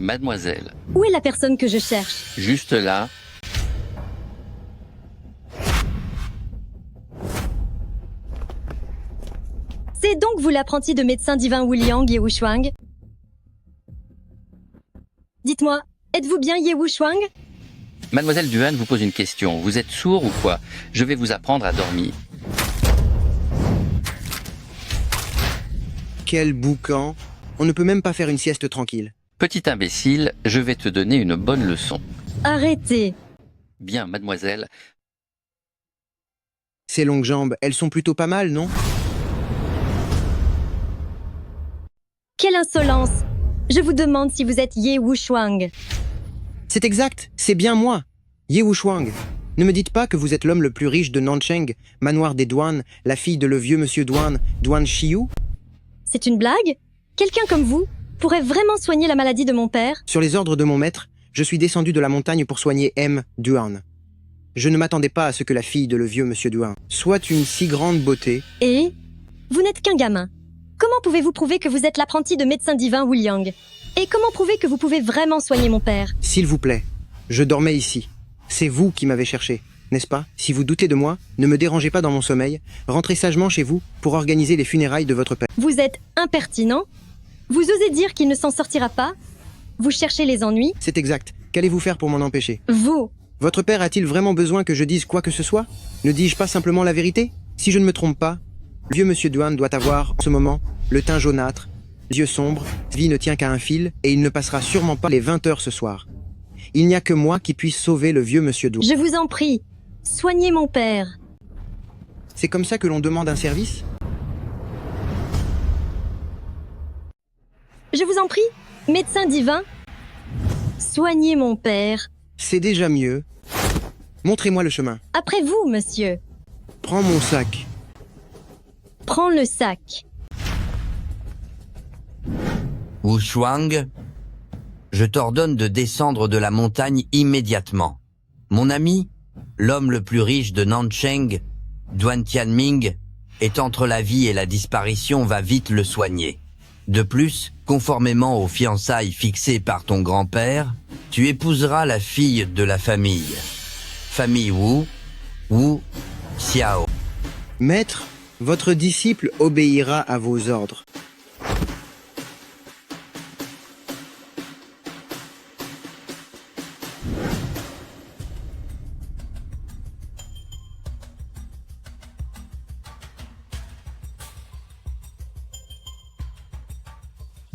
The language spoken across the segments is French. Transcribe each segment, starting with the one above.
Mademoiselle, Où est la personne que je cherche? juste là. C'est donc vous l'apprenti de médecin divin Wuliang Ye Wushuang? Dites-moi, êtes-vous bien Ye Wushuang? Mademoiselle Duan vous pose une question. Vous êtes sourd ou quoi? Je vais vous apprendre à dormir. Quel boucan! On ne peut même pas faire une sieste tranquille. Petit imbécile, je vais te donner une bonne leçon. Arrêtez! Bien, mademoiselle. Ces longues jambes, elles sont plutôt pas mal, non? Quelle insolence! Je vous demande si vous êtes Ye Wushuang. C'est exact, c'est bien moi, Ye Wushuang. Ne me dites pas que vous êtes l'homme le plus riche de Nancheng, manoir des Duan, la fille de le vieux monsieur Duan, Duan Shiyu. C'est une blague? Quelqu'un comme vous pourrait vraiment soigner la maladie de mon père? Sur les ordres de mon maître, je suis descendu de la montagne pour soigner M. Duan. Je ne m'attendais pas à ce que la fille de le vieux monsieur Duan soit une si grande beauté. Et vous n'êtes qu'un gamin. Comment pouvez-vous prouver que vous êtes l'apprenti de médecin divin Wuliang? Et comment prouver que vous pouvez vraiment soigner mon père? S'il vous plaît, je dormais ici. C'est vous qui m'avez cherché, n'est-ce pas? Si vous doutez de moi, ne me dérangez pas dans mon sommeil. Rentrez sagement chez vous pour organiser les funérailles de votre père. Vous êtes impertinent? Vous osez dire qu'il ne s'en sortira pas? Vous cherchez les ennuis? C'est exact. Qu'allez-vous faire pour m'en empêcher? Vous! Votre père a-t-il vraiment besoin que je dise quoi que ce soit? Ne dis-je pas simplement la vérité? Si je ne me trompe pas, le vieux monsieur Duan doit avoir, en ce moment, le teint jaunâtre, les yeux sombres, sa vie ne tient qu'à un fil, et il ne passera sûrement pas les 20 heures ce soir. Il n'y a que moi qui puisse sauver le vieux monsieur Duan. Je vous en prie, soignez mon père. C'est comme ça que l'on demande un service? Je vous en prie, médecin divin, soignez mon père. C'est déjà mieux. Montrez-moi le chemin. Après vous, monsieur. Prends mon sac. Prends le sac. Wushuang, je t'ordonne de descendre de la montagne immédiatement. Mon ami, l'homme le plus riche de Nancheng, Duan Tianming, est entre la vie et la disparition, va vite le soigner. De plus, conformément aux fiançailles fixées par ton grand-père, tu épouseras la fille de la famille. Famille Wu Xiao. Maître, votre disciple obéira à vos ordres.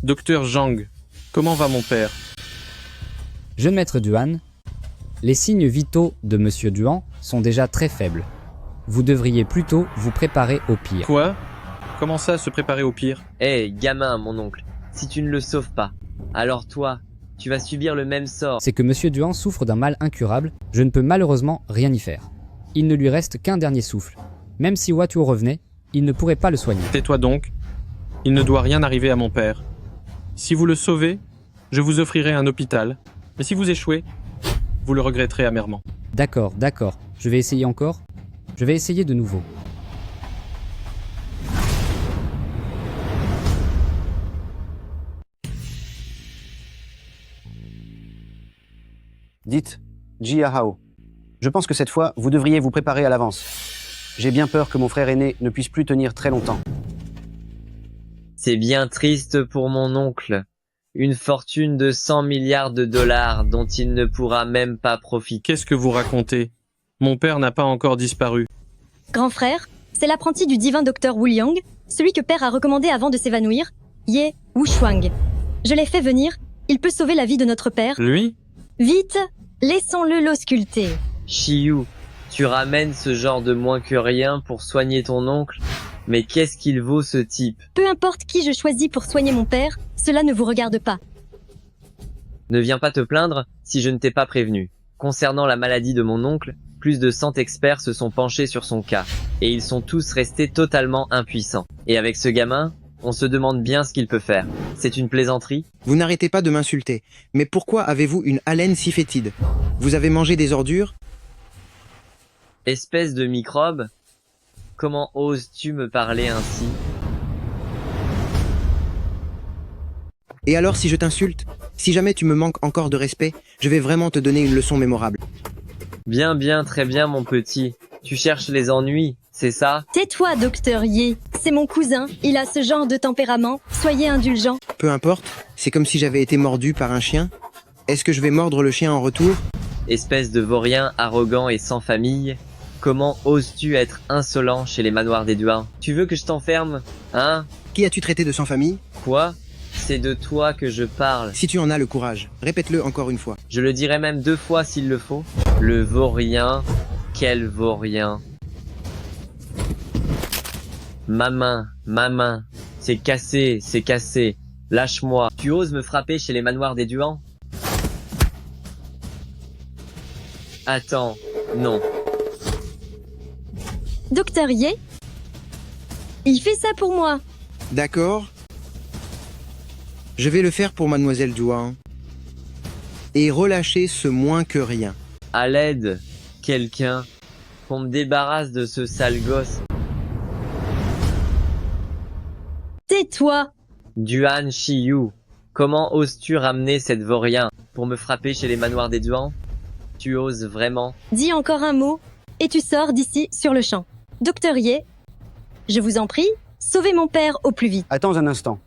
Docteur Zhang, comment va mon père? Jeune maître Duan, les signes vitaux de Monsieur Duan sont déjà très faibles. Vous devriez plutôt vous préparer au pire. Quoi? Comment ça, se préparer au pire? Hé, gamin, mon oncle, si tu ne le sauves pas, alors toi, tu vas subir le même sort. C'est que Monsieur Duan souffre d'un mal incurable, je ne peux malheureusement rien y faire. Il ne lui reste qu'un dernier souffle. Même si Watu revenait, il ne pourrait pas le soigner. Tais-toi donc. Il ne doit rien arriver à mon père. Si vous le sauvez, je vous offrirai un hôpital. Mais si vous échouez, vous le regretterez amèrement. D'accord, d'accord. Je vais essayer encore. Je vais essayer de nouveau. Dites, Jia Hao, je pense que cette fois, vous devriez vous préparer à l'avance. J'ai bien peur que mon frère aîné ne puisse plus tenir très longtemps. C'est bien triste pour mon oncle. Une fortune de 100 milliards de dollars dont il ne pourra même pas profiter. Qu'est-ce que vous racontez? Mon père n'a pas encore disparu. Grand frère, c'est l'apprenti du divin docteur Wuliang, celui que père a recommandé avant de s'évanouir, Ye Wushuang. Je l'ai fait venir, il peut sauver la vie de notre père. Lui? Vite, laissons-le l'ausculter. Shiyu, tu ramènes ce genre de moins que rien pour soigner ton oncle? Mais qu'est-ce qu'il vaut ce type? Peu importe qui je choisis pour soigner mon père, cela ne vous regarde pas. Ne viens pas te plaindre si je ne t'ai pas prévenu. Concernant la maladie de mon oncle, plus de 100 experts se sont penchés sur son cas, et ils sont tous restés totalement impuissants. Et avec ce gamin, on se demande bien ce qu'il peut faire. C'est une plaisanterie? Vous n'arrêtez pas de m'insulter. Mais pourquoi avez-vous une haleine si fétide? Vous avez mangé des ordures? Espèce de microbe? Comment oses-tu me parler ainsi? Et alors si je t'insulte? Si jamais tu me manques encore de respect, je vais vraiment te donner une leçon mémorable. Bien, bien, très bien, mon petit. Tu cherches les ennuis, c'est ça? Tais-toi, docteur Ye. C'est mon cousin, il a ce genre de tempérament. Soyez indulgent. Peu importe, c'est comme si j'avais été mordu par un chien. Est-ce que je vais mordre le chien en retour? Espèce de vaurien arrogant et sans famille. Comment oses-tu être insolent chez les manoirs des Duins? Tu veux que je t'enferme? Hein? Qui as-tu traité de sans famille? Quoi? C'est de toi que je parle. Si tu en as le courage, répète-le encore une fois. Je le dirai même 2 fois s'il le faut. Le vaurien. Quel vaurien. Ma main. C'est cassé, c'est cassé. Lâche-moi. Tu oses me frapper chez les manoirs des Duans? Attends, non. Docteur Ye? Il fait ça pour moi. D'accord. Je vais le faire pour mademoiselle Duan. Et relâcher ce moins que rien. À l'aide, quelqu'un. Qu'on me débarrasse de ce sale gosse. Tais-toi. Duan Shiyu. Comment oses-tu ramener cette vaurien pour me frapper chez les manoirs des Duans? Tu oses vraiment? Dis encore un mot, et tu sors d'ici sur le champ. Docteur Ye, je vous en prie, sauvez mon père au plus vite. Attends un instant.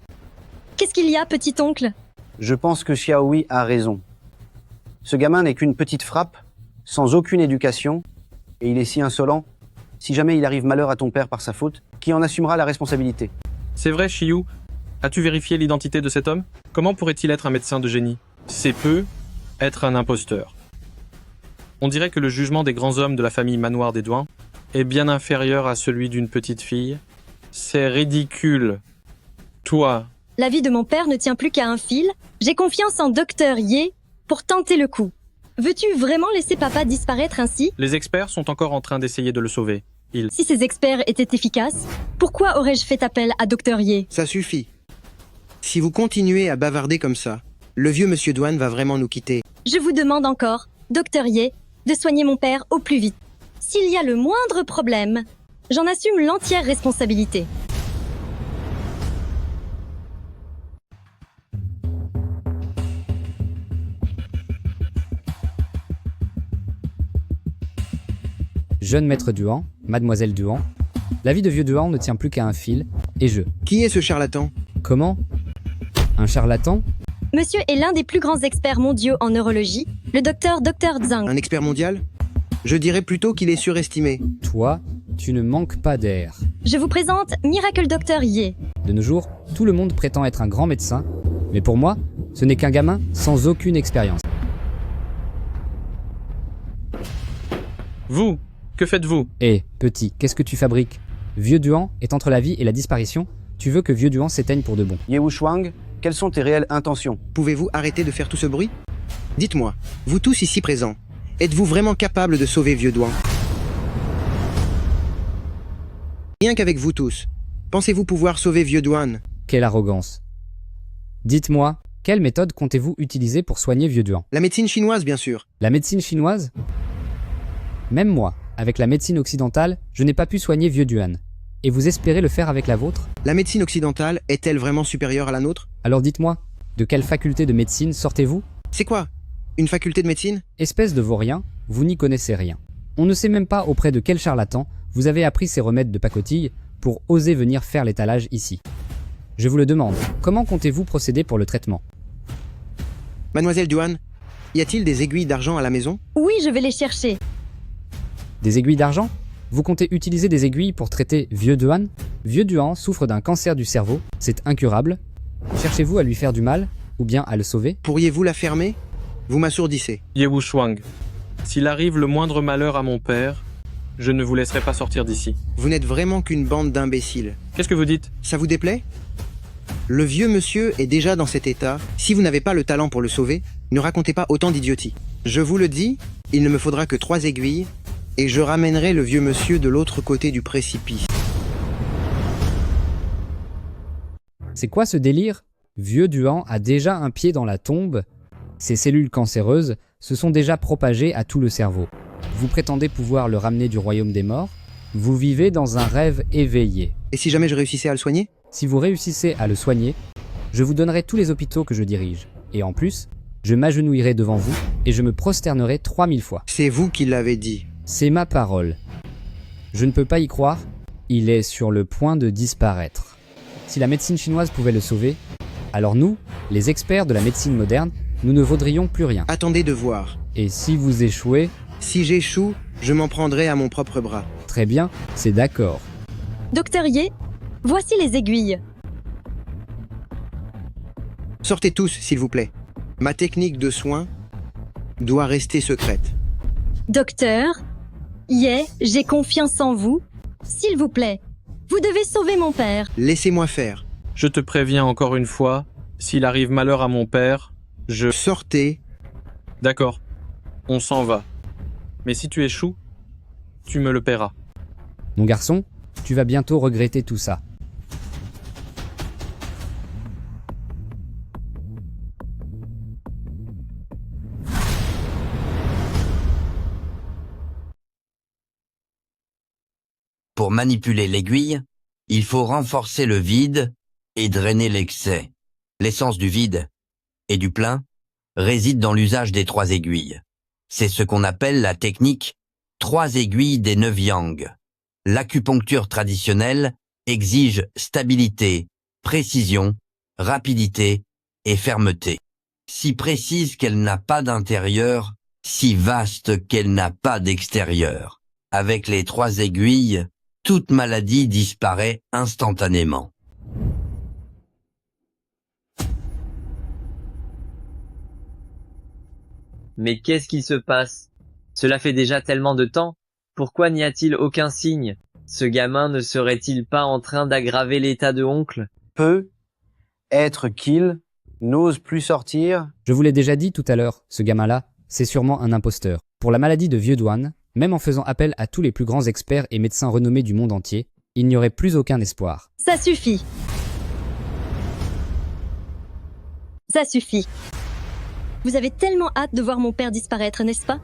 Qu'est-ce qu'il y a, petit oncle? Je pense que Xiaohui a raison. Ce gamin n'est qu'une petite frappe, sans aucune éducation, et il est si insolent. Si jamais il arrive malheur à ton père par sa faute, qui en assumera la responsabilité? C'est vrai, Shiyu? As-tu vérifié l'identité de cet homme? Comment pourrait-il être un médecin de génie? C'est peu être un imposteur. On dirait que le jugement des grands hommes de la famille Manoir des Duins est bien inférieur à celui d'une petite fille. C'est ridicule. Toi, La vie de mon père ne tient plus qu'à un fil. J'ai confiance en docteur Ye pour tenter le coup. Veux-tu vraiment laisser papa disparaître ainsi? les experts sont encore en train d'essayer de le sauver. Si ces experts étaient efficaces, pourquoi aurais-je fait appel à docteur Ye? Ça suffit. Si vous continuez à bavarder comme ça, le vieux monsieur Duan va vraiment nous quitter. Je vous demande encore, docteur Ye, de soigner mon père au plus vite. S'il y a le moindre problème, j'en assume l'entière responsabilité. Jeune maître Duan, mademoiselle Duan. La vie de vieux Duan ne tient plus qu'à un fil, et je. Qui est ce charlatan? Comment? Un charlatan? Monsieur est l'un des plus grands experts mondiaux en neurologie, le docteur Zhang. Un expert mondial? Je dirais plutôt qu'il est surestimé. Toi, tu ne manques pas d'air. Je vous présente Miracle Docteur Ye. De nos jours, tout le monde prétend être un grand médecin, mais pour moi, ce n'est qu'un gamin sans aucune expérience. vous, que faites-vous? Hé, petit, qu'est-ce que tu fabriques? Vieux Duan est entre la vie et la disparition. Tu veux que Vieux Duan s'éteigne pour de bon. Ye Wuchuang, quelles sont tes réelles intentions? Pouvez-vous arrêter de faire tout ce bruit? Dites-moi, vous tous ici présents, êtes-vous vraiment capable de sauver vieux Duan? Rien qu'avec vous tous, pensez-vous pouvoir sauver vieux Duan? Quelle arrogance. Dites-moi, quelle méthode comptez-vous utiliser pour soigner Vieux Duan? La médecine chinoise, bien sûr. La médecine chinoise? Même moi, avec la médecine occidentale, je n'ai pas pu soigner Vieux Duan. Et vous espérez le faire avec la vôtre? La médecine occidentale est-elle vraiment supérieure à la nôtre? Alors dites-moi, de quelle faculté de médecine sortez-vous? C'est quoi? Une faculté de médecine? Espèce de vaurien, vous n'y connaissez rien. On ne sait même pas auprès de quel charlatan vous avez appris ces remèdes de pacotille pour oser venir faire l'étalage ici. Je vous le demande, comment comptez-vous procéder pour le traitement? Mademoiselle Duan, y a-t-il des aiguilles d'argent à la maison? Oui, je vais les chercher. Des aiguilles d'argent? Vous comptez utiliser des aiguilles pour traiter Vieux Duan? Vieux Duan souffre d'un cancer du cerveau, c'est incurable. Cherchez-vous à lui faire du mal, ou bien à le sauver? Pourriez-vous la fermer? Vous m'assourdissez. Ye Wuchuang, s'il arrive le moindre malheur à mon père, je ne vous laisserai pas sortir d'ici. Vous n'êtes vraiment qu'une bande d'imbéciles. Qu'est-ce que vous dites? Ça vous déplaît? Le vieux monsieur est déjà dans cet état. Si vous n'avez pas le talent pour le sauver, ne racontez pas autant d'idioties. Je vous le dis, il ne me faudra que 3 aiguilles, et je ramènerai le vieux monsieur de l'autre côté du précipice. C'est quoi ce délire? Vieux Duan a déjà un pied dans la tombe. Ces cellules cancéreuses se sont déjà propagées à tout le cerveau. Vous prétendez pouvoir le ramener du royaume des morts? Vous vivez dans un rêve éveillé. Et si jamais je réussissais à le soigner? Si vous réussissez à le soigner, je vous donnerai tous les hôpitaux que je dirige. Et en plus, je m'agenouillerai devant vous et je me prosternerai 3000 fois. C'est vous qui l'avez dit. C'est ma parole. Je ne peux pas y croire, il est sur le point de disparaître. Si la médecine chinoise pouvait le sauver, alors nous, les experts de la médecine moderne, nous ne vaudrions plus rien. Attendez de voir. Et si vous échouez, Si j'échoue, je m'en prendrai à mon propre bras. très bien, c'est d'accord. Docteur Ye, voici les aiguilles. Sortez tous, s'il vous plaît. Ma technique de soin doit rester secrète. Docteur Ye, j'ai confiance en vous. S'il vous plaît, vous devez sauver mon père. Laissez-moi faire. Je te préviens encore une fois, s'il arrive malheur à mon père, je... Sortez. D'accord, on s'en va. Mais si tu échoues, tu me le paieras. Mon garçon, tu vas bientôt regretter tout ça. Pour manipuler l'aiguille, il faut renforcer le vide et drainer l'excès. L'essence du vide et du plein réside dans l'usage des 3 aiguilles. C'est ce qu'on appelle la technique 3 aiguilles des 9 yang. L'acupuncture traditionnelle exige stabilité, précision, rapidité et fermeté. Si précise qu'elle n'a pas d'intérieur, si vaste qu'elle n'a pas d'extérieur. Avec les 3 aiguilles, toute maladie disparaît instantanément. Mais qu'est-ce qui se passe? Cela fait déjà tellement de temps. Pourquoi n'y a-t-il aucun signe? Ce gamin ne serait-il pas en train d'aggraver l'état de oncle? Peut être qu'il n'ose plus sortir. Je vous l'ai déjà dit tout à l'heure, ce gamin-là, c'est sûrement un imposteur. Pour la maladie de Vieux Douane, même en faisant appel à tous les plus grands experts et médecins renommés du monde entier, il n'y aurait plus aucun espoir. Ça suffit. Ça suffit. Vous avez tellement hâte de voir mon père disparaître, n'est-ce pas?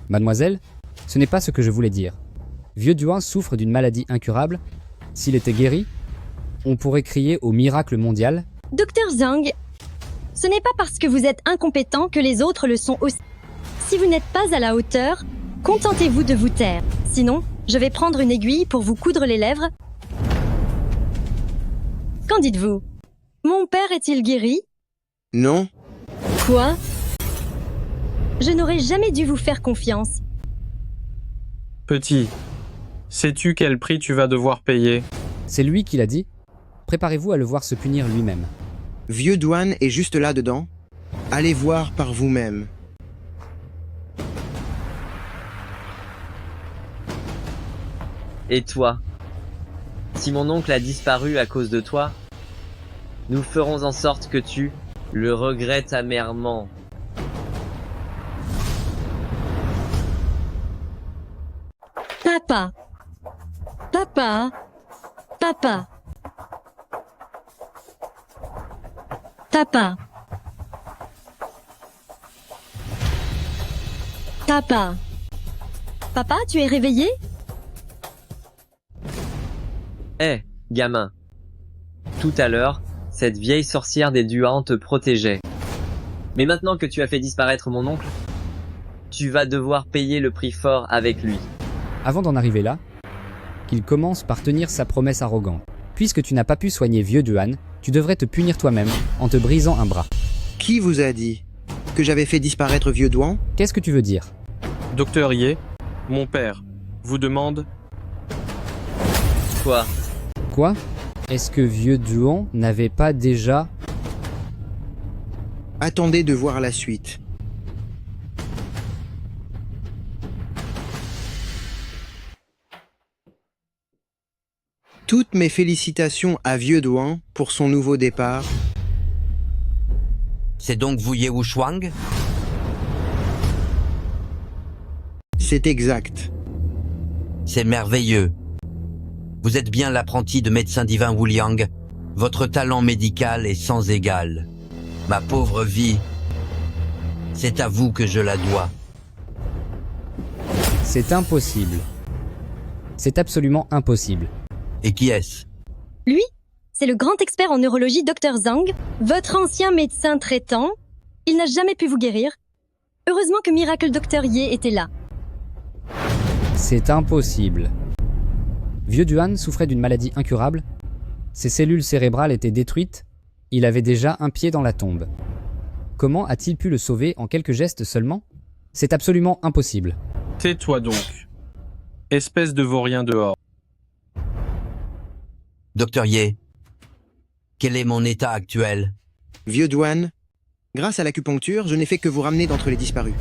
Mademoiselle, ce n'est pas ce que je voulais dire. Vieux Duan souffre d'une maladie incurable. S'il était guéri, on pourrait crier au miracle mondial. Docteur Zhang, ce n'est pas parce que vous êtes incompétent que les autres le sont aussi. Si vous n'êtes pas à la hauteur, contentez-vous de vous taire. Sinon, je vais prendre une aiguille pour vous coudre les lèvres. Qu'en dites-vous? Mon père est-il guéri? Non? Quoi? Je n'aurais jamais dû vous faire confiance. Petit, sais-tu quel prix tu vas devoir payer? C'est lui qui l'a dit. Préparez-vous à le voir se punir lui-même. Vieux Douane est juste là-dedans. Allez voir par vous-même. Et toi? Si mon oncle a disparu à cause de toi, nous ferons en sorte que tu le regrettes amèrement. Papa. Papa. Papa. Papa. Papa. Papa, tu es réveillé? Hé, gamin. Tout à l'heure, cette vieille sorcière des Duan te protégeait. Mais maintenant que tu as fait disparaître mon oncle, tu vas devoir payer le prix fort avec lui. Avant d'en arriver là, qu'il commence par tenir sa promesse arrogante. Puisque tu n'as pas pu soigner Vieux Duan, tu devrais te punir toi-même en te brisant un bras. Qui vous a dit que j'avais fait disparaître Vieux Douane? Qu'est-ce que tu veux dire? Docteur Ye, mon père, vous demande... Quoi? Quoi? Est-ce que Vieux Duan n'avait pas déjà... Attendez de voir la suite. Toutes mes félicitations à Vieux Douane pour son nouveau départ. C'est donc vous Ye Wuchuang? C'est exact. C'est merveilleux. Vous êtes bien l'apprenti de médecin divin Wu Liang. Votre talent médical est sans égal. Ma pauvre vie, c'est à vous que je la dois. C'est impossible. C'est absolument impossible. Et qui est-ce? Lui? C'est le grand expert en neurologie Dr Zhang, votre ancien médecin traitant. Il n'a jamais pu vous guérir. Heureusement que Miracle Dr Ye était là. C'est impossible. Vieux Duan souffrait d'une maladie incurable. Ses cellules cérébrales étaient détruites. Il avait déjà un pied dans la tombe. Comment a-t-il pu le sauver en quelques gestes seulement? C'est absolument impossible. Tais-toi donc. Espèce de vaurien dehors. Docteur Ye, quel est mon état actuel? Vieux Duan, grâce à l'acupuncture, je n'ai fait que vous ramener d'entre les disparus.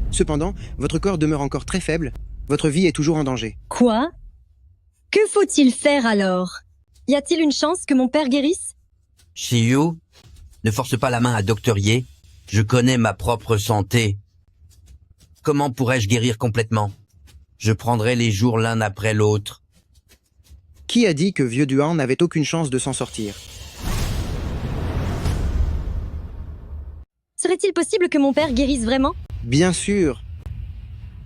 Cependant, votre corps demeure encore très faible. Votre vie est toujours en danger. Quoi? Que faut-il faire alors? Y a-t-il une chance que mon père guérisse? Shiyu, ne force pas la main à Docteur Ye. Je connais ma propre santé. Comment pourrais-je guérir complètement? Je prendrai les jours l'un après l'autre. Qui a dit que Vieux Duan n'avait aucune chance de s'en sortir? Serait-il possible que mon père guérisse vraiment? Bien sûr.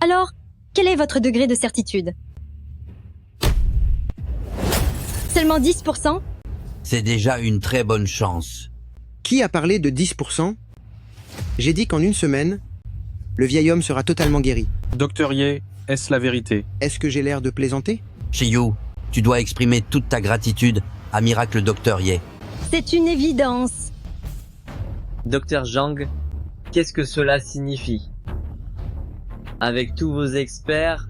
Alors, quel est votre degré de certitude? Seulement 10%? C'est déjà une très bonne chance. Qui a parlé de 10%? J'ai dit qu'en une semaine, le vieil homme sera totalement guéri. Docteur Ye, est-ce la vérité? Est-ce que j'ai l'air de plaisanter? Shiyu, tu dois exprimer toute ta gratitude à Miracle Docteur Ye. C'est une évidence. Docteur Zhang, qu'est-ce que cela signifie? Avec tous vos experts,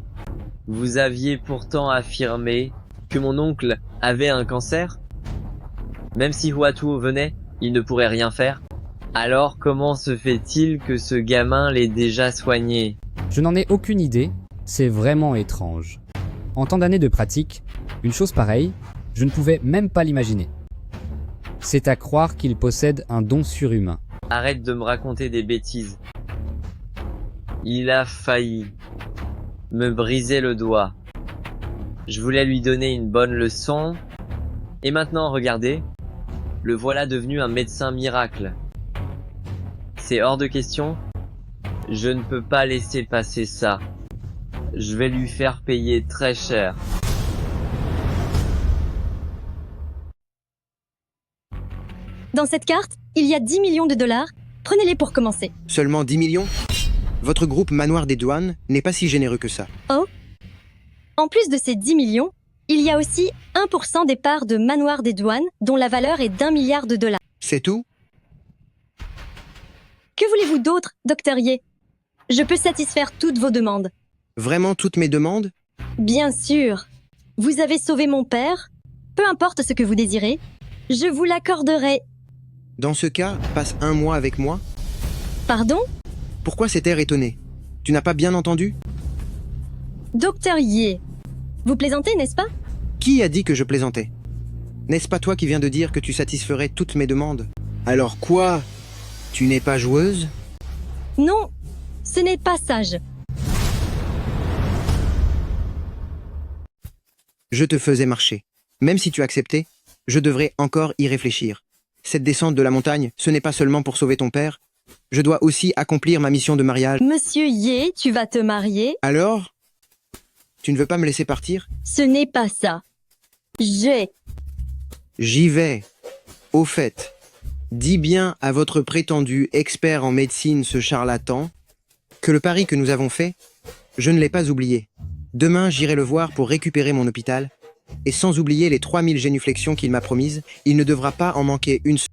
vous aviez pourtant affirmé que mon oncle avait un cancer? Même si Huatuo venait, il ne pourrait rien faire. Alors comment se fait-il que ce gamin l'ait déjà soigné? Je n'en ai aucune idée, c'est vraiment étrange. En tant d'années de pratique, une chose pareille, je ne pouvais même pas l'imaginer. C'est à croire qu'il possède un don surhumain. Arrête de me raconter des bêtises. Il a failli me briser le doigt. Je voulais lui donner une bonne leçon. Et maintenant, regardez, le voilà devenu un médecin miracle. C'est hors de question. Je ne peux pas laisser passer ça. Je vais lui faire payer très cher. Dans cette carte, il y a 10 millions de dollars. Prenez-les pour commencer. Seulement 10 millions? Votre groupe Manoir des Douanes n'est pas si généreux que ça. Oh. En plus de ces 10 millions, il y a aussi 1% des parts de Manoir des Douanes, dont la valeur est d'1 milliard de dollars. C'est tout? Que voulez-vous d'autre, Docteur Ye? Je peux satisfaire toutes vos demandes. Vraiment toutes mes demandes? Bien sûr. Vous avez sauvé mon père. Peu importe ce que vous désirez, je vous l'accorderai. Dans ce cas, passe un mois avec moi. Pardon? Pourquoi cet air étonné? Tu n'as pas bien entendu? Docteur Ye, vous plaisantez, n'est-ce pas? Qui a dit que je plaisantais? N'est-ce pas toi qui viens de dire que tu satisferais toutes mes demandes? Alors quoi? Tu n'es pas joueuse? Non, ce n'est pas sage. Je te faisais marcher. Même si tu acceptais, je devrais encore y réfléchir. Cette descente de la montagne, ce n'est pas seulement pour sauver ton père. Je dois aussi accomplir ma mission de mariage. Monsieur Ye, tu vas te marier? Alors? Tu ne veux pas me laisser partir? Ce n'est pas ça. J'y vais. Au fait, dis bien à votre prétendu expert en médecine, ce charlatan, que le pari que nous avons fait, je ne l'ai pas oublié. Demain, j'irai le voir pour récupérer mon hôpital, et sans oublier les 3000 génuflexions qu'il m'a promises, il ne devra pas en manquer une seule.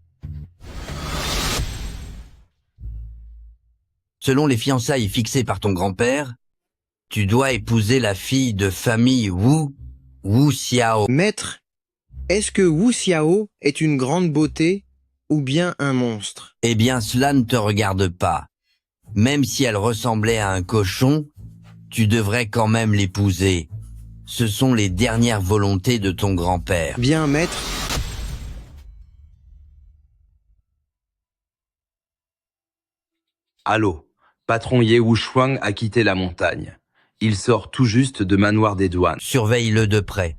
Selon les fiançailles fixées par ton grand-père, tu dois épouser la fille de famille Wu Xiao. Maître, est-ce que Wu Xiao est une grande beauté ou bien un monstre? Eh bien, cela ne te regarde pas. Même si elle ressemblait à un cochon, tu devrais quand même l'épouser. Ce sont les dernières volontés de ton grand-père. Bien, maître. Allô, patron Ye Wuchuang a quitté la montagne. Il sort tout juste de Manoir des Douanes. Surveille-le de près.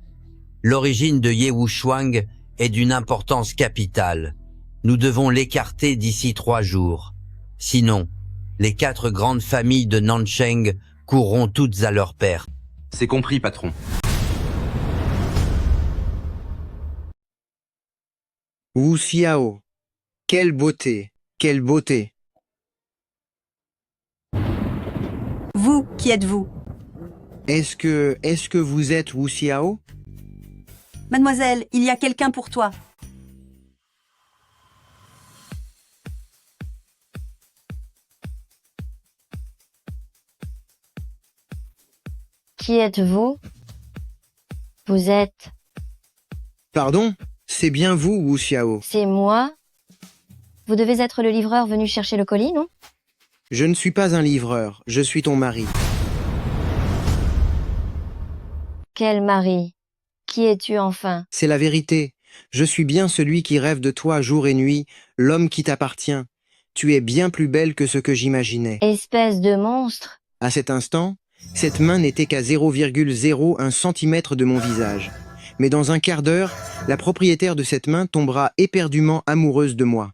L'origine de Ye Wuchuang est d'une importance capitale. Nous devons l'écarter d'ici 3 jours. Sinon, les 4 grandes familles de Nancheng courront toutes à leur perte. C'est compris, patron. Wu Xiao. Quelle beauté, quelle beauté. Vous, qui êtes-vous? Est-ce que vous êtes Wu Xiao? Mademoiselle, il y a quelqu'un pour toi. Qui êtes-vous? Vous êtes... Pardon? C'est bien vous, Wu Xiao. C'est moi? Vous devez être le livreur venu chercher le colis, non? Je ne suis pas un livreur, je suis ton mari. Quel mari? Qui es-tu enfin? C'est la vérité. Je suis bien celui qui rêve de toi jour et nuit, l'homme qui t'appartient. Tu es bien plus belle que ce que j'imaginais. Espèce de monstre! À cet instant, cette main n'était qu'à 0,01 centimètre de mon visage. Mais dans un quart d'heure, la propriétaire de cette main tombera éperdument amoureuse de moi.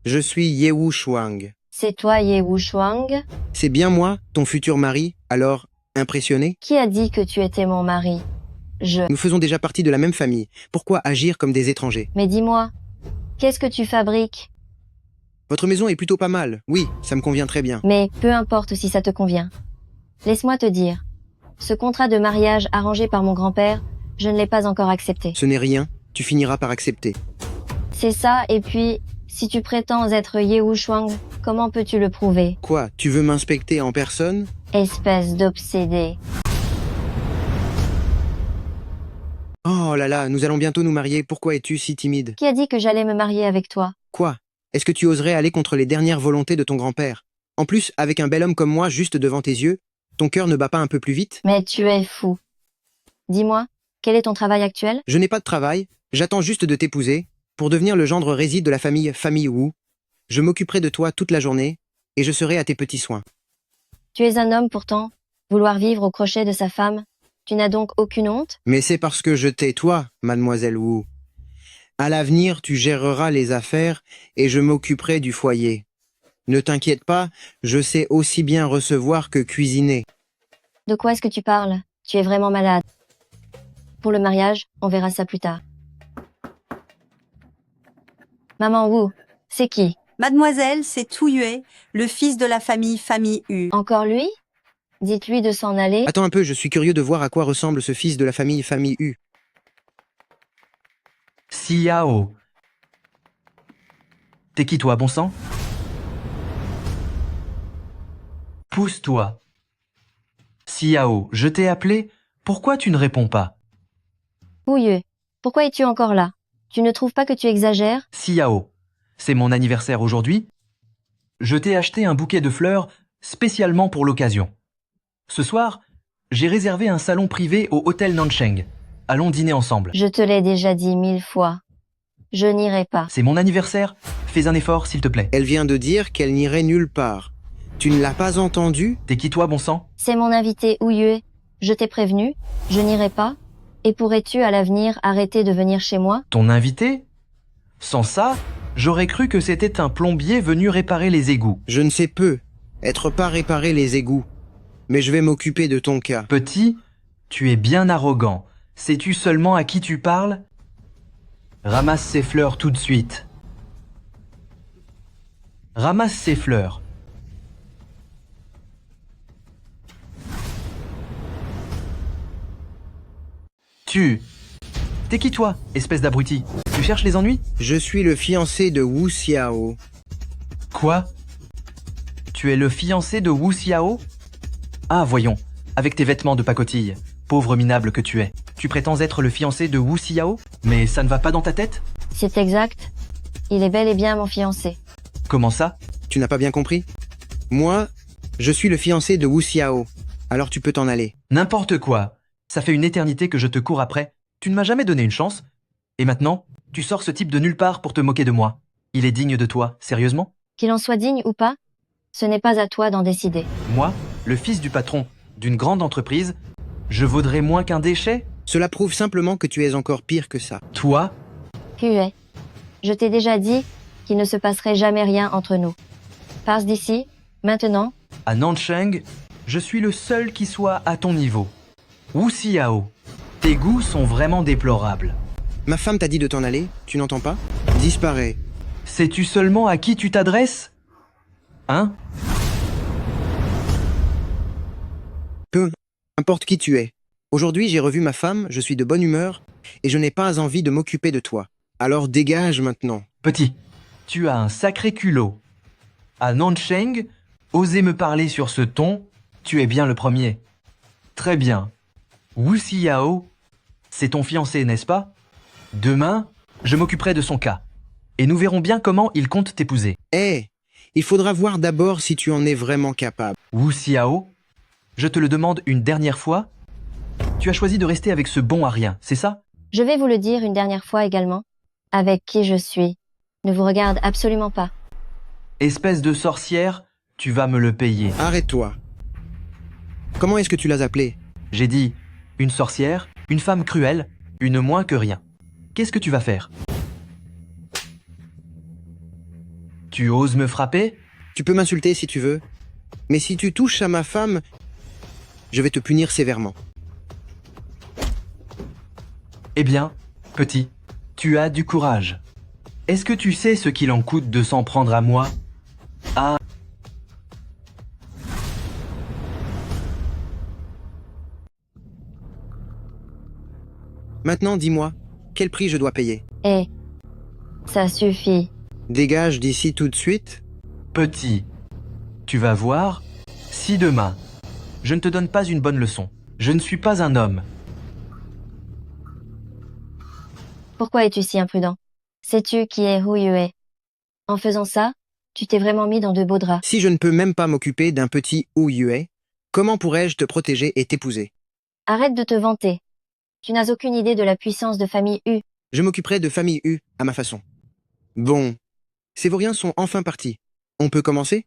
Je suis Yewu Shuang. C'est toi, Yewu Shuang? C'est bien moi, ton futur mari, alors impressionné? Qui a dit que tu étais mon mari? Nous faisons déjà partie de la même famille. Pourquoi agir comme des étrangers? Mais dis-moi, qu'est-ce que tu fabriques? Votre maison est plutôt pas mal. Oui, ça me convient très bien. Mais peu importe si ça te convient. Laisse-moi te dire, ce contrat de mariage arrangé par mon grand-père, je ne l'ai pas encore accepté. Ce n'est rien, tu finiras par accepter. C'est ça, et puis, si tu prétends être Yewu Shuang, comment peux-tu le prouver? Quoi, tu veux m'inspecter en personne? Espèce d'obsédé. Oh là là, nous allons bientôt nous marier, pourquoi es-tu si timide? Qui a dit que j'allais me marier avec toi? Quoi? Est-ce que tu oserais aller contre les dernières volontés de ton grand-père? En plus, avec un bel homme comme moi juste devant tes yeux, ton cœur ne bat pas un peu plus vite? Mais tu es fou. Dis-moi, quel est ton travail actuel? Je n'ai pas de travail, j'attends juste de t'épouser, pour devenir le gendre réside de la famille Wu. Je m'occuperai de toi toute la journée, et je serai à tes petits soins. Tu es un homme pourtant, vouloir vivre au crochet de sa femme. Tu n'as donc aucune honte? Mais c'est parce que je t'ai, toi, mademoiselle Wu. À l'avenir, tu géreras les affaires et je m'occuperai du foyer. Ne t'inquiète pas, je sais aussi bien recevoir que cuisiner. De quoi est-ce que tu parles? Tu es vraiment malade. Pour le mariage, on verra ça plus tard. Maman Wu, c'est qui? Mademoiselle, c'est Tu Yue, le fils de la famille Yu. Encore lui? Dites-lui de s'en aller. Attends un peu, je suis curieux de voir à quoi ressemble ce fils de la famille Yu. Xiao. T'es qui toi, bon sang? Pousse-toi. Xiao, je t'ai appelé, pourquoi tu ne réponds pas? Wu Yue, pourquoi es-tu encore là? Tu ne trouves pas que tu exagères? Xiao, c'est mon anniversaire aujourd'hui. Je t'ai acheté un bouquet de fleurs spécialement pour l'occasion. Ce soir, j'ai réservé un salon privé au hôtel Nancheng. Allons dîner ensemble. Je te l'ai déjà dit 1000 fois. Je n'irai pas. C'est mon anniversaire, fais un effort s'il te plaît. Elle vient de dire qu'elle n'irait nulle part. Tu ne l'as pas entendu? T'es qui toi, bon sang? C'est mon invité Wu Yue. Je t'ai prévenu, je n'irai pas. Et pourrais-tu à l'avenir arrêter de venir chez moi? Ton invité? Sans ça, j'aurais cru que c'était un plombier venu réparer les égouts. Je ne sais peu être pas réparer les égouts. Mais je vais m'occuper de ton cas. Petit, tu es bien arrogant. Sais-tu seulement à qui tu parles? Ramasse ces fleurs tout de suite. Ramasse ces fleurs. T'es qui toi, espèce d'abruti? Tu cherches les ennuis? Je suis le fiancé de Wu Xiao. Quoi? Tu es le fiancé de Wu Xiao? Ah, voyons, avec tes vêtements de pacotille, pauvre minable que tu es. Tu prétends être le fiancé de Wu Xiao? Mais ça ne va pas dans ta tête? C'est exact. Il est bel et bien mon fiancé. Comment ça? Tu n'as pas bien compris? Moi, je suis le fiancé de Wu Xiao. Alors tu peux t'en aller. N'importe quoi. Ça fait une éternité que je te cours après. Tu ne m'as jamais donné une chance. Et maintenant, tu sors ce type de nulle part pour te moquer de moi. Il est digne de toi, sérieusement? Qu'il en soit digne ou pas, ce n'est pas à toi d'en décider. Moi, le fils du patron d'une grande entreprise, je vaudrais moins qu'un déchet? Cela prouve simplement que tu es encore pire que ça. Toi? Huey, je t'ai déjà dit qu'il ne se passerait jamais rien entre nous. Passe d'ici, maintenant. À Nancheng, je suis le seul qui soit à ton niveau. Wu Xiao, tes goûts sont vraiment déplorables. Ma femme t'a dit de t'en aller, tu n'entends pas? Disparais. Sais-tu seulement à qui tu t'adresses? Hein? Peu importe qui tu es. Aujourd'hui, j'ai revu ma femme, je suis de bonne humeur, et je n'ai pas envie de m'occuper de toi. Alors dégage maintenant. Petit, tu as un sacré culot. À Nancheng, oser me parler sur ce ton, tu es bien le premier. Très bien. Wu Xiao, c'est ton fiancé, n'est-ce pas? Demain, je m'occuperai de son cas. Et nous verrons bien comment il compte t'épouser. Il faudra voir d'abord si tu en es vraiment capable. Wu Xiao, je te le demande une dernière fois. Tu as choisi de rester avec ce bon à rien, c'est ça? Je vais vous le dire une dernière fois également. Avec qui je suis ne vous regarde absolument pas. Espèce de sorcière, tu vas me le payer. Arrête-toi. Comment est-ce que tu l'as appelée? J'ai dit, une sorcière, une femme cruelle, une moins que rien. Qu'est-ce que tu vas faire? Tu oses me frapper? Tu peux m'insulter si tu veux. Mais si tu touches à ma femme, je vais te punir sévèrement. Eh bien, petit, tu as du courage. Est-ce que tu sais ce qu'il en coûte de s'en prendre à moi? Ah. Maintenant, dis-moi, quel prix je dois payer? Ça suffit. Dégage d'ici tout de suite. Petit, tu vas voir, si demain, je ne te donne pas une bonne leçon, je ne suis pas un homme. Pourquoi es-tu si imprudent? Sais-tu qui est Hu Yue? En faisant ça, tu t'es vraiment mis dans de beaux draps. Si je ne peux même pas m'occuper d'un petit Hu Yue, comment pourrais-je te protéger et t'épouser? Arrête de te vanter. Tu n'as aucune idée de la puissance de famille U. Je m'occuperai de famille U à ma façon. Bon, ces vauriens sont enfin partis. On peut commencer?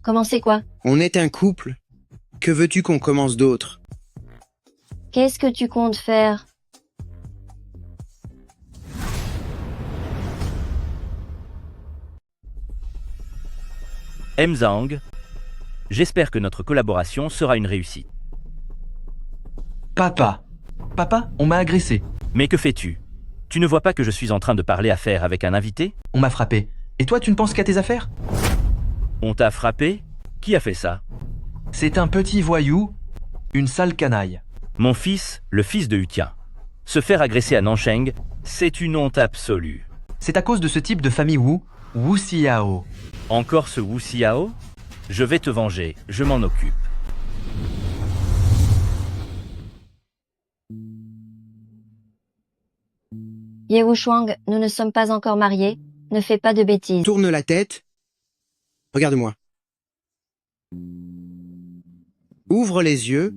Commencer quoi? On est un couple. Que veux-tu qu'on commence d'autre? Qu'est-ce que tu comptes faire? Mzang, j'espère que notre collaboration sera une réussite. Papa, on m'a agressé. Mais que fais-tu? Tu ne vois pas que je suis en train de parler affaires avec un invité? On m'a frappé. Et toi, tu ne penses qu'à tes affaires? On t'a frappé? Qui a fait ça? C'est un petit voyou, une sale canaille. Mon fils, le fils de Hutien. Se faire agresser à Nancheng, c'est une honte absolue. C'est à cause de ce type de famille Wu Xiao. Encore ce Wu Xiao? Je vais te venger, je m'en occupe. Ye Wushuang, nous ne sommes pas encore mariés. Ne fais pas de bêtises. Tourne la tête. Regarde-moi. Ouvre les yeux.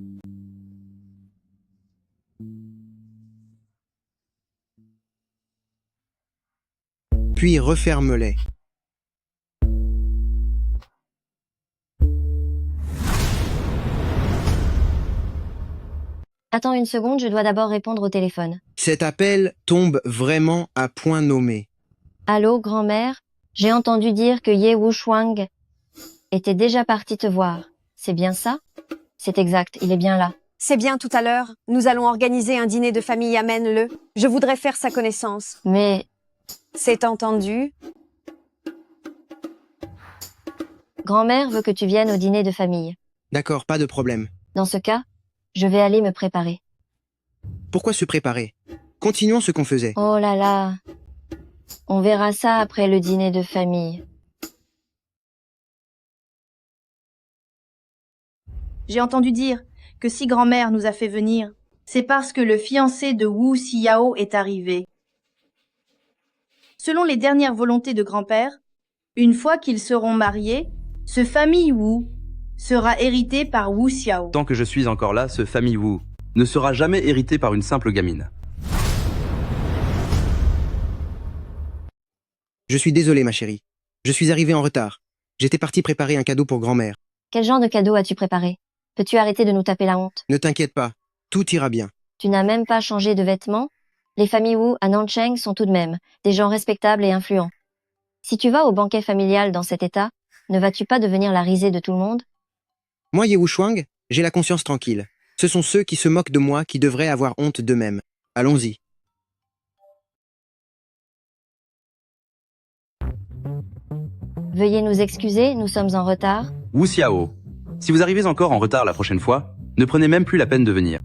Puis referme-les. Attends une seconde, je dois d'abord répondre au téléphone. Cet appel tombe vraiment à point nommé. Allô, grand-mère? J'ai entendu dire que Ye Wushuang était déjà parti te voir. C'est bien ça? C'est exact, il est bien là. C'est bien tout à l'heure. Nous allons organiser un dîner de famille, amène-le. Je voudrais faire sa connaissance. Mais C'est entendu. grand-mère veut que tu viennes au dîner de famille. D'accord, pas de problème. Dans ce cas, je vais aller me préparer. Pourquoi se préparer? Continuons ce qu'on faisait. Oh là là. On verra ça après le dîner de famille. J'ai entendu dire que si grand-mère nous a fait venir, c'est parce que le fiancé de Wu Xiao est arrivé. Selon les dernières volontés de grand-père, une fois qu'ils seront mariés, ce famille Wu sera hérité par Wu Xiao. Tant que je suis encore là, ce famille Wu ne sera jamais hérité par une simple gamine. Je suis désolé, ma chérie. Je suis arrivé en retard. J'étais parti préparer un cadeau pour grand-mère. Quel genre de cadeau as-tu préparé? Peux-tu arrêter de nous taper la honte? Ne t'inquiète pas, tout ira bien. Tu n'as même pas changé de vêtements? Les familles Wu à Nancheng sont tout de même des gens respectables et influents. Si tu vas au banquet familial dans cet état, ne vas-tu pas devenir la risée de tout le monde? Moi, Ye Wushuang, j'ai la conscience tranquille. Ce sont ceux qui se moquent de moi qui devraient avoir honte d'eux-mêmes. Allons-y. Veuillez nous excuser, nous sommes en retard. Wu Xiao, si vous arrivez encore en retard la prochaine fois, ne prenez même plus la peine de venir.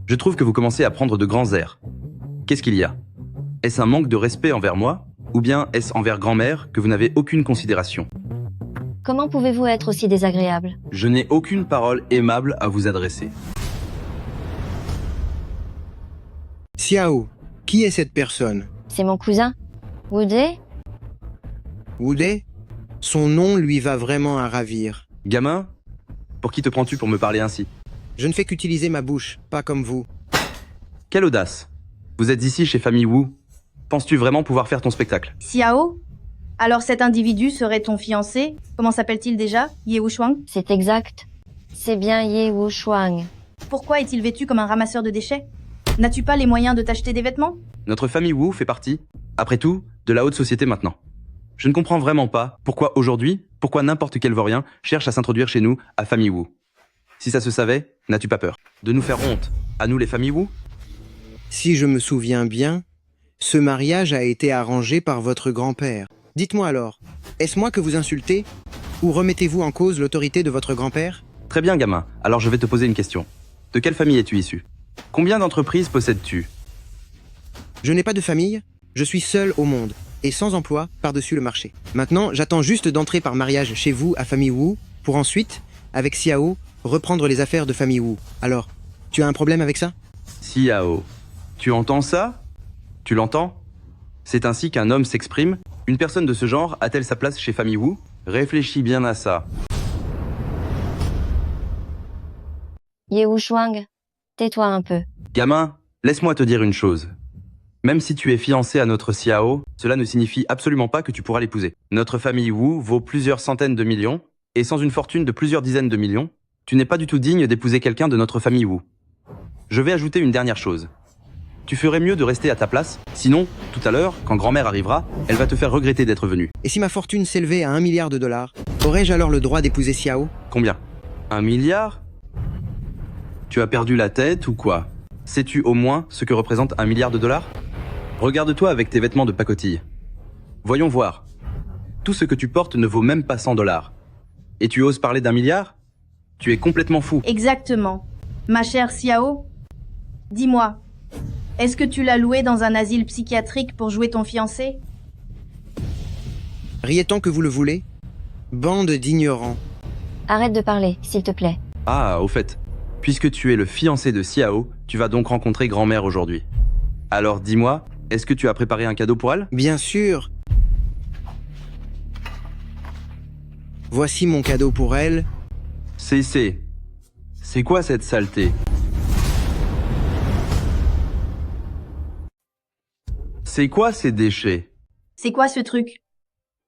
Je trouve que vous commencez à prendre de grands airs. Qu'est-ce qu'il y a? Est-ce un manque de respect envers moi? Ou bien est-ce envers grand-mère que vous n'avez aucune considération? Comment pouvez-vous être aussi désagréable? Je n'ai aucune parole aimable à vous adresser. Xiao, qui est cette personne? C'est mon cousin. Woodley? Woodley? Son nom lui va vraiment à ravir. Gamin, pour qui te prends-tu pour me parler ainsi? Je ne fais qu'utiliser ma bouche, pas comme vous. Quelle audace! Vous êtes ici chez Famille Wu. Penses-tu vraiment pouvoir faire ton spectacle? Xiao? Alors cet individu serait ton fiancé? Comment s'appelle-t-il déjà? Ye Wuchuang? C'est exact. C'est bien Ye Wuchuang. Pourquoi est-il vêtu comme un ramasseur de déchets? N'as-tu pas les moyens de t'acheter des vêtements? Notre famille Wu fait partie, après tout, de la haute société maintenant. Je ne comprends vraiment pas pourquoi aujourd'hui, pourquoi n'importe quel vaurien cherche à s'introduire chez nous, à Famille Wu. Si ça se savait, n'as-tu pas peur de nous faire honte, à nous les familles Wu? Si je me souviens bien, ce mariage a été arrangé par votre grand-père. Dites-moi alors, est-ce moi que vous insultez? Ou remettez-vous en cause l'autorité de votre grand-père? Très bien, gamin. Alors je vais te poser une question. De quelle famille es-tu issu? Combien d'entreprises possèdes-tu? Je n'ai pas de famille, je suis seul au monde, et sans emploi par-dessus le marché. Maintenant, j'attends juste d'entrer par mariage chez vous à Famille Wu, pour ensuite, avec Xiao, reprendre les affaires de Famille Wu. Alors, tu as un problème avec ça? Xiao, tu entends ça? Tu l'entends? C'est ainsi qu'un homme s'exprime? Une personne de ce genre a-t-elle sa place chez Famille Wu? Réfléchis bien à ça. Ye Wuchuang, tais-toi un peu. Gamin, laisse-moi te dire une chose. Même si tu es fiancé à notre Xiao, cela ne signifie absolument pas que tu pourras l'épouser. Notre famille Wu vaut plusieurs centaines de millions, et sans une fortune de plusieurs dizaines de millions, tu n'es pas du tout digne d'épouser quelqu'un de notre famille Wu. Je vais ajouter une dernière chose. Tu ferais mieux de rester à ta place, sinon, tout à l'heure, quand grand-mère arrivera, elle va te faire regretter d'être venue. Et si ma fortune s'élevait à 1 milliard de dollars, aurais-je alors le droit d'épouser Xiao? Combien? 1 milliard? Tu as perdu la tête ou quoi? Sais-tu au moins ce que représente 1 milliard de dollars? Regarde-toi avec tes vêtements de pacotille. Voyons voir. Tout ce que tu portes ne vaut même pas 100 dollars. Et tu oses parler d'1 milliard? Tu es complètement fou. Exactement. Ma chère Xiao, dis-moi, est-ce que tu l'as loué dans un asile psychiatrique pour jouer ton fiancé? Riez tant que vous le voulez. Bande d'ignorants. Arrête de parler, s'il te plaît. Ah, au fait, puisque tu es le fiancé de Xiao, tu vas donc rencontrer grand-mère aujourd'hui. Alors dis-moi, est-ce que tu as préparé un cadeau pour elle? Bien sûr. Voici mon cadeau pour elle. C'est quoi cette saleté? C'est quoi ces déchets? C'est quoi ce truc?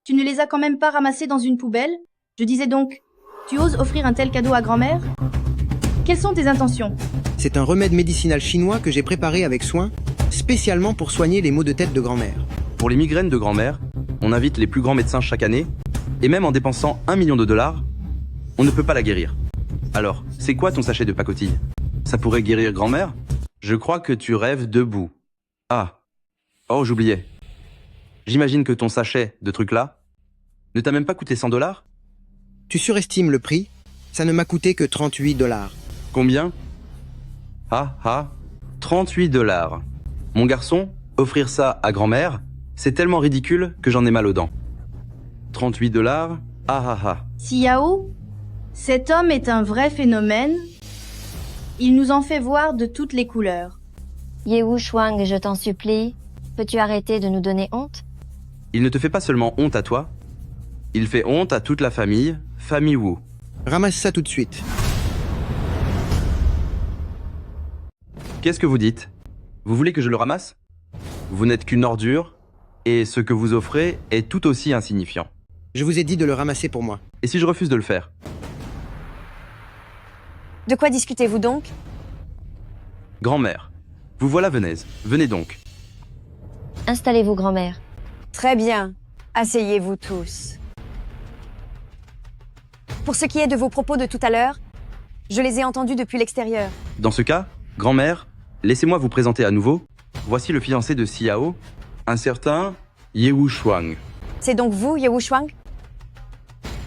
Tu ne les as quand même pas ramassés dans une poubelle? Je disais donc, tu oses offrir un tel cadeau à grand-mère? Quelles sont tes intentions? C'est un remède médicinal chinois que j'ai préparé avec soin, spécialement pour soigner les maux de tête de grand-mère. Pour les migraines de grand-mère, on invite les plus grands médecins chaque année, et même en dépensant 1 million de dollars, on ne peut pas la guérir. Alors, c'est quoi ton sachet de pacotille? Ça pourrait guérir grand-mère? Je crois que tu rêves debout. Ah. Oh, j'oubliais. J'imagine que ton sachet de trucs là ne t'a même pas coûté 100 dollars? Tu surestimes le prix? Ça ne m'a coûté que 38 dollars. Combien? 38 dollars. Mon garçon, offrir ça à grand-mère, c'est tellement ridicule que j'en ai mal aux dents. 38 dollars? Xiao, cet homme est un vrai phénomène. Il nous en fait voir de toutes les couleurs. Ye Wuchuang, je t'en supplie, peux-tu arrêter de nous donner honte? Il ne te fait pas seulement honte à toi, il fait honte à toute la famille, Famille Wu. Ramasse ça tout de suite. Qu'est-ce que vous dites? Vous voulez que je le ramasse? Vous n'êtes qu'une ordure, et ce que vous offrez est tout aussi insignifiant. Je vous ai dit de le ramasser pour moi. Et si je refuse de le faire? De quoi discutez-vous donc? Grand-mère, vous voilà venaise. Venez donc. Installez-vous, grand-mère. Très bien. Asseyez-vous tous. Pour ce qui est de vos propos de tout à l'heure, je les ai entendus depuis l'extérieur. Dans ce cas, grand-mère, laissez-moi vous présenter à nouveau. Voici le fiancé de Xiao, un certain Ye Wuchuang. C'est donc vous, Ye Wuchuang?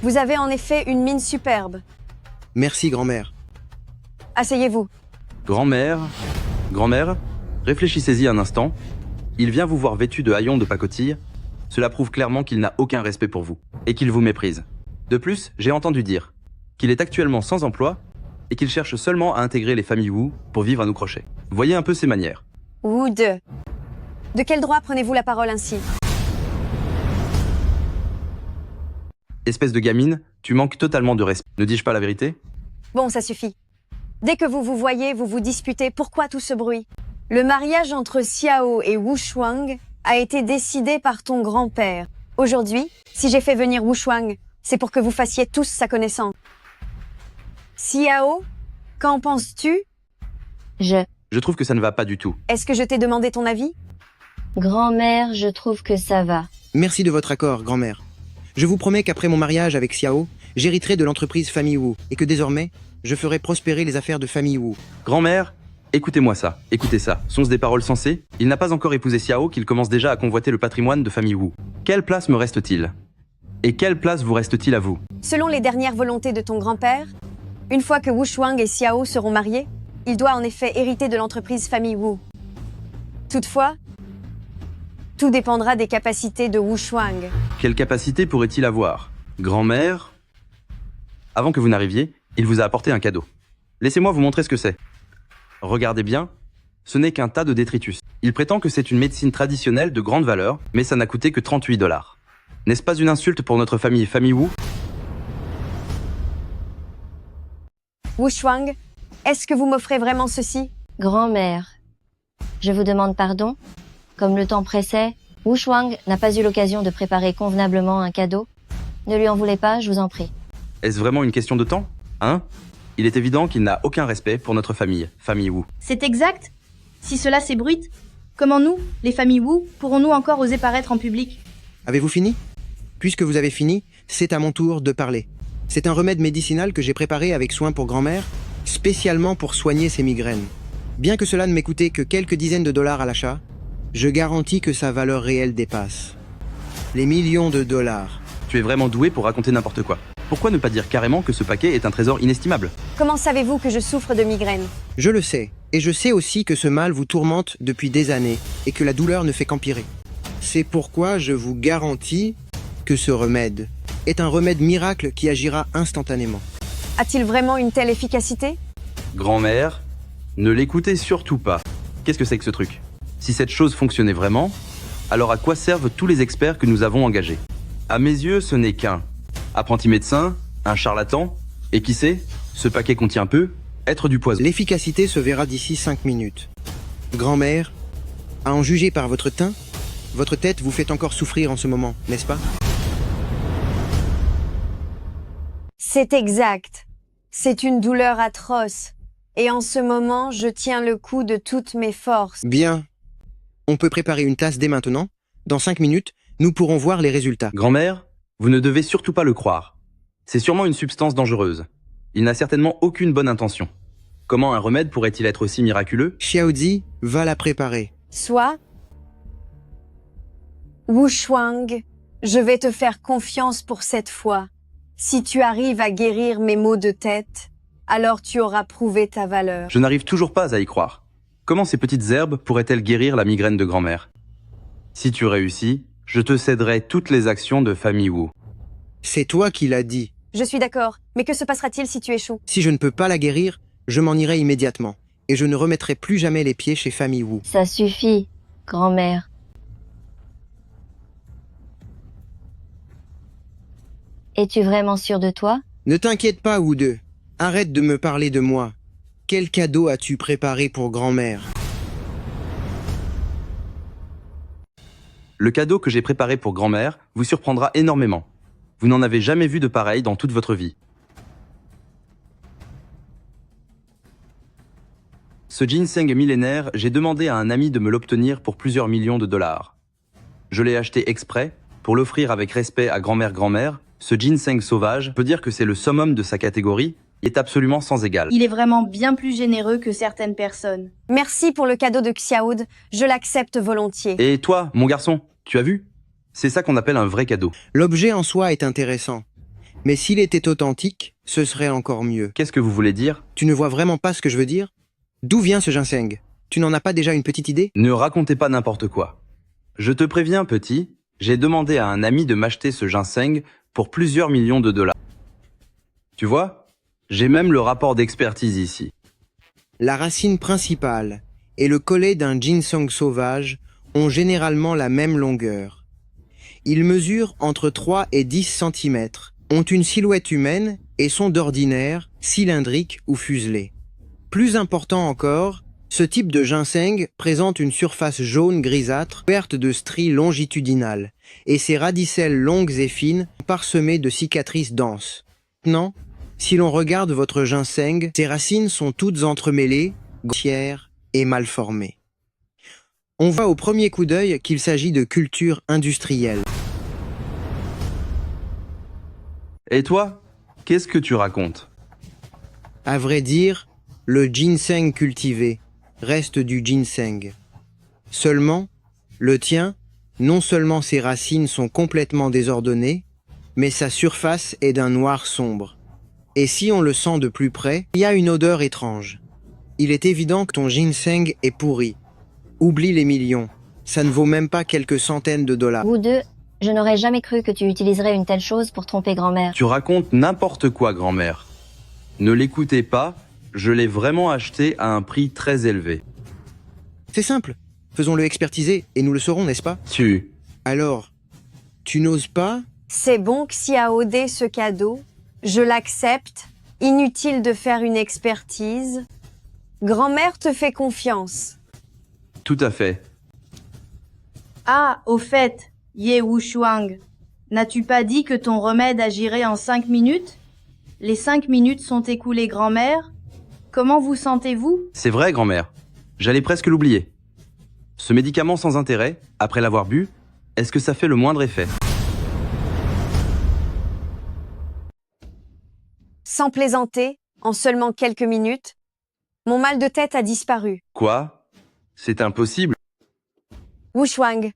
Vous avez en effet une mine superbe. Merci, grand-mère. Asseyez-vous. Grand-mère, réfléchissez-y un instant. Il vient vous voir vêtu de haillons de pacotille. Cela prouve clairement qu'il n'a aucun respect pour vous et qu'il vous méprise. De plus, j'ai entendu dire qu'il est actuellement sans emploi et qu'il cherche seulement à intégrer les familles Wu pour vivre à nos crochets. Voyez un peu ses manières. Wu De. De quel droit prenez-vous la parole ainsi? Espèce de gamine, tu manques totalement de respect. Ne dis-je pas la vérité? Bon, ça suffit. Dès que vous vous voyez, vous vous disputez. Pourquoi tout ce bruit? Le mariage entre Xiao et Wuchuang a été décidé par ton grand-père. Aujourd'hui, si j'ai fait venir Wuchuang, c'est pour que vous fassiez tous sa connaissance. Xiao, qu'en penses-tu? Je trouve que ça ne va pas du tout. Est-ce que je t'ai demandé ton avis? Grand-mère, je trouve que ça va. Merci de votre accord, grand-mère. Je vous promets qu'après mon mariage avec Xiao, j'hériterai de l'entreprise famille Wu et que désormais, je ferai prospérer les affaires de famille Wu. Grand-mère, écoutez-moi ça, écoutez ça. Sont-ce des paroles sensées? Il n'a pas encore épousé Xiao qu'il commence déjà à convoiter le patrimoine de famille Wu. Quelle place me reste-t-il? Et quelle place vous reste-t-il à vous? Selon les dernières volontés de ton grand-père, une fois que Wuchuang et Xiao seront mariés, il doit en effet hériter de l'entreprise famille Wu. Toutefois, tout dépendra des capacités de Wuchuang. Quelle capacité pourrait-il avoir? Grand-mère? Avant que vous n'arriviez, il vous a apporté un cadeau. Laissez-moi vous montrer ce que c'est. Regardez bien, ce n'est qu'un tas de détritus. Il prétend que c'est une médecine traditionnelle de grande valeur, mais ça n'a coûté que 38 $. N'est-ce pas une insulte pour notre famille Wu? Wuchuang, est-ce que vous m'offrez vraiment ceci? Grand-mère, je vous demande pardon. Comme le temps pressait, Wuchuang n'a pas eu l'occasion de préparer convenablement un cadeau. Ne lui en voulez pas, je vous en prie. Est-ce vraiment une question de temps? Hein? Il est évident qu'il n'a aucun respect pour notre famille Wu. C'est exact. Si cela s'ébruite, comment nous, les familles Wu, pourrons-nous encore oser paraître en public? Avez-vous fini? Puisque vous avez fini, c'est à mon tour de parler. C'est un remède médicinal que j'ai préparé avec soin pour grand-mère, spécialement pour soigner ses migraines. Bien que cela ne m'ait coûté que quelques dizaines de dollars à l'achat, je garantis que sa valeur réelle dépasse les millions de dollars. Tu es vraiment doué pour raconter n'importe quoi. Pourquoi ne pas dire carrément que ce paquet est un trésor inestimable? Comment savez-vous que je souffre de migraine? Je le sais, et je sais aussi que ce mal vous tourmente depuis des années et que la douleur ne fait qu'empirer. C'est pourquoi je vous garantis que ce remède est un remède miracle qui agira instantanément. A-t-il vraiment une telle efficacité? Grand-mère, ne l'écoutez surtout pas. Qu'est-ce que c'est que ce truc? Si cette chose fonctionnait vraiment, alors à quoi servent tous les experts que nous avons engagés? À mes yeux, ce n'est qu'un apprenti médecin, un charlatan, et qui sait, ce paquet contient peu, être du poison. L'efficacité se verra d'ici 5 minutes. Grand-mère, à en juger par votre teint, votre tête vous fait encore souffrir en ce moment, n'est-ce pas? C'est exact. C'est une douleur atroce. Et en ce moment, je tiens le coup de toutes mes forces. Bien. On peut préparer une tasse dès maintenant. Dans 5 minutes, nous pourrons voir les résultats. Grand-mère, vous ne devez surtout pas le croire. C'est sûrement une substance dangereuse. Il n'a certainement aucune bonne intention. Comment un remède pourrait-il être aussi miraculeux? Xiaozi va la préparer. Soit, Wuchuang, je vais te faire confiance pour cette fois. Si tu arrives à guérir mes maux de tête, alors tu auras prouvé ta valeur. Je n'arrive toujours pas à y croire. Comment ces petites herbes pourraient-elles guérir la migraine de grand-mère? Si tu réussis, je te céderai toutes les actions de famille Wu. C'est toi qui l'as dit. Je suis d'accord, mais que se passera-t-il si tu échoues? Si je ne peux pas la guérir, je m'en irai immédiatement. Et je ne remettrai plus jamais les pieds chez famille Wu. Ça suffit, grand-mère. Es-tu vraiment sûre de toi? Ne t'inquiète pas, Wu De. Arrête de me parler de moi. Quel cadeau as-tu préparé pour grand-mère? Le cadeau que j'ai préparé pour grand-mère vous surprendra énormément. Vous n'en avez jamais vu de pareil dans toute votre vie. Ce ginseng millénaire, j'ai demandé à un ami de me l'obtenir pour plusieurs millions de dollars. Je l'ai acheté exprès pour l'offrir avec respect à grand-mère. Ce ginseng sauvage peut dire que c'est le summum de sa catégorie. Il est absolument sans égal. Il est vraiment bien plus généreux que certaines personnes. Merci pour le cadeau de Xiaod, je l'accepte volontiers. Et toi, mon garçon, tu as vu? C'est ça qu'on appelle un vrai cadeau. L'objet en soi est intéressant. Mais s'il était authentique, ce serait encore mieux. Qu'est-ce que vous voulez dire? Tu ne vois vraiment pas ce que je veux dire? D'où vient ce ginseng? Tu n'en as pas déjà une petite idée? Ne racontez pas n'importe quoi. Je te préviens, petit, j'ai demandé à un ami de m'acheter ce ginseng pour plusieurs millions de dollars. Tu vois? J'ai même le rapport d'expertise ici. La racine principale et le collet d'un ginseng sauvage ont généralement la même longueur. Ils mesurent entre 3 et 10 cm, ont une silhouette humaine et sont d'ordinaire cylindriques ou fuselés. Plus important encore, ce type de ginseng présente une surface jaune grisâtre couverte de stries longitudinales et ses radicelles longues et fines parsemées de cicatrices denses. Maintenant, si l'on regarde votre ginseng, ses racines sont toutes entremêlées, grossières et mal formées. On voit au premier coup d'œil qu'il s'agit de culture industrielle. Et toi, qu'est-ce que tu racontes? À vrai dire, le ginseng cultivé reste du ginseng. Seulement, le tien, non seulement ses racines sont complètement désordonnées, mais sa surface est d'un noir sombre. Et si on le sent de plus près, il y a une odeur étrange. Il est évident que ton ginseng est pourri. Oublie les millions. Ça ne vaut même pas quelques centaines de dollars. Vous deux, je n'aurais jamais cru que tu utiliserais une telle chose pour tromper grand-mère. Tu racontes n'importe quoi, grand-mère. Ne l'écoutez pas, je l'ai vraiment acheté à un prix très élevé. C'est simple. Faisons-le expertiser et nous le saurons, n'est-ce pas? Alors, tu n'oses pas? C'est bon que Xiao dé ce cadeau. Je l'accepte. Inutile de faire une expertise. Grand-mère te fait confiance. Tout à fait. Ah, au fait, Ye Wushuang, n'as-tu pas dit que ton remède agirait en 5 minutes? Les 5 minutes sont écoulées, grand-mère. Comment vous sentez-vous? C'est vrai, grand-mère. J'allais presque l'oublier. Ce médicament sans intérêt, après l'avoir bu, est-ce que ça fait le moindre effet? Sans plaisanter, en seulement quelques minutes, mon mal de tête a disparu. Quoi? C'est impossible. Wushuang,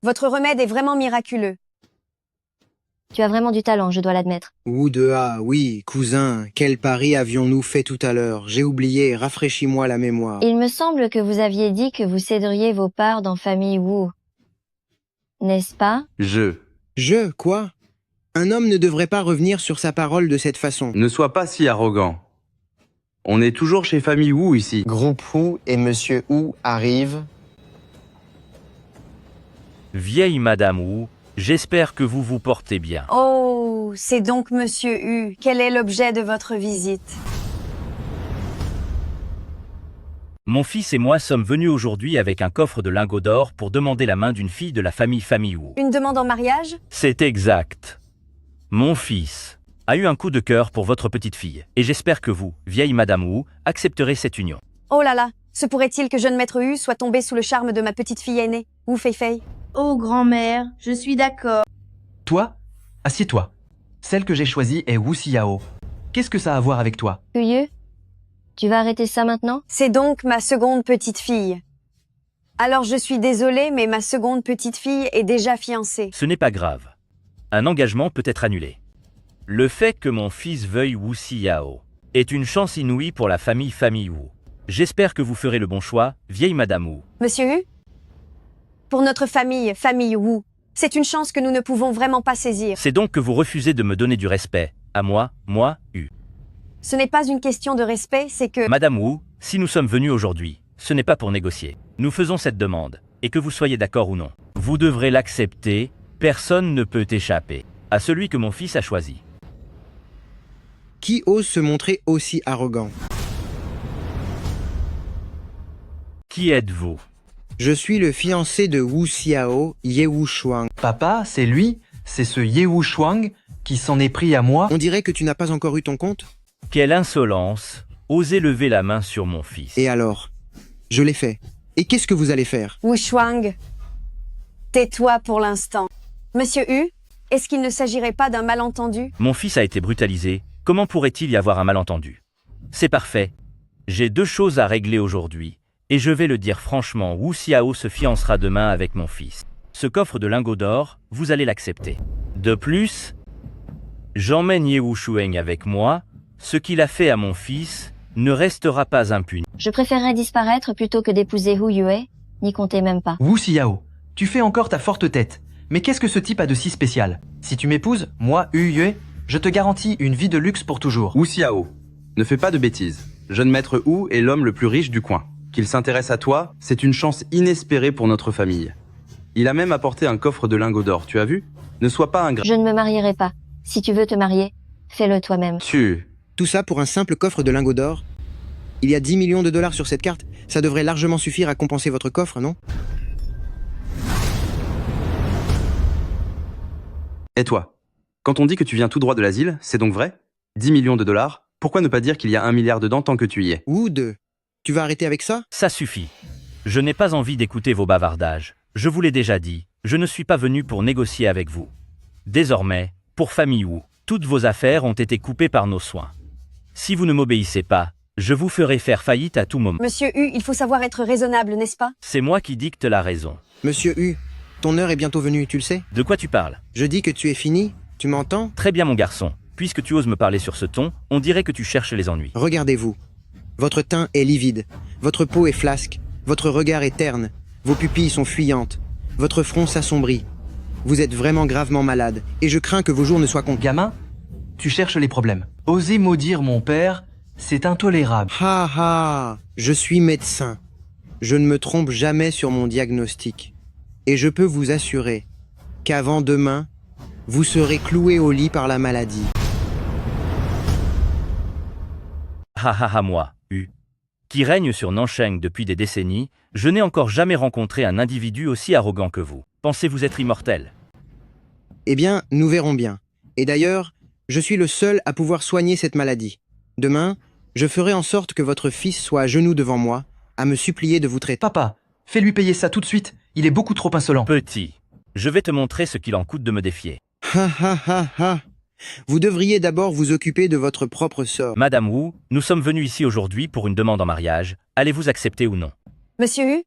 votre remède est vraiment miraculeux. Tu as vraiment du talent, je dois l'admettre. Wu-de-a, oui, cousin, quel pari avions-nous fait tout à l'heure? J'ai oublié, rafraîchis-moi la mémoire. Il me semble que vous aviez dit que vous céderiez vos parts dans Famille Wu. N'est-ce pas? Je, quoi? Un homme ne devrait pas revenir sur sa parole de cette façon. Ne sois pas si arrogant. On est toujours chez Famille Wu ici. Groupe Wu et Monsieur Wu arrivent. Vieille Madame Wu, j'espère que vous vous portez bien. Oh, c'est donc Monsieur Hu. Quel est l'objet de votre visite? Mon fils et moi sommes venus aujourd'hui avec un coffre de lingots d'or pour demander la main d'une fille de la famille Wu. Une demande en mariage? C'est exact. Mon fils a eu un coup de cœur pour votre petite fille, et j'espère que vous, vieille Madame Wu, accepterez cette union. Oh là là, se pourrait-il que jeune maître Hu soit tombé sous le charme de ma petite fille aînée, Wu Fei-Fei? Oh, grand-mère, je suis d'accord. Toi, assieds-toi. Celle que j'ai choisie est Wu Xiao. Qu'est-ce que ça a à voir avec toi? Curieux? Tu vas arrêter ça maintenant? C'est donc ma seconde petite fille. Alors je suis désolée, mais ma seconde petite fille est déjà fiancée. Ce n'est pas grave. Un engagement peut être annulé. Le fait que mon fils veuille Wu Xiao est une chance inouïe pour la famille Wu. J'espère que vous ferez le bon choix, vieille Madame Wu. Monsieur Hu? Pour notre famille Wu, c'est une chance que nous ne pouvons vraiment pas saisir. C'est donc que vous refusez de me donner du respect, à moi, Hu. Ce n'est pas une question de respect, c'est que... Madame Wu, si nous sommes venus aujourd'hui, ce n'est pas pour négocier. Nous faisons cette demande, et que vous soyez d'accord ou non. Vous devrez l'accepter, personne ne peut échapper à celui que mon fils a choisi. Qui ose se montrer aussi arrogant? Qui êtes-vous? Je suis le fiancé de Wu Xiao, Ye Wushuang. Papa, c'est lui? C'est ce Ye Wushuang qui s'en est pris à moi? On dirait que tu n'as pas encore eu ton compte? Quelle insolence! Osez lever la main sur mon fils. Et alors? Je l'ai fait. Et qu'est-ce que vous allez faire? Wushuang, tais-toi pour l'instant. Monsieur Hu, est-ce qu'il ne s'agirait pas d'un malentendu? Mon fils a été brutalisé. Comment pourrait-il y avoir un malentendu? C'est parfait. J'ai 2 choses à régler aujourd'hui. Et je vais le dire franchement, Wu Xiao se fiancera demain avec mon fils. ce coffre de lingots d'or, vous allez l'accepter. De plus, j'emmène Ye Wushuang avec moi, ce qu'il a fait à mon fils ne restera pas impuni. Je préférerais disparaître plutôt que d'épouser Hu Yue, n'y comptez même pas. Wu Xiao, tu fais encore ta forte tête. Mais qu'est-ce que ce type a de si spécial? Si tu m'épouses, moi, Hu Yue, je te garantis une vie de luxe pour toujours. Wu Xiao, ne fais pas de bêtises. Jeune maître Wu est l'homme le plus riche du coin. Qu'il s'intéresse à toi, c'est une chance inespérée pour notre famille. Il a même apporté un coffre de lingots d'or, tu as vu? Ne sois pas ingrat. Je ne me marierai pas. Si tu veux te marier, fais-le toi-même. Tout ça pour un simple coffre de lingots d'or? Il y a 10 millions de dollars sur cette carte. Ça devrait largement suffire à compenser votre coffre, non? Et toi? Quand on dit que tu viens tout droit de l'asile, c'est donc vrai? 10 millions de dollars? Pourquoi ne pas dire qu'il y a 1 milliard dedans tant que tu y es? Ou 2. Tu vas arrêter avec ça? Ça suffit. Je n'ai pas envie d'écouter vos bavardages. Je vous l'ai déjà dit, je ne suis pas venu pour négocier avec vous. Désormais, pour famille Wu, toutes vos affaires ont été coupées par nos soins. Si vous ne m'obéissez pas, je vous ferai faire faillite à tout moment. Monsieur Hu, il faut savoir être raisonnable, n'est-ce pas? C'est moi qui dicte la raison. Monsieur Hu, ton heure est bientôt venue, tu le sais? De quoi tu parles? Je dis que tu es fini, tu m'entends? Très bien mon garçon. Puisque tu oses me parler sur ce ton, on dirait que tu cherches les ennuis. Regardez-vous. Votre teint est livide, votre peau est flasque, votre regard est terne, vos pupilles sont fuyantes, votre front s'assombrit. Vous êtes vraiment gravement malade, et je crains que vos jours ne soient comptés. Gamin, tu cherches les problèmes. Oser maudire mon père, c'est intolérable. Ha ha, je suis médecin. Je ne me trompe jamais sur mon diagnostic. Et je peux vous assurer qu'avant demain, vous serez cloué au lit par la maladie. Ha ha ha moi, Hu, qui règne sur Nansheng depuis des décennies, je n'ai encore jamais rencontré un individu aussi arrogant que vous. Pensez-vous être immortel? Eh bien, nous verrons bien. Et d'ailleurs, je suis le seul à pouvoir soigner cette maladie. Demain, je ferai en sorte que votre fils soit à genoux devant moi, à me supplier de vous traiter. Papa, fais-lui payer ça tout de suite, il est beaucoup trop insolent. Petit, je vais te montrer ce qu'il en coûte de me défier. Ha ha ha ha. Vous devriez d'abord vous occuper de votre propre sort. Madame Wu, nous sommes venus ici aujourd'hui pour une demande en mariage. Allez-vous accepter ou non? Monsieur Hu,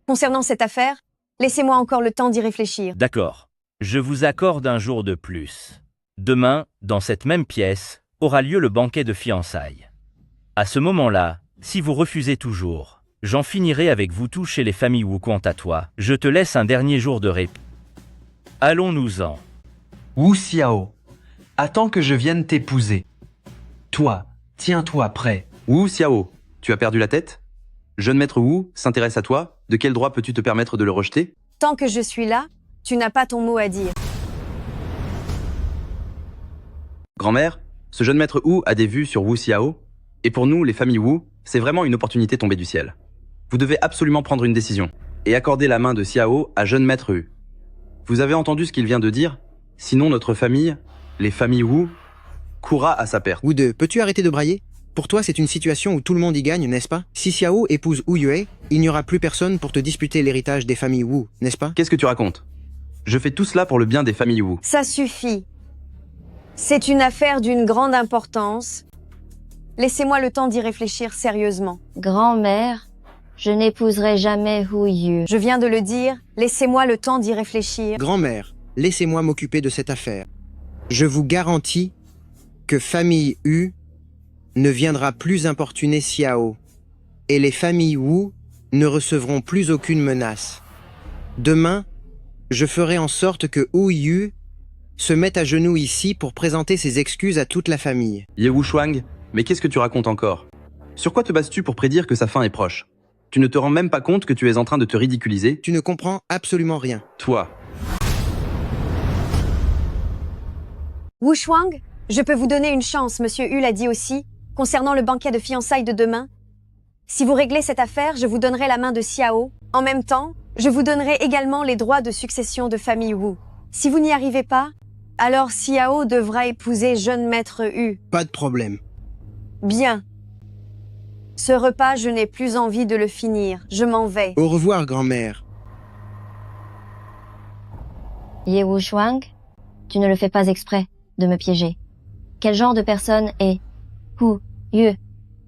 concernant cette affaire, laissez-moi encore le temps d'y réfléchir. D'accord. Je vous accorde un jour de plus. Demain, dans cette même pièce, aura lieu le banquet de fiançailles. À ce moment-là, si vous refusez toujours, j'en finirai avec vous tous chez les familles Wu. Quant à toi, je te laisse un dernier jour de répit. Allons-nous-en. Wu Xiao, attends que je vienne t'épouser. Toi, tiens-toi prêt. Wu Xiao, tu as perdu la tête? Jeune maître Wu s'intéresse à toi, de quel droit peux-tu te permettre de le rejeter? Tant que je suis là, tu n'as pas ton mot à dire. Grand-mère, ce jeune maître Wu a des vues sur Wu Xiao, et pour nous, les familles Wu, c'est vraiment une opportunité tombée du ciel. Vous devez absolument prendre une décision, et accorder la main de Xiao à jeune maître Hu. Vous avez entendu ce qu'il vient de dire? Sinon notre famille, les familles Wu, courra à sa perte. Wu De, peux-tu arrêter de brailler? Pour toi, c'est une situation où tout le monde y gagne, n'est-ce pas? Si Xiao épouse Hu Yue, il n'y aura plus personne pour te disputer l'héritage des familles Wu, n'est-ce pas? Qu'est-ce que tu racontes? Je fais tout cela pour le bien des familles Wu. Ça suffit. C'est une affaire d'une grande importance. Laissez-moi le temps d'y réfléchir sérieusement. Grand-mère, je n'épouserai jamais Hu Yue. Je viens de le dire, laissez-moi le temps d'y réfléchir. Grand-mère, laissez-moi m'occuper de cette affaire. Je vous garantis que famille Hu ne viendra plus importuner Xiao, et les familles Wu ne recevront plus aucune menace. Demain, je ferai en sorte que Hu Yue se mette à genoux ici pour présenter ses excuses à toute la famille. Ye Wushuang, mais qu'est-ce que tu racontes encore? Sur quoi te bases-tu pour prédire que sa fin est proche? Tu ne te rends même pas compte que tu es en train de te ridiculiser? Tu ne comprends absolument rien. Toi. Wu Shuang, je peux vous donner une chance, Monsieur Hu l'a dit aussi, concernant le banquet de fiançailles de demain. Si vous réglez cette affaire, je vous donnerai la main de Xiao. En même temps, je vous donnerai également les droits de succession de famille Wu. Si vous n'y arrivez pas, alors Xiao devra épouser jeune maître Hu. Pas de problème. Bien. Ce repas, je n'ai plus envie de le finir. Je m'en vais. Au revoir, grand-mère. Ye Wushuang, tu ne le fais pas exprès de me piéger. Quel genre de personne est Hu Yue?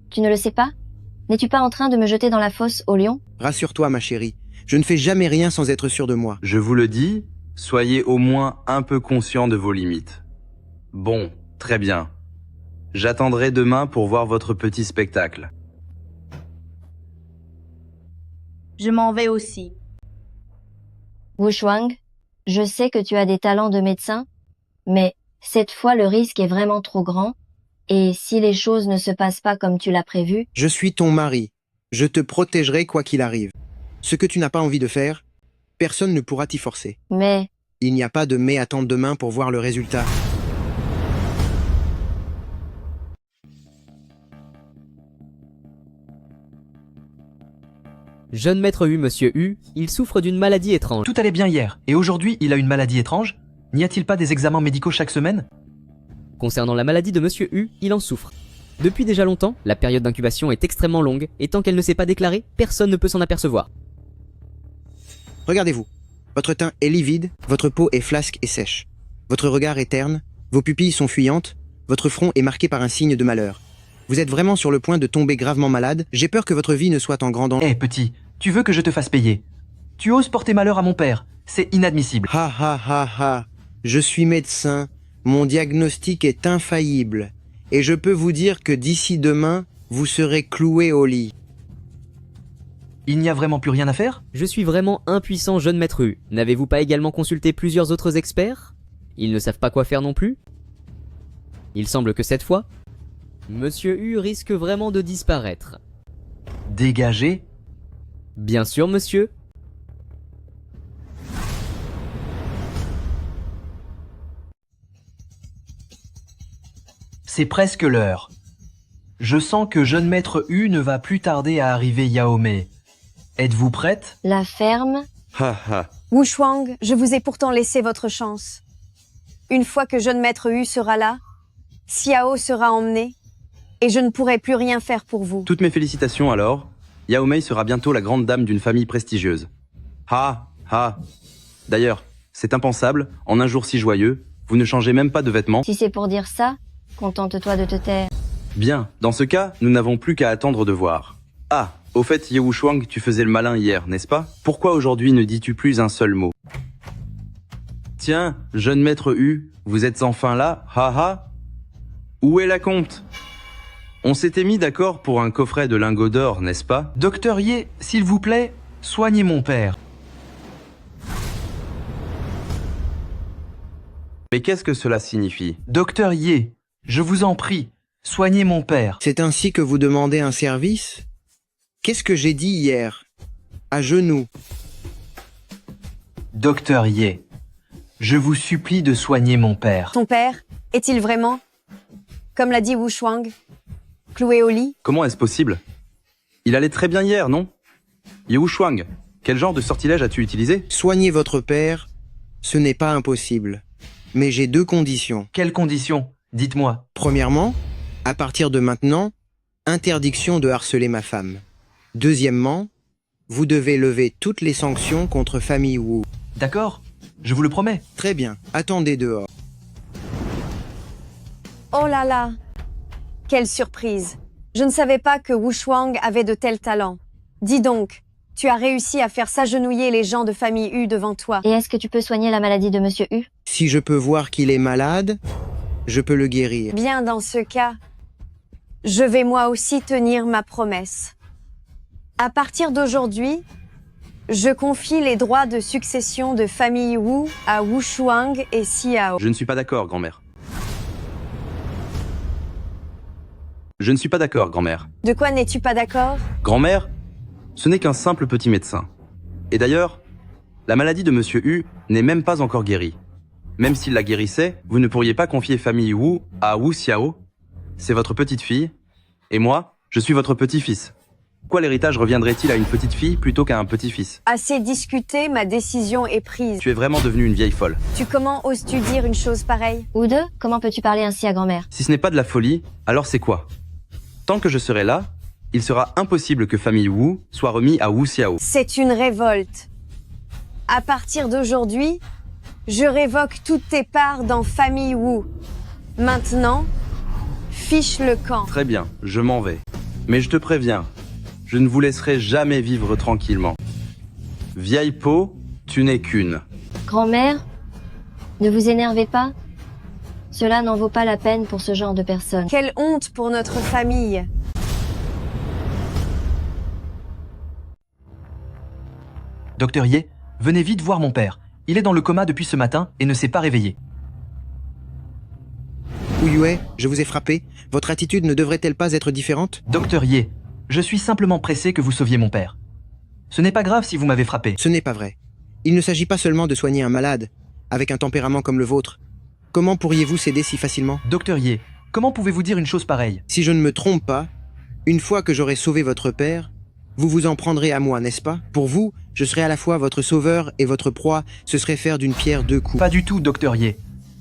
Tu ne le sais pas? N'es-tu pas en train de me jeter dans la fosse au lion? Rassure-toi, ma chérie. Je ne fais jamais rien sans être sûr de moi. Je vous le dis, soyez au moins un peu conscient de vos limites. Bon, très bien. J'attendrai demain pour voir votre petit spectacle. Je m'en vais aussi. Wu Shuang, je sais que tu as des talents de médecin, mais cette fois le risque est vraiment trop grand, et si les choses ne se passent pas comme tu l'as prévu... Je suis ton mari. Je te protégerai quoi qu'il arrive. Ce que tu n'as pas envie de faire, personne ne pourra t'y forcer. Mais... Il n'y a pas de mais attendre demain pour voir le résultat. Jeune maître Hu, monsieur Hu, il souffre d'une maladie étrange. Tout allait bien hier, et aujourd'hui il a une maladie étrange? N'y a-t-il pas des examens médicaux chaque semaine? Concernant la maladie de monsieur Hu, il en souffre. Depuis déjà longtemps, la période d'incubation est extrêmement longue, et tant qu'elle ne s'est pas déclarée, personne ne peut s'en apercevoir. Regardez-vous. Votre teint est livide, votre peau est flasque et sèche. Votre regard est terne, vos pupilles sont fuyantes, votre front est marqué par un signe de malheur. Vous êtes vraiment sur le point de tomber gravement malade, j'ai peur que votre vie ne soit en grand danger. Hé petit, tu veux que je te fasse payer? Tu oses porter malheur à mon père, c'est inadmissible. Ha ha ha ha, je suis médecin, mon diagnostic est infaillible, et je peux vous dire que d'ici demain, vous serez cloué au lit. Il n'y a vraiment plus rien à faire? Je suis vraiment impuissant, jeune maître Hu. N'avez-vous pas également consulté plusieurs autres experts? Ils ne savent pas quoi faire non plus? Il semble que cette fois, monsieur Hu risque vraiment de disparaître. Dégagé? Bien sûr, monsieur. C'est presque l'heure. Je sens que jeune maître Hu ne va plus tarder à arriver Yaomei. Êtes-vous prête? La ferme... Ha ha. Wu Shuang, je vous ai pourtant laissé votre chance. Une fois que jeune maître Hu sera là, Xiao sera emmené, et je ne pourrai plus rien faire pour vous. Toutes mes félicitations alors. Yaomei sera bientôt la grande dame d'une famille prestigieuse. Ha ha. D'ailleurs, c'est impensable, en un jour si joyeux, vous ne changez même pas de vêtements. Si c'est pour dire ça, contente-toi de te taire. Bien, dans ce cas, nous n'avons plus qu'à attendre de voir. Ah, au fait, Ye Wuchuang, tu faisais le malin hier, n'est-ce pas? Pourquoi aujourd'hui ne dis-tu plus un seul mot? Tiens, jeune maître Hu, vous êtes enfin là, haha. Où est la compte? On s'était mis d'accord pour un coffret de lingots d'or, n'est-ce pas? Docteur Ye, s'il vous plaît, soignez mon père. Mais qu'est-ce que cela signifie? Docteur Ye, je vous en prie, soignez mon père. C'est ainsi que vous demandez un service? Qu'est-ce que j'ai dit hier? À genoux. Docteur Ye, je vous supplie de soigner mon père. Ton père, est-il vraiment, comme l'a dit Wu Shuang, cloué au lit? Comment est-ce possible? Il allait très bien hier, non? Ye Wuchuang, quel genre de sortilège as-tu utilisé? Soigner votre père, ce n'est pas impossible. Mais j'ai deux conditions. Quelles conditions? Dites-moi. Premièrement, à partir de maintenant, interdiction de harceler ma femme. Deuxièmement, vous devez lever toutes les sanctions contre famille Wu. D'accord, je vous le promets. Très bien, attendez dehors. Oh là là! Quelle surprise! Je ne savais pas que Wu Shuang avait de tels talents. Dis donc, tu as réussi à faire s'agenouiller les gens de famille Hu devant toi. Et est-ce que tu peux soigner la maladie de monsieur Hu? Si je peux voir qu'il est malade, je peux le guérir. Bien, dans ce cas, je vais moi aussi tenir ma promesse. À partir d'aujourd'hui, je confie les droits de succession de famille Wu à Wu Shuang et Xiao. Je ne suis pas d'accord, grand-mère. Je ne suis pas d'accord, grand-mère. De quoi n'es-tu pas d'accord? Grand-mère, ce n'est qu'un simple petit médecin. Et d'ailleurs, la maladie de Monsieur Hu n'est même pas encore guérie. Même s'il la guérissait, vous ne pourriez pas confier famille Wu à Wu Xiao. C'est votre petite fille. Et moi, je suis votre petit-fils. Pourquoi l'héritage reviendrait-il à une petite fille plutôt qu'à un petit-fils? Assez discuté, ma décision est prise. Tu es vraiment devenue une vieille folle. Comment oses-tu dire une chose pareille? Ou deux, comment peux-tu parler ainsi à grand-mère? Si ce n'est pas de la folie, alors c'est quoi? Tant que je serai là, il sera impossible que famille Wu soit remis à Wu Xiao. C'est une révolte. À partir d'aujourd'hui, je révoque toutes tes parts dans famille Wu. Maintenant, fiche le camp. Très bien, je m'en vais. Mais je te préviens, je ne vous laisserai jamais vivre tranquillement. Vieille peau, tu n'es qu'une. Grand-mère, ne vous énervez pas. Cela n'en vaut pas la peine pour ce genre de personnes. Quelle honte pour notre famille. Docteur Ye, venez vite voir mon père. Il est dans le coma depuis ce matin et ne s'est pas réveillé. Yue, je vous ai frappé. Votre attitude ne devrait-elle pas être différente? Docteur Ye, je suis simplement pressé que vous sauviez mon père. Ce n'est pas grave si vous m'avez frappé. Ce n'est pas vrai. Il ne s'agit pas seulement de soigner un malade, avec un tempérament comme le vôtre. Comment pourriez-vous céder si facilement? Docteur Ye, comment pouvez-vous dire une chose pareille? Si je ne me trompe pas, une fois que j'aurai sauvé votre père, vous vous en prendrez à moi, n'est-ce pas? Pour vous, je serai à la fois votre sauveur et votre proie, ce serait faire d'une pierre deux coups. Pas du tout, Docteur Ye.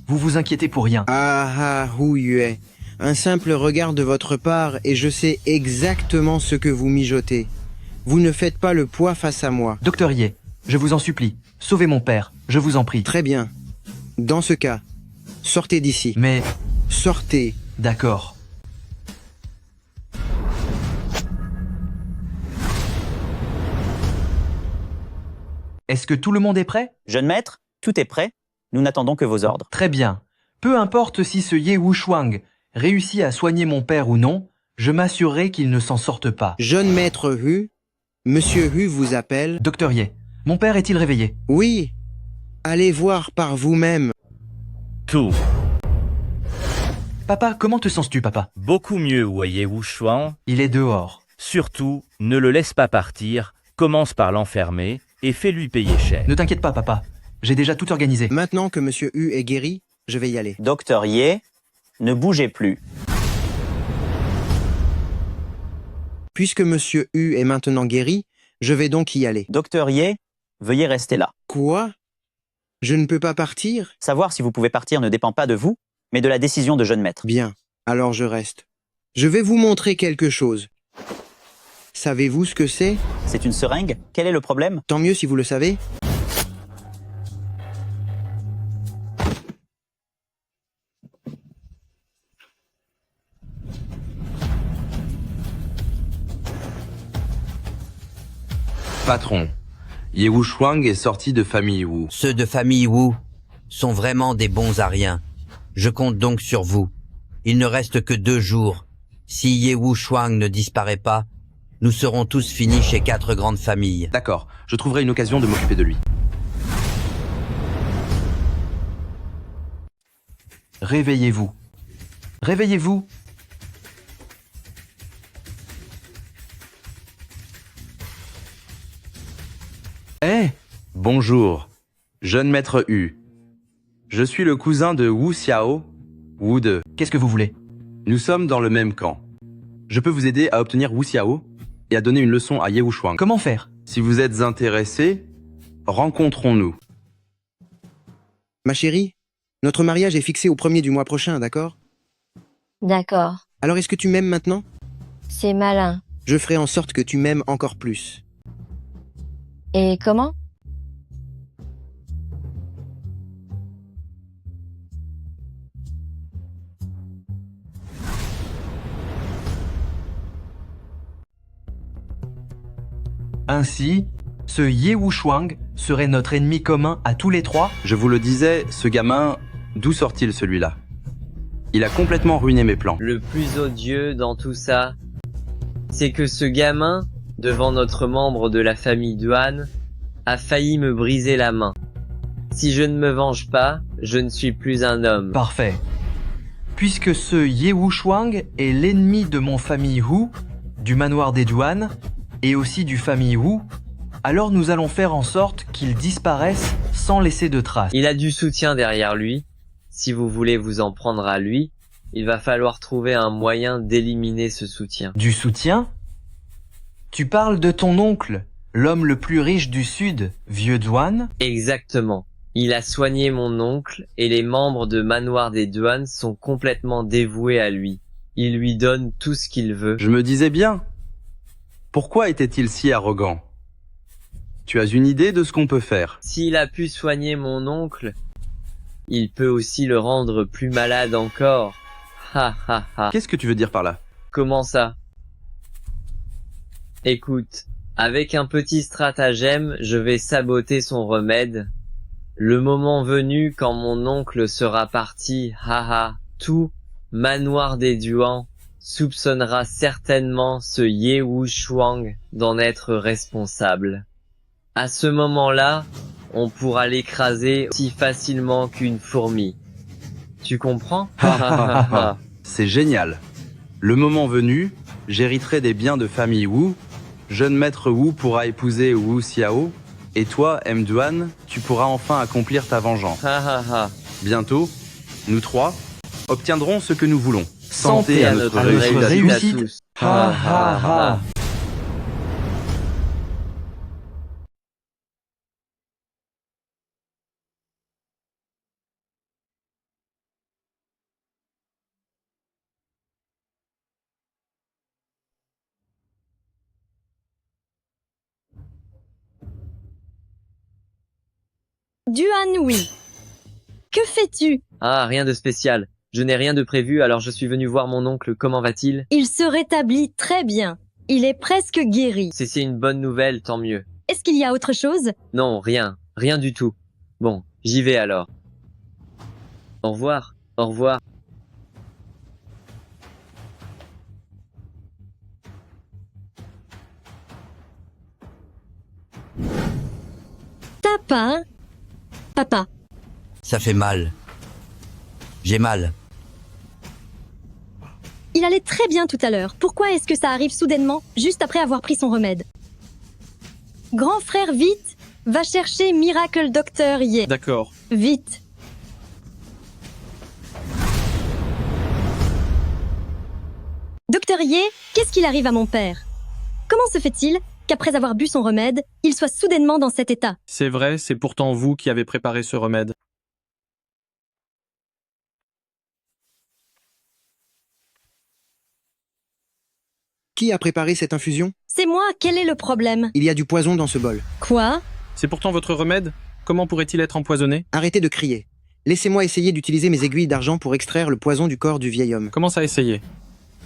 Vous vous inquiétez pour rien. Ah, Yue. Un simple regard de votre part et je sais exactement ce que vous mijotez. Vous ne faites pas le poids face à moi. Docteur Ye, je vous en supplie, sauvez mon père, je vous en prie. Très bien. Dans ce cas, sortez d'ici. Mais... Sortez. D'accord. Est-ce que tout le monde est prêt? Jeune maître, tout est prêt. Nous n'attendons que vos ordres. Très bien. Peu importe si ce Ye Wuchuang réussit à soigner mon père ou non, je m'assurerai qu'il ne s'en sorte pas. Jeune maître Hu, Monsieur Hu vous appelle. Docteur Ye, mon père est-il réveillé? Oui. Allez voir par vous-même. Tout. Papa, comment te sens-tu, papa? Beaucoup mieux, Ye Wuchuang. Il est dehors. Surtout, ne le laisse pas partir, commence par l'enfermer et fais-lui payer cher. Ne t'inquiète pas, papa. J'ai déjà tout organisé. Maintenant que Monsieur Hu est guéri, je vais y aller. Docteur Ye, ne bougez plus. Puisque Monsieur Hu est maintenant guéri, je vais donc y aller. Docteur Ye, veuillez rester là. Quoi? Je ne peux pas partir? Savoir si vous pouvez partir ne dépend pas de vous, mais de la décision de jeune maître. Bien, alors je reste. Je vais vous montrer quelque chose. Savez-vous ce que c'est? C'est une seringue? Quel est le problème? Tant mieux si vous le savez. Patron, Ye Wuchuang est sorti de famille Wu. Ceux de famille Wu sont vraiment des bons à rien. Je compte donc sur vous. Il ne reste que 2 jours. Si Ye Wuchuang ne disparaît pas, nous serons tous finis chez 4 grandes familles. D'accord, je trouverai une occasion de m'occuper de lui. Réveillez-vous. Réveillez-vous. Eh! Bonjour, jeune maître Hu. Je suis le cousin de Wu Xiao, Wu De. Qu'est-ce que vous voulez? Nous sommes dans le même camp. Je peux vous aider à obtenir Wu Xiao et à donner une leçon à Ye Wuchuang. Comment faire? Si vous êtes intéressé, rencontrons-nous. Ma chérie, notre mariage est fixé au 1er du mois prochain, d'accord? D'accord. Alors est-ce que tu m'aimes maintenant? C'est malin. Je ferai en sorte que tu m'aimes encore plus. Et comment? Ainsi, ce Ye Wuchuang serait notre ennemi commun à tous les 3? Je vous le disais, ce gamin, d'où sort-il celui-là? Il a complètement ruiné mes plans. Le plus odieux dans tout ça, c'est que ce gamin, devant notre membre de la famille Duan, a failli me briser la main. Si je ne me venge pas, je ne suis plus un homme. Parfait. Puisque ce Ye Wuchuang est l'ennemi de mon famille Wu, du manoir des Duan, et aussi du famille Wu, alors nous allons faire en sorte qu'il disparaisse sans laisser de traces. Il a du soutien derrière lui. Si vous voulez vous en prendre à lui, il va falloir trouver un moyen d'éliminer ce soutien. Du soutien? Tu parles de ton oncle, l'homme le plus riche du Sud, Vieux Duan? Exactement. Il a soigné mon oncle et les membres de Manoir des Duan sont complètement dévoués à lui. Il lui donne tout ce qu'il veut. Je me disais bien. Pourquoi était-il si arrogant? Tu as une idée de ce qu'on peut faire? S'il a pu soigner mon oncle, il peut aussi le rendre plus malade encore. Ha ha ha. Qu'est-ce que tu veux dire par là? Comment ça? Écoute, Avec un petit stratagème, je vais saboter son remède. Le moment venu, quand mon oncle sera parti, haha, tout Manoir des Duans soupçonnera certainement ce Ye Wuchuang d'en être responsable. À ce moment-là, on pourra l'écraser aussi facilement qu'une fourmi. Tu comprends? C'est génial. Le moment venu, j'hériterai des biens de famille Wu, jeune maître Wu pourra épouser Wu Xiao, et toi, M. Duan, tu pourras enfin accomplir ta vengeance. Bientôt, nous trois obtiendrons ce que nous voulons. Santé à notre réussite à tous. Duan, oui. Que fais-tu? Ah, rien de spécial. Je n'ai rien de prévu, alors je suis venu voir mon oncle. Comment va-t-il? Il se rétablit très bien. Il est presque guéri. Si c'est une bonne nouvelle, tant mieux. Est-ce qu'il y a autre chose? Non, rien. Rien du tout. Bon, j'y vais alors. Au revoir. Au revoir. T'as pas, hein? Papa. Ça fait mal. J'ai mal. Il allait très bien tout à l'heure. Pourquoi est-ce que ça arrive soudainement, juste après avoir pris son remède? Grand frère, vite! Va chercher Miracle Docteur Ye. D'accord. Vite. Docteur Ye, qu'est-ce qu'il arrive à mon père? Comment se fait-il qu'après avoir bu son remède, il soit soudainement dans cet état? C'est vrai, c'est pourtant vous qui avez préparé ce remède. Qui a préparé cette infusion? C'est moi, quel est le problème? Il y a du poison dans ce bol. Quoi? C'est pourtant votre remède? Comment pourrait-il être empoisonné? Arrêtez de crier. Laissez-moi essayer d'utiliser mes aiguilles d'argent pour extraire le poison du corps du vieil homme. Comment ça essayer?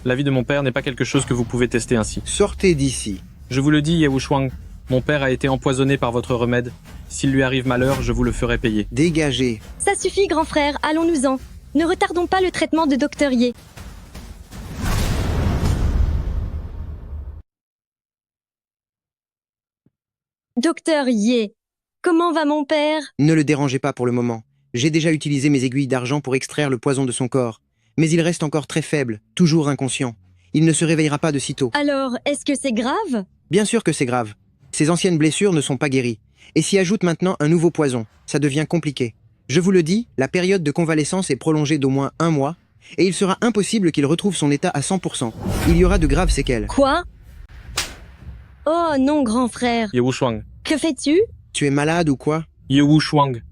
La vie de mon père n'est pas quelque chose que vous pouvez tester ainsi. Sortez d'ici. Je vous le dis, Ye Wuchuang, mon père a été empoisonné par votre remède. S'il lui arrive malheur, je vous le ferai payer. Dégagez. Ça suffit, grand frère, allons-nous-en. Ne retardons pas le traitement de Docteur Ye. Docteur Ye, comment va mon père? Ne le dérangez pas pour le moment. J'ai déjà utilisé mes aiguilles d'argent pour extraire le poison de son corps. Mais il reste encore très faible, toujours inconscient. Il ne se réveillera pas de sitôt. Alors, est-ce que c'est grave? Bien sûr que c'est grave. Ses anciennes blessures ne sont pas guéries. Et s'y ajoute maintenant un nouveau poison. Ça devient compliqué. Je vous le dis, la période de convalescence est prolongée d'au moins 1 mois, et il sera impossible qu'il retrouve son état à 100%. Il y aura de graves séquelles. Quoi? Oh non, grand frère. Ye Wuchuang. Que fais-tu? Tu es malade ou quoi? Ye Wuchuang.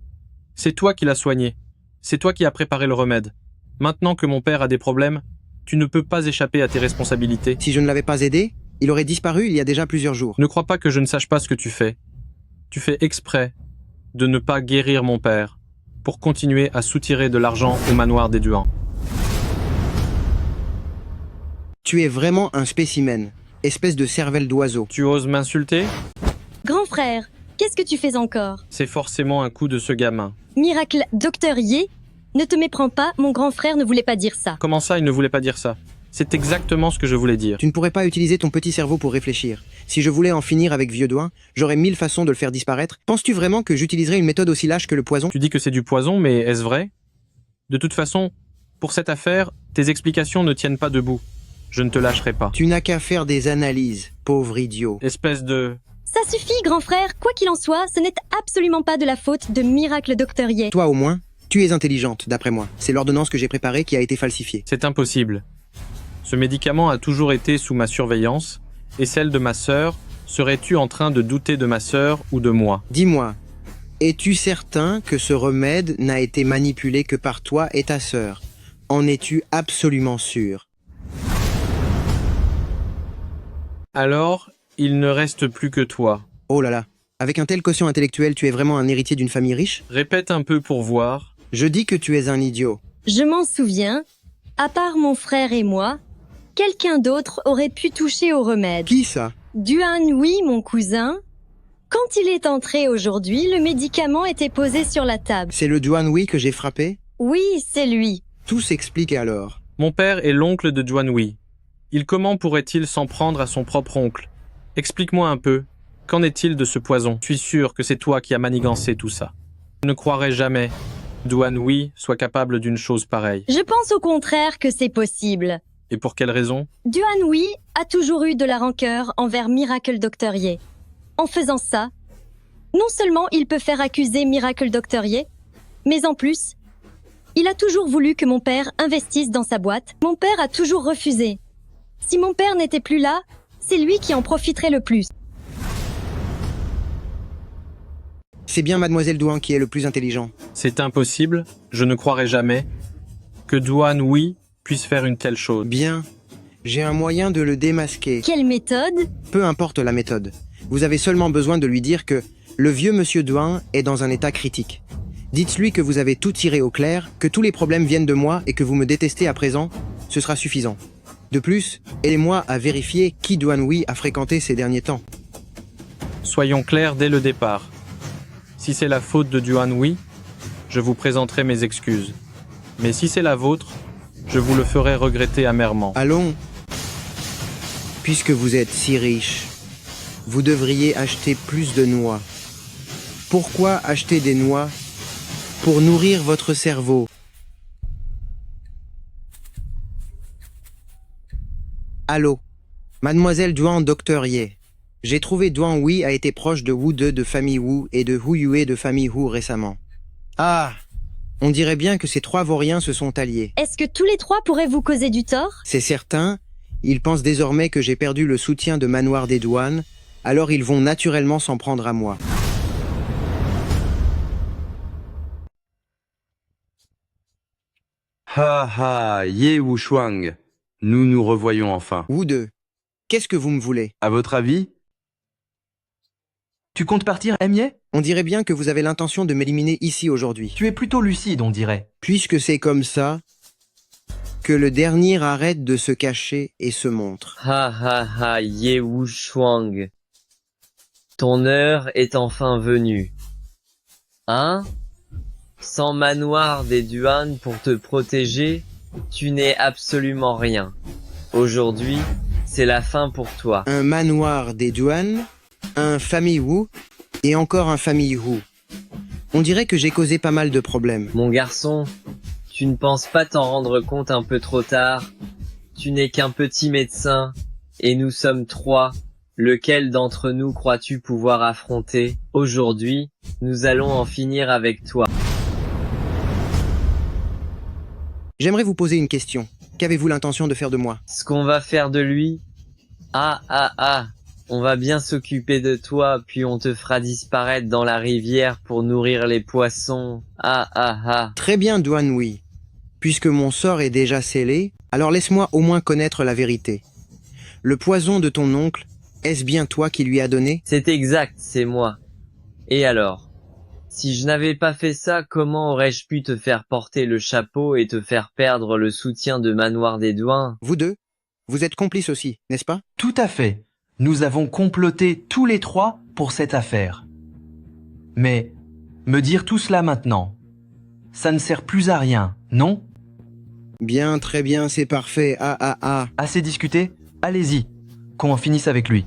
C'est toi qui l'as soigné. C'est toi qui as préparé le remède. Maintenant que mon père a des problèmes, tu ne peux pas échapper à tes responsabilités. Si je ne l'avais pas aidé, il aurait disparu il y a déjà plusieurs jours. Ne crois pas que je ne sache pas ce que tu fais. Tu fais exprès de ne pas guérir mon père pour continuer à soutirer de l'argent au manoir des Duans. Tu es vraiment un spécimen. Espèce de cervelle d'oiseau. Tu oses m'insulter? Grand frère, qu'est-ce que tu fais encore? C'est forcément un coup de ce gamin. Miracle Docteur Ye, ne te méprends pas, mon grand frère ne voulait pas dire ça. Comment ça, il ne voulait pas dire ça? C'est exactement ce que je voulais dire. Tu ne pourrais pas utiliser ton petit cerveau pour réfléchir. Si je voulais en finir avec Vieux Douin, j'aurais 1000 façons de le faire disparaître. Penses-tu vraiment que j'utiliserais une méthode aussi lâche que le poison? Tu dis que c'est du poison, mais est-ce vrai? De toute façon, pour cette affaire, tes explications ne tiennent pas debout. Je ne te lâcherai pas. Tu n'as qu'à faire des analyses, pauvre idiot. Espèce de... Ça suffit, grand frère. Quoi qu'il en soit, ce n'est absolument pas de la faute de Miracle Docteur Ye. Toi au moins, tu es intelligente, d'après moi. C'est l'ordonnance que j'ai préparée qui a été falsifiée. C'est impossible. Ce médicament a toujours été sous ma surveillance, et celle de ma sœur. Serais-tu en train de douter de ma sœur ou de moi? Dis-moi, es-tu certain que ce remède n'a été manipulé que par toi et ta sœur? En es-tu absolument sûr? Alors, il ne reste plus que toi. Oh là là, avec un tel quotient intellectuel, tu es vraiment un héritier d'une famille riche? Répète un peu pour voir. Je dis que tu es un idiot. Je m'en souviens. À part mon frère et moi, quelqu'un d'autre aurait pu toucher au remède. Qui ça? Duan, oui, mon cousin. Quand il est entré aujourd'hui, le médicament était posé sur la table. C'est le Duan Wei que j'ai frappé? Oui, c'est lui. Tout s'explique alors. Mon père est l'oncle de Duan Wei. Comment pourrait-il s'en prendre à son propre oncle? Explique-moi un peu. Qu'en est-il de ce poison? Je suis sûr que c'est toi qui as manigancé tout ça. Je ne croirais jamais Duan Wei soit capable d'une chose pareille. Je pense au contraire que c'est possible. Et pour quelle raison? Duan Wei a toujours eu de la rancœur envers Miracle Dr. Ye. En faisant ça, non seulement il peut faire accuser Miracle Dr. Ye, mais en plus, il a toujours voulu que mon père investisse dans sa boîte. Mon père a toujours refusé. Si mon père n'était plus là, c'est lui qui en profiterait le plus. C'est bien Mademoiselle Duan qui est le plus intelligent. C'est impossible, je ne croirais jamais, que Duan Wei puisse faire une telle chose. Bien. J'ai un moyen de le démasquer. Quelle méthode? Peu importe la méthode. Vous avez seulement besoin de lui dire que le vieux monsieur Duan est dans un état critique. Dites-lui que vous avez tout tiré au clair, que tous les problèmes viennent de moi et que vous me détestez à présent. Ce sera suffisant. De plus, aidez-moi à vérifier qui Duan Wei a fréquenté ces derniers temps. Soyons clairs dès le départ. Si c'est la faute de Duan Wei, je vous présenterai mes excuses. Mais si c'est la vôtre, je vous le ferai regretter amèrement. Allons. Puisque vous êtes si riche, vous devriez acheter plus de noix. Pourquoi acheter des noix? Pour nourrir votre cerveau. Allô, Mademoiselle Duan Dr. Ye. J'ai trouvé Duan Wei a été proche de Wu De de famille Wu et de Hu Yue de famille Hu récemment. Ah, on dirait bien que ces trois vauriens se sont alliés. Est-ce que tous les trois pourraient vous causer du tort? C'est certain, ils pensent désormais que j'ai perdu le soutien de Manoir des Douanes, alors ils vont naturellement s'en prendre à moi. Ha ha, Ye Wuchuang. Nous nous revoyons enfin. Wu De, qu'est-ce que vous me voulez? À votre avis? Tu comptes partir, Emye? On dirait bien que vous avez l'intention de m'éliminer ici aujourd'hui. Tu es plutôt lucide, on dirait. Puisque c'est comme ça, que le dernier arrête de se cacher et se montre. Ha ha ha, Ye Wuchuang. Ton heure est enfin venue. Hein? Sans manoir des Duan pour te protéger, tu n'es absolument rien. Aujourd'hui, c'est la fin pour toi. Un manoir des Duan, un famille Wu et encore un famille Hu. On dirait que j'ai causé pas mal de problèmes. Mon garçon, tu ne penses pas t'en rendre compte un peu trop tard? Tu n'es qu'un petit médecin, et nous sommes trois. Lequel d'entre nous crois-tu pouvoir affronter? Aujourd'hui, nous allons en finir avec toi. J'aimerais vous poser une question. Qu'avez-vous l'intention de faire de moi? Ce qu'on va faire de lui? On va bien s'occuper de toi, puis on te fera disparaître dans la rivière pour nourrir les poissons. Très bien, Duan Wei. Puisque mon sort est déjà scellé, alors laisse-moi au moins connaître la vérité. Le poison de ton oncle, est-ce bien toi qui lui as donné? C'est exact, c'est moi. Et alors? Si je n'avais pas fait ça, comment aurais-je pu te faire porter le chapeau et te faire perdre le soutien de Manoir des Douanes? Vous deux, vous êtes complices aussi, n'est-ce pas? Tout à fait. Nous avons comploté tous les trois pour cette affaire. Mais, me dire tout cela maintenant, ça ne sert plus à rien, non? Bien, très bien, c'est parfait. Assez discuté? Allez-y, qu'on en finisse avec lui.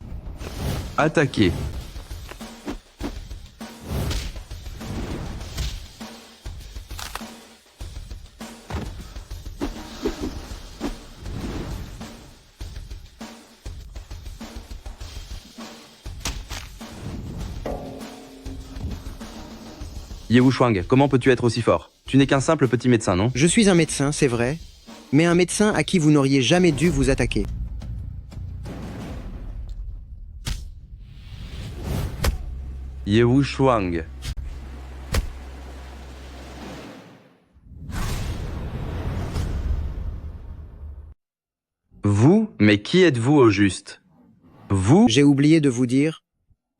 Attaquez. Ye Wuchuang, comment peux-tu être aussi fort? Tu n'es qu'un simple petit médecin, non? Je suis un médecin, c'est vrai, mais un médecin à qui vous n'auriez jamais dû vous attaquer. Ye Wuchuang. Vous? Mais qui êtes-vous au juste? Vous? J'ai oublié de vous dire,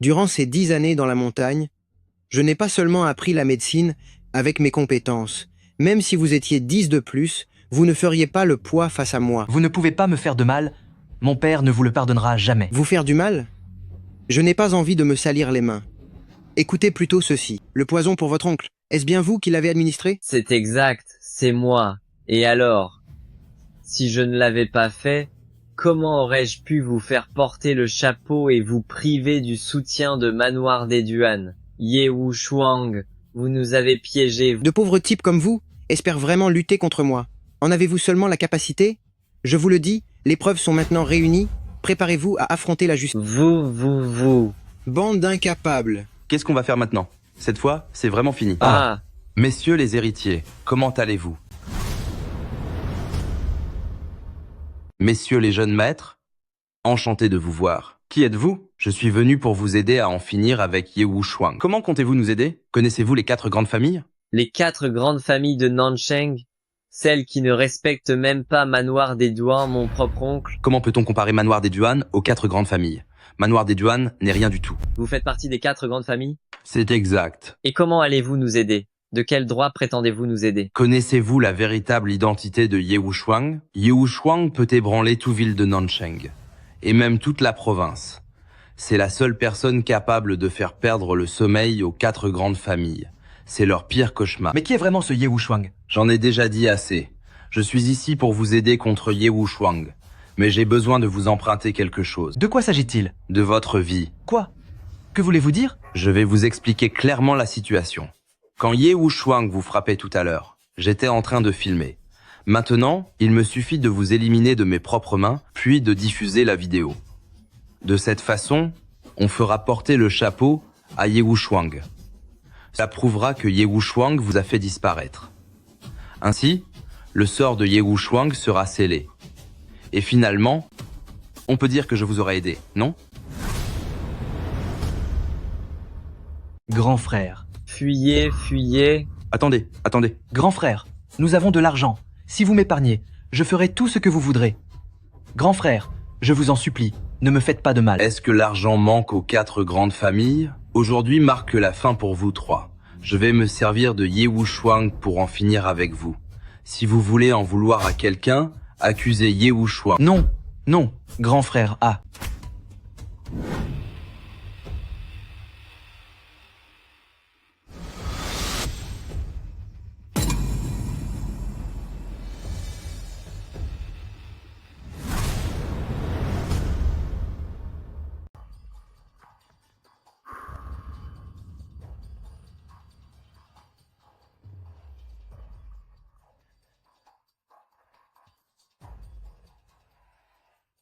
durant ces 10 années dans la montagne, je n'ai pas seulement appris la médecine avec mes compétences. Même si vous étiez 10 de plus, vous ne feriez pas le poids face à moi. Vous ne pouvez pas me faire de mal. Mon père ne vous le pardonnera jamais. Vous faire du mal? Je n'ai pas envie de me salir les mains. Écoutez plutôt ceci. Le poison pour votre oncle, est-ce bien vous qui l'avez administré? C'est exact, c'est moi. Et alors? Si je ne l'avais pas fait, comment aurais-je pu vous faire porter le chapeau et vous priver du soutien de Manoir des Duan? Ye Wuchuang, vous nous avez piégés. De pauvres types comme vous espèrent vraiment lutter contre moi. En avez-vous seulement la capacité? Je vous le dis, les preuves sont maintenant réunies. Préparez-vous à affronter la justice. Vous. Bande d'incapables. Qu'est-ce qu'on va faire maintenant? Cette fois, c'est vraiment fini. Ah. Messieurs les héritiers, comment allez-vous? Messieurs les jeunes maîtres, enchanté de vous voir. Qui êtes-vous? Je suis venu pour vous aider à en finir avec Ye Wuchuang. Comment comptez-vous nous aider? Connaissez-vous les 4 grandes familles? Les 4 grandes familles de Nancheng? Celles qui ne respectent même pas Manoir des Duan, mon propre oncle? Comment peut-on comparer Manoir des Duan aux 4 grandes familles? Manoir des Duan n'est rien du tout. Vous faites partie des 4 grandes familles? C'est exact. Et comment allez-vous nous aider? De quel droit prétendez-vous nous aider? Connaissez-vous la véritable identité de Ye Wuchuang? Ye Wuchuang peut ébranler tout ville de Nancheng, et même toute la province. C'est la seule personne capable de faire perdre le sommeil aux 4 grandes familles. C'est leur pire cauchemar. Mais qui est vraiment ce Ye Wuchuang? J'en ai déjà dit assez. Je suis ici pour vous aider contre Ye Wuchuang. Mais j'ai besoin de vous emprunter quelque chose. De quoi s'agit-il? De votre vie. Quoi? Que voulez-vous dire? Je vais vous expliquer clairement la situation. Quand Ye Wuchuang vous frappait tout à l'heure, j'étais en train de filmer. Maintenant, il me suffit de vous éliminer de mes propres mains, puis de diffuser la vidéo. De cette façon, on fera porter le chapeau à Ye Wuchuang. Ça prouvera que Ye Wuchuang vous a fait disparaître. Ainsi, le sort de Ye Wuchuang sera scellé. Et finalement, on peut dire que je vous aurais aidé, non? Grand frère. Fuyez. Attendez. Grand frère, nous avons de l'argent. Si vous m'épargnez, je ferai tout ce que vous voudrez. Grand frère, je vous en supplie, ne me faites pas de mal. Est-ce que l'argent manque aux 4 grandes familles? Aujourd'hui marque la fin pour vous 3. Je vais me servir de Ye Wuchuang pour en finir avec vous. Si vous voulez en vouloir à quelqu'un, accusez Ye Wuchuang. Non, grand frère A.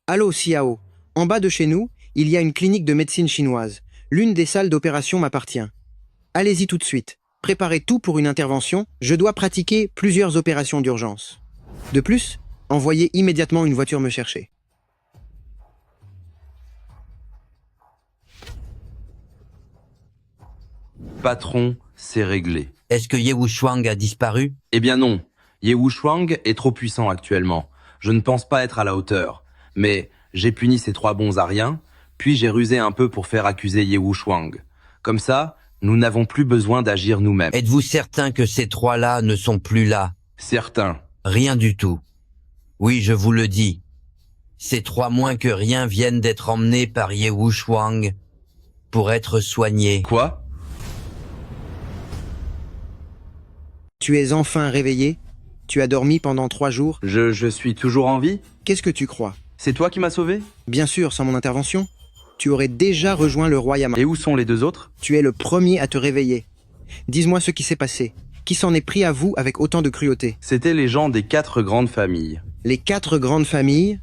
Allô, Xiao. En bas de chez nous, il y a une clinique de médecine chinoise. L'une des salles d'opération m'appartient. Allez-y tout de suite. Préparez tout pour une intervention. Je dois pratiquer plusieurs opérations d'urgence. De plus, envoyez immédiatement une voiture me chercher. Patron, c'est réglé. Est-ce que Ye Wuchuang a disparu? Eh bien non. Ye Wuchuang est trop puissant actuellement. Je ne pense pas être à la hauteur. Mais j'ai puni ces 3 bons à rien, puis j'ai rusé un peu pour faire accuser Ye Wuchuang. Comme ça, nous n'avons plus besoin d'agir nous-mêmes. Êtes-vous certain que ces 3-là ne sont plus là? Certain. Rien du tout. Oui, je vous le dis. Ces 3 moins que rien viennent d'être emmenés par Ye Wuchuang pour être soignés. Quoi? Tu es enfin réveillé? Tu as dormi pendant 3 jours? Je suis toujours en vie? Qu'est-ce que tu crois? C'est toi qui m'as sauvé? Bien sûr, sans mon intervention. Tu aurais déjà rejoint le roi Yama. Et où sont les 2 autres? Tu es le premier à te réveiller. Dis-moi ce qui s'est passé. Qui s'en est pris à vous avec autant de cruauté? C'était les gens des 4 grandes familles. Les 4 grandes familles?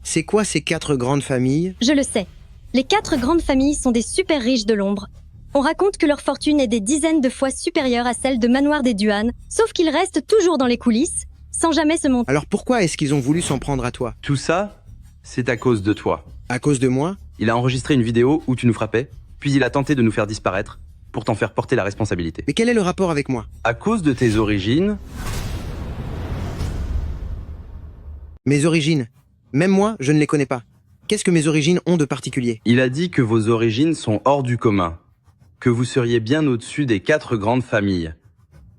C'est quoi ces 4 grandes familles? Je le sais. Les 4 grandes familles sont des super riches de l'ombre. On raconte que leur fortune est des dizaines de fois supérieure à celle de Manoir des Duan, sauf qu'ils restent toujours dans les coulisses, sans jamais se montrer. Alors pourquoi est-ce qu'ils ont voulu s'en prendre à toi? Tout ça, c'est à cause de toi. À cause de moi? Il a enregistré une vidéo où tu nous frappais, puis il a tenté de nous faire disparaître, pour t'en faire porter la responsabilité. Mais quel est le rapport avec moi? À cause de tes origines... Mes origines? Même moi, je ne les connais pas. Qu'est-ce que mes origines ont de particulier? Il a dit que vos origines sont hors du commun, que vous seriez bien au-dessus des 4 grandes familles.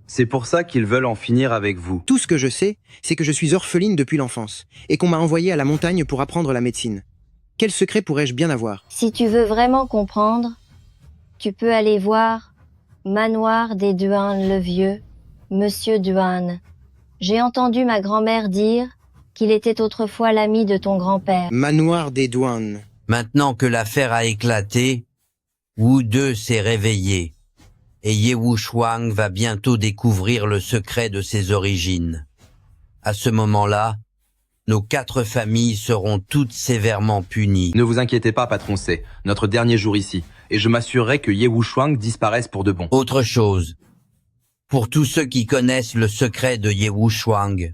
C'est pour ça qu'ils veulent en finir avec vous. Tout ce que je sais, c'est que je suis orpheline depuis l'enfance, et qu'on m'a envoyée à la montagne pour apprendre la médecine. Quel secret pourrais-je bien avoir? Si tu veux vraiment comprendre, tu peux aller voir Manoir des Duan le Vieux, Monsieur Duan. J'ai entendu ma grand-mère dire qu'il était autrefois l'ami de ton grand-père. Manoir des Douanes. Maintenant que l'affaire a éclaté, Wu 2 s'est réveillé et Ye Wuchuang va bientôt découvrir le secret de ses origines. À ce moment-là, nos 4 familles seront toutes sévèrement punies. Ne vous inquiétez pas, patron C. Notre dernier jour ici. Et je m'assurerai que Ye Wuchuang disparaisse pour de bon. Autre chose. Pour tous ceux qui connaissent le secret de Ye Wuchuang,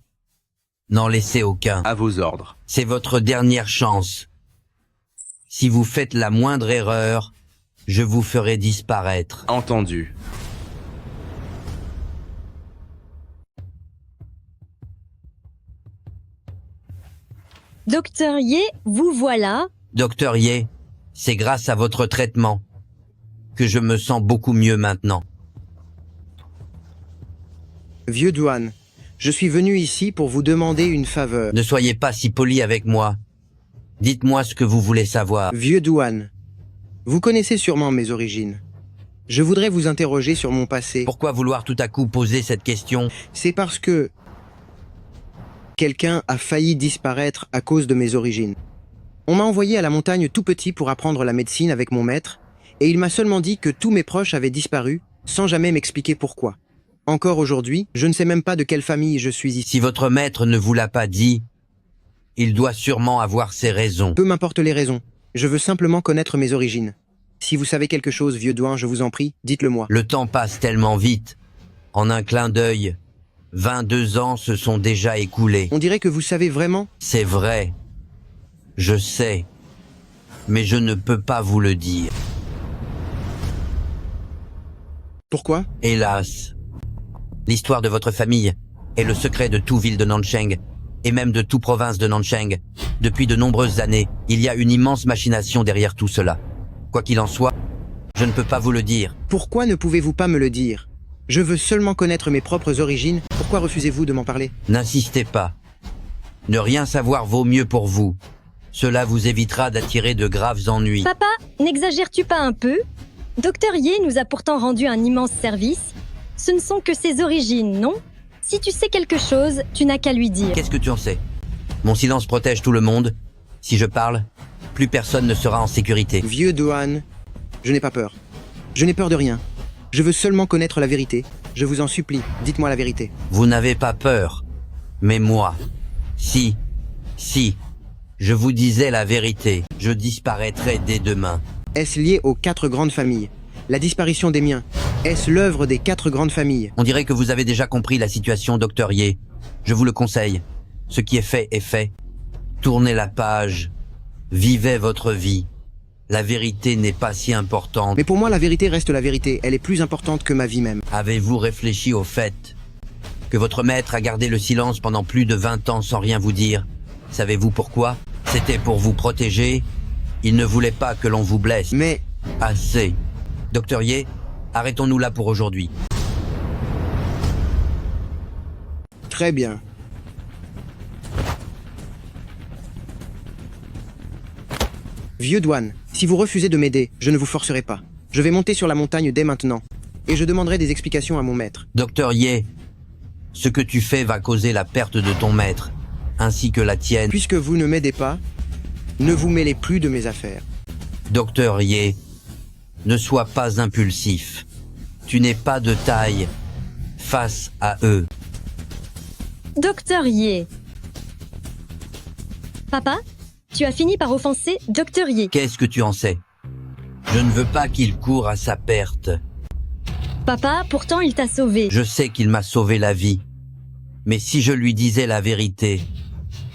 n'en laissez aucun. À vos ordres. C'est votre dernière chance. Si vous faites la moindre erreur, je vous ferai disparaître. Entendu. Docteur Ye, vous voilà. Docteur Ye, c'est grâce à votre traitement que je me sens beaucoup mieux maintenant. Vieux Duan, je suis venu ici pour vous demander une faveur. Ne soyez pas si poli avec moi. Dites-moi ce que vous voulez savoir. Vieux Duan, vous connaissez sûrement mes origines. Je voudrais vous interroger sur mon passé. Pourquoi vouloir tout à coup poser cette question? C'est parce que quelqu'un a failli disparaître à cause de mes origines. On m'a envoyé à la montagne tout petit pour apprendre la médecine avec mon maître, et il m'a seulement dit que tous mes proches avaient disparu, sans jamais m'expliquer pourquoi. Encore aujourd'hui, je ne sais même pas de quelle famille je suis ici. Si votre maître ne vous l'a pas dit, il doit sûrement avoir ses raisons. Peu m'importe les raisons. Je veux simplement connaître mes origines. Si vous savez quelque chose, vieux Douan, je vous en prie, dites-le-moi. Le temps passe tellement vite. En un clin d'œil, 22 ans se sont déjà écoulés. On dirait que vous savez vraiment? C'est vrai. Je sais. Mais je ne peux pas vous le dire. Pourquoi? Hélas. L'histoire de votre famille est le secret de tout ville de Nancheng, et même de toute province de Nancheng. Depuis de nombreuses années, il y a une immense machination derrière tout cela. Quoi qu'il en soit, je ne peux pas vous le dire. Pourquoi ne pouvez-vous pas me le dire? Je veux seulement connaître mes propres origines. Pourquoi refusez-vous de m'en parler? N'insistez pas. Ne rien savoir vaut mieux pour vous. Cela vous évitera d'attirer de graves ennuis. Papa, n'exagères-tu pas un peu? Docteur Ye nous a pourtant rendu un immense service. Ce ne sont que ses origines, non? Si tu sais quelque chose, tu n'as qu'à lui dire. Qu'est-ce que tu en sais? Mon silence protège tout le monde. Si je parle, plus personne ne sera en sécurité. Vieux Douan, je n'ai pas peur. Je n'ai peur de rien. Je veux seulement connaître la vérité. Je vous en supplie, dites-moi la vérité. Vous n'avez pas peur. Mais moi, si, je vous disais la vérité, je disparaîtrais dès demain. Est-ce lié aux 4 grandes familles? La disparition des miens, est-ce l'œuvre des 4 grandes familles? On dirait que vous avez déjà compris la situation, Docteur Ye. Je vous le conseille. Ce qui est fait est fait. Tournez la page. Vivez votre vie. La vérité n'est pas si importante. Mais pour moi, la vérité reste la vérité. Elle est plus importante que ma vie même. Avez-vous réfléchi au fait que votre maître a gardé le silence pendant plus de 20 ans sans rien vous dire? Savez-vous pourquoi? C'était pour vous protéger. Il ne voulait pas que l'on vous blesse. Mais... Assez. Docteur Ye, arrêtons-nous là pour aujourd'hui. Très bien. Vieux Douan, si vous refusez de m'aider, je ne vous forcerai pas. Je vais monter sur la montagne dès maintenant. Et je demanderai des explications à mon maître. Docteur Ye, ce que tu fais va causer la perte de ton maître, ainsi que la tienne. Puisque vous ne m'aidez pas, ne vous mêlez plus de mes affaires. Docteur Ye, ne sois pas impulsif. Tu n'es pas de taille face à eux. Docteur Ye. Papa, tu as fini par offenser Docteur Ye. Qu'est-ce que tu en sais? Je ne veux pas qu'il court à sa perte. Papa, pourtant il t'a sauvé. Je sais qu'il m'a sauvé la vie. Mais si je lui disais la vérité,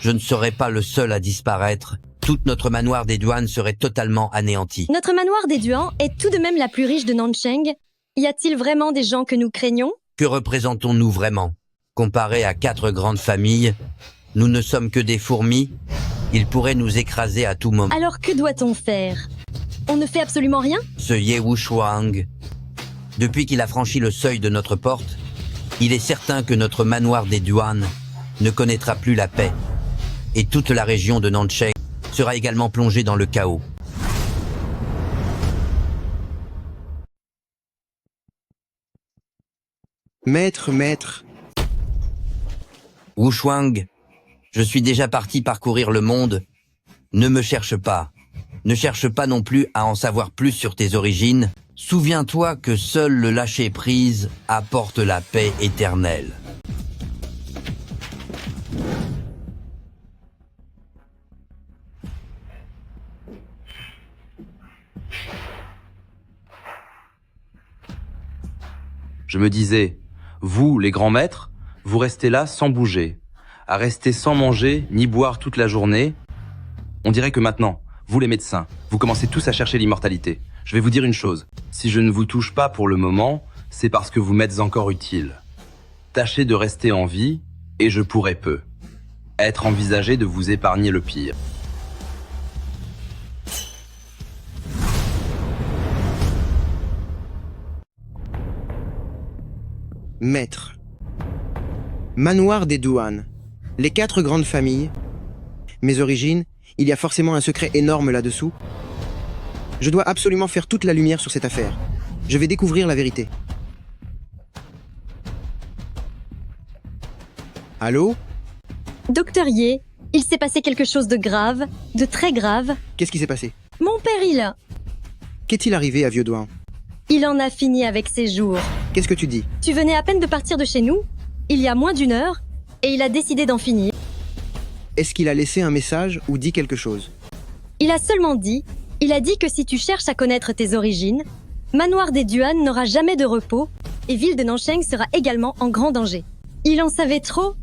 je ne serais pas le seul à disparaître. Toute notre manoir des Duan serait totalement anéanti. Notre manoir des Duan est tout de même la plus riche de Nancheng. Y a-t-il vraiment des gens que nous craignons? Que représentons-nous vraiment? Comparé à 4 grandes familles, nous ne sommes que des fourmis. Ils pourraient nous écraser à tout moment. Alors que doit-on faire? On ne fait absolument rien? Ce Ye Wuchuang, depuis qu'il a franchi le seuil de notre porte, il est certain que notre manoir des Duan ne connaîtra plus la paix. Et toute la région de Nancheng sera également plongé dans le chaos. Maître, maître. Wu Shuang, je suis déjà parti parcourir le monde. Ne me cherche pas. Ne cherche pas non plus à en savoir plus sur tes origines. Souviens-toi que seul le lâcher-prise apporte la paix éternelle. Je me disais, vous, les grands maîtres, vous restez là sans bouger, à rester sans manger ni boire toute la journée. On dirait que maintenant, vous les médecins, vous commencez tous à chercher l'immortalité. Je vais vous dire une chose, si je ne vous touche pas pour le moment, c'est parce que vous m'êtes encore utile. Tâchez de rester en vie, et je pourrai peu. Être envisagé de vous épargner le pire. Maître. Manoir des Duan. Les 4 grandes familles. Mes origines, il y a forcément un secret énorme là-dessous. Je dois absolument faire toute la lumière sur cette affaire. Je vais découvrir la vérité. Allô? Docteur Ye, il s'est passé quelque chose de grave, de très grave. Qu'est-ce qui s'est passé? Mon père, Qu'est-il arrivé à Vieux Douan? il en a fini avec ses jours. Qu'est-ce que tu dis? Tu venais à peine de partir de chez nous, il y a moins d'1 heure, et il a décidé d'en finir. Est-ce qu'il a laissé un message ou dit quelque chose? Il a seulement dit, il a dit que si tu cherches à connaître tes origines, Manoir des Duan n'aura jamais de repos, et ville de Nancheng sera également en grand danger. Il en savait trop.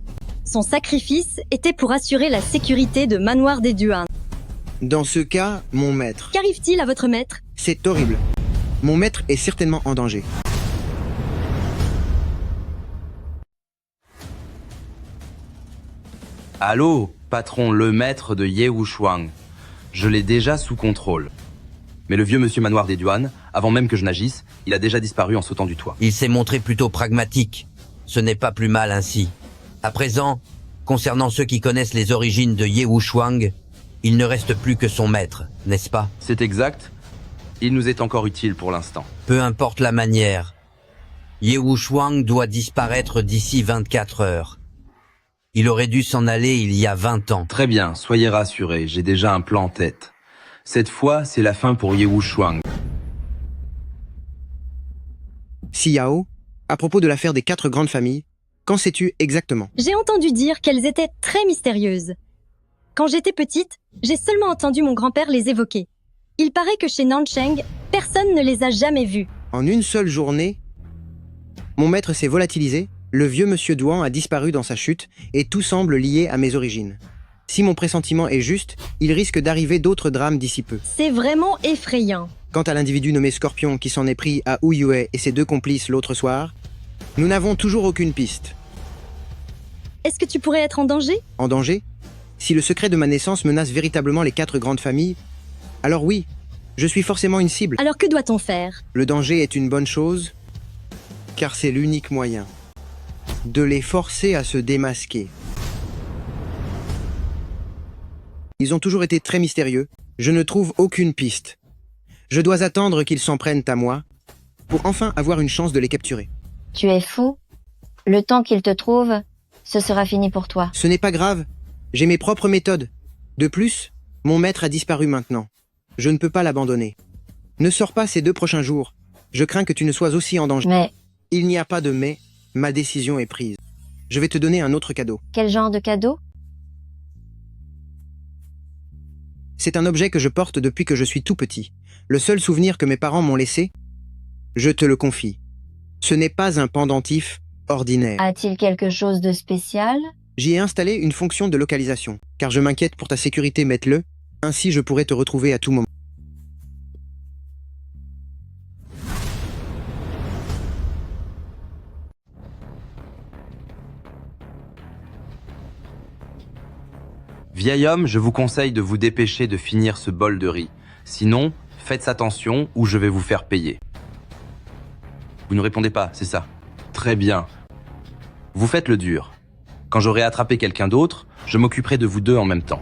Son sacrifice était pour assurer la sécurité de Manoir des Duan. Dans ce cas, mon maître. Qu'arrive-t-il à votre maître? C'est horrible. Mon maître est certainement en danger. Allô, patron le maître de Ye Wushuang. Je l'ai déjà sous contrôle. Mais le vieux monsieur Manoir des Duan, avant même que je n'agisse, il a déjà disparu en sautant du toit. Il s'est montré plutôt pragmatique. Ce n'est pas plus mal ainsi. À présent, concernant ceux qui connaissent les origines de Ye Wushuang, il ne reste plus que son maître, n'est-ce pas? C'est exact. Il nous est encore utile pour l'instant. Peu importe la manière. Ye Wushuang doit disparaître d'ici 24 heures. Il aurait dû s'en aller il y a 20 ans. Très bien, soyez rassurés, j'ai déjà un plan en tête. Cette fois, c'est la fin pour Ye Wushuang. Xiao, à propos de l'affaire des 4 grandes familles, qu'en sais-tu exactement? J'ai entendu dire qu'elles étaient très mystérieuses. Quand j'étais petite, j'ai seulement entendu mon grand-père les évoquer. Il paraît que chez Nancheng, personne ne les a jamais vues. En une seule journée, mon maître s'est volatilisé, le vieux monsieur Duan a disparu dans sa chute, et tout semble lié à mes origines. Si mon pressentiment est juste, il risque d'arriver d'autres drames d'ici peu. C'est vraiment effrayant. Quant à l'individu nommé Scorpion qui s'en est pris à Ouyue et ses 2 complices l'autre soir, nous n'avons toujours aucune piste. Est-ce que tu pourrais être en danger? En danger? Si le secret de ma naissance menace véritablement les 4 grandes familles, alors oui, je suis forcément une cible. Alors que doit-on faire? Le danger est une bonne chose, car c'est l'unique moyen de les forcer à se démasquer. Ils ont toujours été très mystérieux, je ne trouve aucune piste. Je dois attendre qu'ils s'en prennent à moi, pour enfin avoir une chance de les capturer. Tu es fou? Le temps qu'ils te trouvent, ce sera fini pour toi. Ce n'est pas grave, j'ai mes propres méthodes. De plus, mon maître a disparu maintenant. Je ne peux pas l'abandonner. Ne sors pas ces 2 prochains jours. Je crains que tu ne sois aussi en danger. Mais... Il n'y a pas de mais, ma décision est prise. Je vais te donner un autre cadeau. Quel genre de cadeau? C'est un objet que je porte depuis que je suis tout petit. Le seul souvenir que mes parents m'ont laissé, je te le confie. Ce n'est pas un pendentif ordinaire. A-t-il quelque chose de spécial? J'y ai installé une fonction de localisation, car je m'inquiète pour ta sécurité, mette-le, ainsi je pourrai te retrouver à tout moment. Vieil homme, je vous conseille de vous dépêcher de finir ce bol de riz. Sinon, faites attention ou je vais vous faire payer. Vous ne répondez pas, c'est ça? Très bien. Vous faites le dur. Quand j'aurai attrapé quelqu'un d'autre, je m'occuperai de vous 2 en même temps.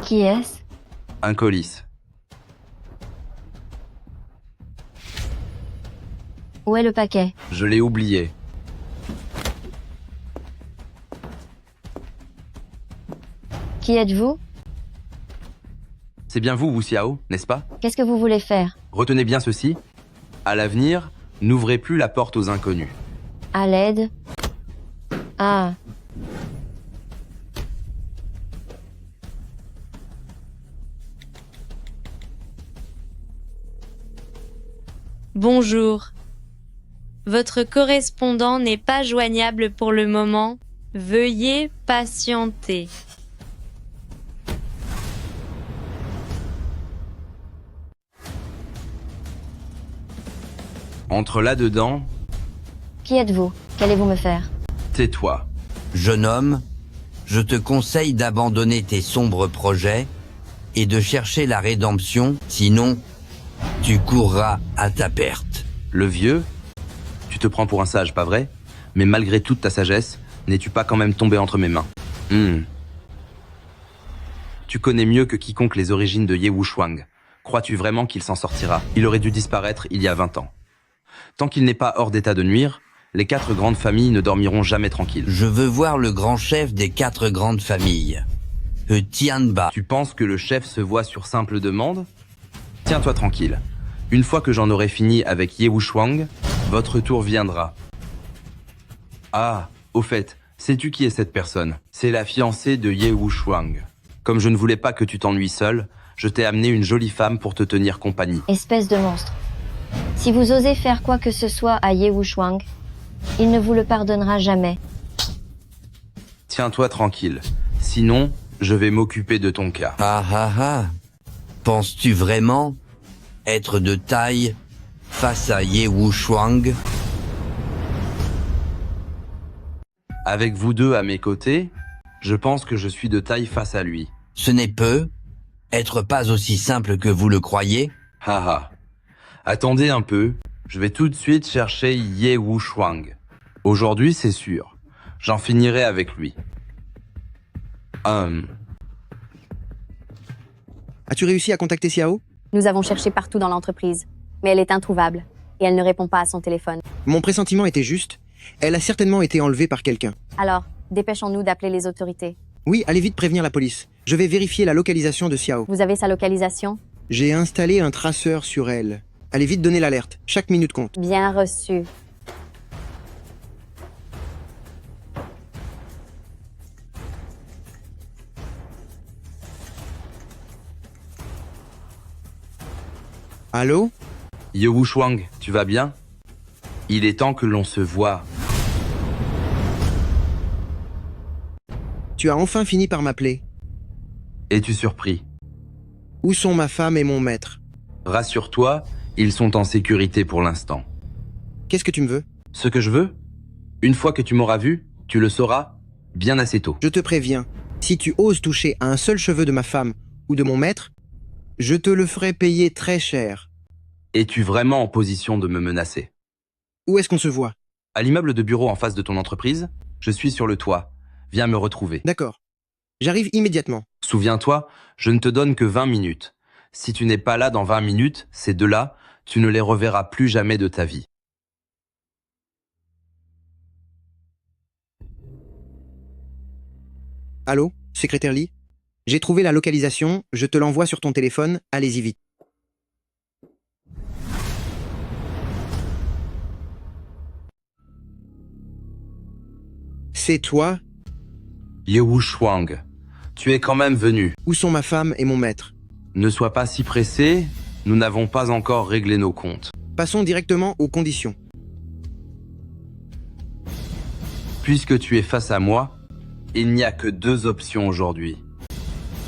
Qui est-ce? Un colis. Où est le paquet? Je l'ai oublié. Qui êtes-vous? C'est bien vous, Wu Xiao, n'est-ce pas? Qu'est-ce que vous voulez faire? Retenez bien ceci. À l'avenir, n'ouvrez plus la porte aux inconnus. À l'aide? Ah. Bonjour. Votre correspondant n'est pas joignable pour le moment. Veuillez patienter. Entre là-dedans, Qui êtes-vous? Qu'allez-vous me faire? tais-toi. Jeune homme, je te conseille d'abandonner tes sombres projets et de chercher la rédemption, sinon tu courras à ta perte. Le vieux, tu te prends pour un sage, pas vrai? Mais malgré toute ta sagesse, n'es-tu pas quand même tombé entre mes mains? Tu connais mieux que quiconque les origines de Ye Wuchuang. Crois-tu vraiment qu'il s'en sortira? Il aurait dû disparaître il y a 20 ans. Tant qu'il n'est pas hors d'état de nuire, les 4 grandes familles ne dormiront jamais tranquilles. Je veux voir le grand chef des 4 grandes familles. Tianba. Tu penses que le chef se voit sur simple demande? Tiens-toi tranquille. Une fois que j'en aurai fini avec Ye Wuchuang, votre tour viendra. Ah, au fait, sais-tu qui est cette personne? C'est la fiancée de Ye Wuchuang. Comme je ne voulais pas que tu t'ennuies seul, je t'ai amené une jolie femme pour te tenir compagnie. Espèce de monstre. Si vous osez faire quoi que ce soit à Ye Wuchuang, il ne vous le pardonnera jamais. Tiens-toi tranquille. Sinon, je vais m'occuper de ton cas. Ah ah ah. Penses-tu vraiment être de taille face à Ye Wuchuang? Avec vous deux à mes côtés, je pense que je suis de taille face à lui. Ce n'est peu. Être pas aussi simple que vous le croyez? Haha. Attendez un peu, je vais tout de suite chercher Ye Wuchuang. Aujourd'hui, c'est sûr. J'en finirai avec lui. As-tu réussi à contacter Xiao? Nous avons cherché partout dans l'entreprise, mais elle est introuvable et elle ne répond pas à son téléphone. Mon pressentiment était juste. Elle a certainement été enlevée par quelqu'un. Alors, dépêchons-nous d'appeler les autorités. Oui, allez vite prévenir la police. Je vais vérifier la localisation de Xiao. Vous avez sa localisation? J'ai installé un traceur sur elle. Allez vite donner l'alerte. Chaque minute compte. Bien reçu. Allô? Ye Wuchuang, tu vas bien? Il est temps que l'on se voie. Tu as enfin fini par m'appeler. Es-tu surpris? Où sont ma femme et mon maître? Rassure-toi, ils sont en sécurité pour l'instant. Qu'est-ce que tu me veux? Ce que je veux? Une fois que tu m'auras vu, tu le sauras bien assez tôt. Je te préviens, si tu oses toucher à un seul cheveu de ma femme ou de mon maître, je te le ferai payer très cher. Es-tu vraiment en position de me menacer? Où est-ce qu'on se voit? À l'immeuble de bureau en face de ton entreprise, je suis sur le toit. Viens me retrouver. D'accord. J'arrive immédiatement. Souviens-toi, je ne te donne que 20 minutes. Si tu n'es pas là dans 20 minutes, ces deux-là, tu ne les reverras plus jamais de ta vie. Allô, secrétaire Lee? J'ai trouvé la localisation, je te l'envoie sur ton téléphone, allez-y vite. C'est toi? Ye Wuchuang, tu es quand même venu. Où sont ma femme et mon maître? Ne sois pas si pressé, nous n'avons pas encore réglé nos comptes. Passons directement aux conditions. Puisque tu es face à moi, il n'y a que 2 options aujourd'hui.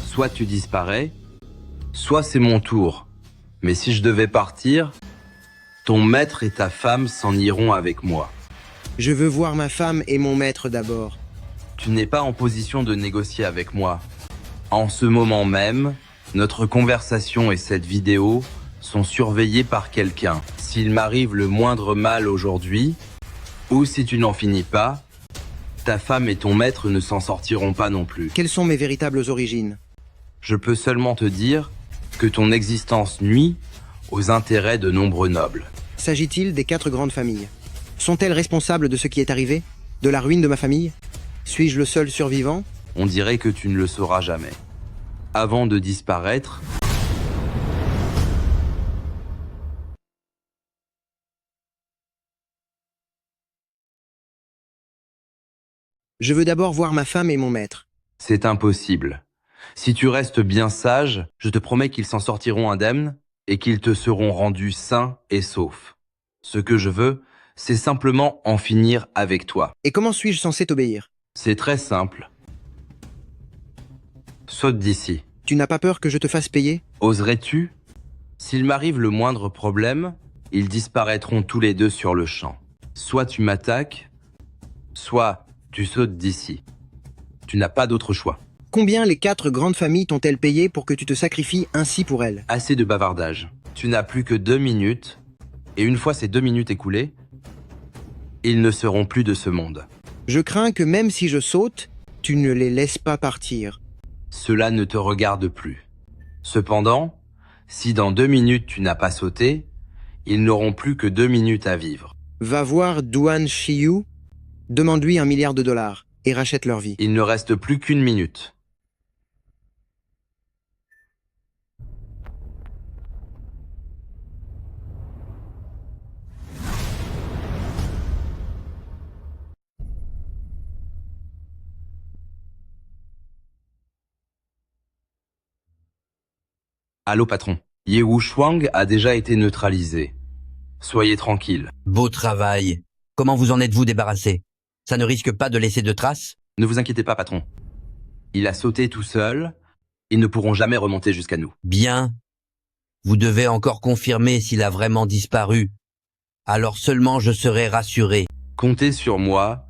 Soit tu disparais, soit c'est mon tour. Mais si je devais partir, ton maître et ta femme s'en iront avec moi. Je veux voir ma femme et mon maître d'abord. Tu n'es pas en position de négocier avec moi. En ce moment même, notre conversation et cette vidéo sont surveillées par quelqu'un. S'il m'arrive le moindre mal aujourd'hui, ou si tu n'en finis pas, ta femme et ton maître ne s'en sortiront pas non plus. Quelles sont mes véritables origines? Je peux seulement te dire que ton existence nuit aux intérêts de nombreux nobles. S'agit-il des 4 grandes familles? Sont-elles responsables de ce qui est arrivé? De la ruine de ma famille? Suis-je le seul survivant? On dirait que tu ne le sauras jamais. Avant de disparaître, Je veux d'abord voir ma femme et mon maître. c'est impossible. Si tu restes bien sage, je te promets qu'ils s'en sortiront indemnes et qu'ils te seront rendus sains et saufs. Ce que je veux, c'est simplement en finir avec toi. Et comment suis-je censé t'obéir? C'est très simple. Saute d'ici. Tu n'as pas peur que je te fasse payer? Oserais-tu? S'il m'arrive le moindre problème, ils disparaîtront tous les deux sur le champ. Soit tu m'attaques, soit tu sautes d'ici. Tu n'as pas d'autre choix. Combien les 4 grandes familles t'ont-elles payé pour que tu te sacrifies ainsi pour elles? Assez de bavardage. Tu n'as plus que 2 minutes, et une fois ces 2 minutes écoulées, ils ne seront plus de ce monde. Je crains que même si je saute, tu ne les laisses pas partir. Cela ne te regarde plus. Cependant, si dans 2 minutes tu n'as pas sauté, ils n'auront plus que 2 minutes à vivre. Va voir Duan Shiyu, demande-lui $1 milliard et rachète leur vie. Il ne reste plus qu'1 minute. Allô patron, Ye Wuchuang a déjà été neutralisé. Soyez tranquille. Beau travail. Comment vous en êtes-vous débarrassé? Ça ne risque pas de laisser de traces? Ne vous inquiétez pas patron. Il a sauté tout seul. Ils ne pourront jamais remonter jusqu'à nous. Bien. Vous devez encore confirmer s'il a vraiment disparu. Alors seulement je serai rassuré. Comptez sur moi.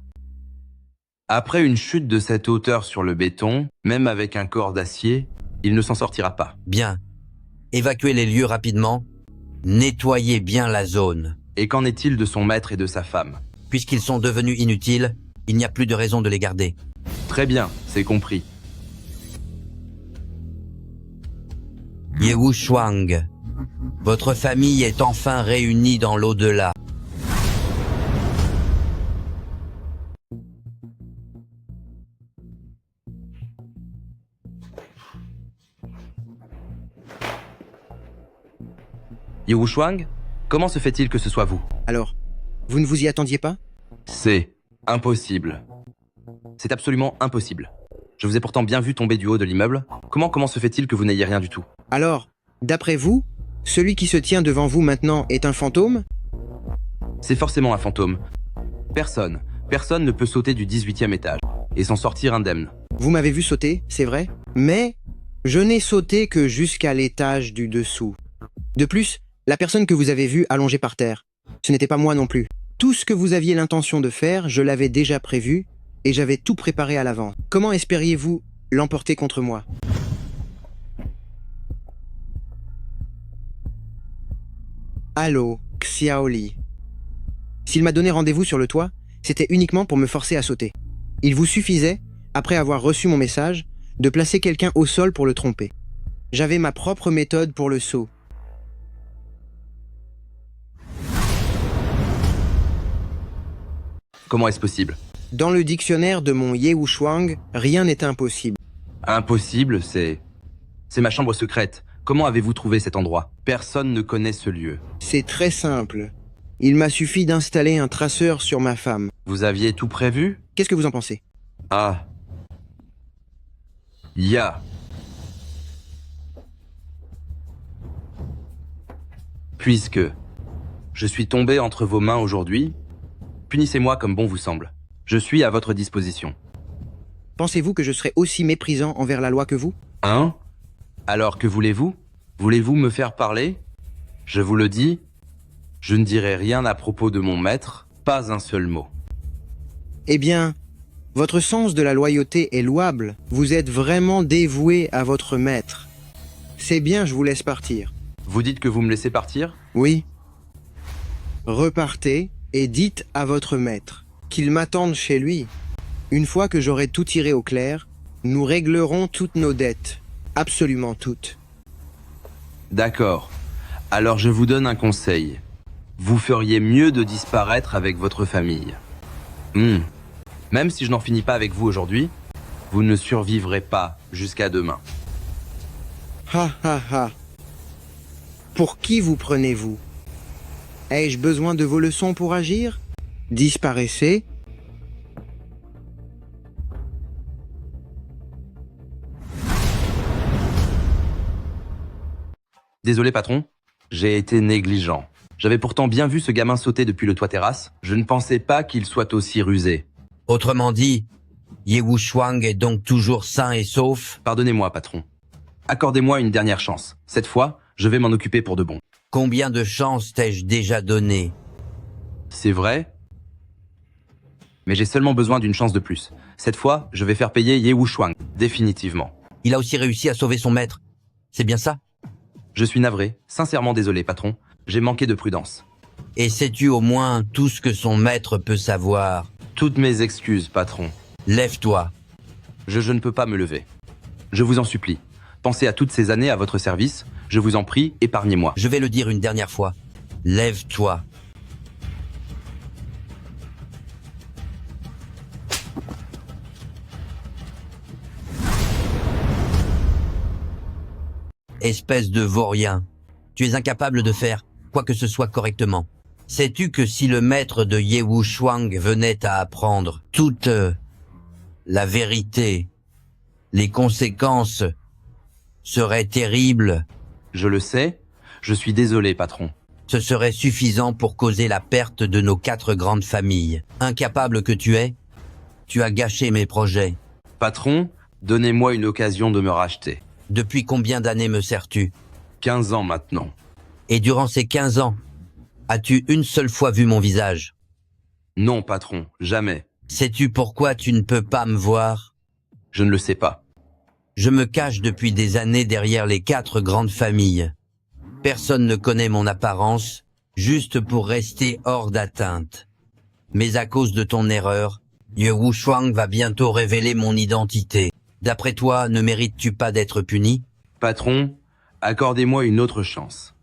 Après une chute de cette hauteur sur le béton, même avec un corps d'acier, il ne s'en sortira pas. Bien. Évacuez les lieux rapidement. Nettoyez bien la zone. Et qu'en est-il de son maître et de sa femme? Puisqu'ils sont devenus inutiles, il n'y a plus de raison de les garder. Très bien, c'est compris. Ye Wuchuang, votre famille est enfin réunie dans l'au-delà. Ye Wuchuang, comment se fait-il que ce soit vous? Alors, vous ne vous y attendiez pas? C'est impossible. C'est absolument impossible. Je vous ai pourtant bien vu tomber du haut de l'immeuble. Comment se fait-il que vous n'ayez rien du tout? Alors, d'après vous, celui qui se tient devant vous maintenant est un fantôme? C'est forcément un fantôme. Personne ne peut sauter du 18e étage et s'en sortir indemne. Vous m'avez vu sauter, c'est vrai, mais je n'ai sauté que jusqu'à l'étage du dessous. De plus, la personne que vous avez vue allongée par terre, ce n'était pas moi non plus. Tout ce que vous aviez l'intention de faire, je l'avais déjà prévu et j'avais tout préparé à l'avance. Comment espériez-vous l'emporter contre moi? Allô, Xiaoli. S'il m'a donné rendez-vous sur le toit, c'était uniquement pour me forcer à sauter. Il vous suffisait, après avoir reçu mon message, de placer quelqu'un au sol pour le tromper. J'avais ma propre méthode pour le saut. Comment est-ce possible? Dans le dictionnaire de mon Ye Wuchuang, rien n'est impossible. Impossible, c'est ma chambre secrète. Comment avez-vous trouvé cet endroit? Personne ne connaît ce lieu. C'est très simple. Il m'a suffi d'installer un traceur sur ma femme. Vous aviez tout prévu? Qu'est-ce que vous en pensez? Ah. Ya. Puisque je suis tombé entre vos mains aujourd'hui, punissez-moi comme bon vous semble. Je suis à votre disposition. Pensez-vous que je serai aussi méprisant envers la loi que vous? Hein? Alors que voulez-vous? Voulez-vous me faire parler? Je vous le dis, je ne dirai rien à propos de mon maître, pas un seul mot. Eh bien, votre sens de la loyauté est louable. Vous êtes vraiment dévoué à votre maître. C'est bien, je vous laisse partir. Vous dites que vous me laissez partir? Oui. Repartez et dites à votre maître qu'il m'attende chez lui. Une fois que j'aurai tout tiré au clair, nous réglerons toutes nos dettes. Absolument toutes. D'accord. Alors je vous donne un conseil. Vous feriez mieux de disparaître avec votre famille. Même si je n'en finis pas avec vous aujourd'hui, vous ne survivrez pas jusqu'à demain. Ha ha ha. Pour qui vous prenez-vous? Ai-je besoin de vos leçons pour agir? Disparaissez. Désolé patron, j'ai été négligent. J'avais pourtant bien vu ce gamin sauter depuis le toit terrasse. Je ne pensais pas qu'il soit aussi rusé. Autrement dit, Ye Wuchuang est donc toujours sain et sauf? Pardonnez-moi, patron. Accordez-moi une dernière chance. Cette fois, je vais m'en occuper pour de bon. Combien de chances t'ai-je déjà donné? C'est vrai, mais j'ai seulement besoin d'une chance de plus. Cette fois, je vais faire payer Ye Wuchuang, définitivement. Il a aussi réussi à sauver son maître. C'est bien ça? Je suis navré, sincèrement désolé, patron. J'ai manqué de prudence. Et sais-tu au moins tout ce que son maître peut savoir? Toutes mes excuses, patron. Lève-toi. Je ne peux pas me lever. Je vous en supplie. Pensez à toutes ces années à votre service. Je vous en prie, épargnez-moi. Je vais le dire une dernière fois. Lève-toi. Espèce de vaurien. Tu es incapable de faire quoi que ce soit correctement. Sais-tu que si le maître de Ye Wuchuang venait à apprendre toute la vérité, les conséquences seraient terribles? Je le sais. Je suis désolé, patron. Ce serait suffisant pour causer la perte de nos 4 grandes familles. Incapable que tu es, tu as gâché mes projets. Patron, donnez-moi une occasion de me racheter. Depuis combien d'années me sers-tu? 15 ans maintenant. Et durant ces 15 ans, as-tu une seule fois vu mon visage? Non, patron, jamais. Sais-tu pourquoi tu ne peux pas me voir? Je ne le sais pas. Je me cache depuis des années derrière les 4 grandes familles. Personne ne connaît mon apparence, juste pour rester hors d'atteinte. Mais à cause de ton erreur, Ye Wuchuang va bientôt révéler mon identité. D'après toi, ne mérites-tu pas d'être puni? Patron, accordez-moi une autre chance.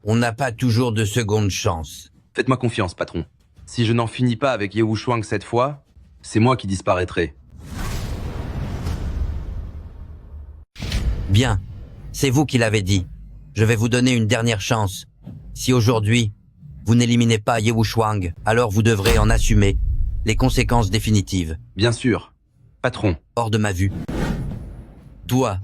On n'a pas toujours de seconde chance. Faites-moi confiance, patron. Si je n'en finis pas avec Ye Wuchuang cette fois, c'est moi qui disparaîtrai. Bien, c'est vous qui l'avez dit. Je vais vous donner une dernière chance. Si aujourd'hui, vous n'éliminez pas Ye Wuchuang, alors vous devrez en assumer les conséquences définitives. Bien sûr. Patron. Hors de ma vue. Toi,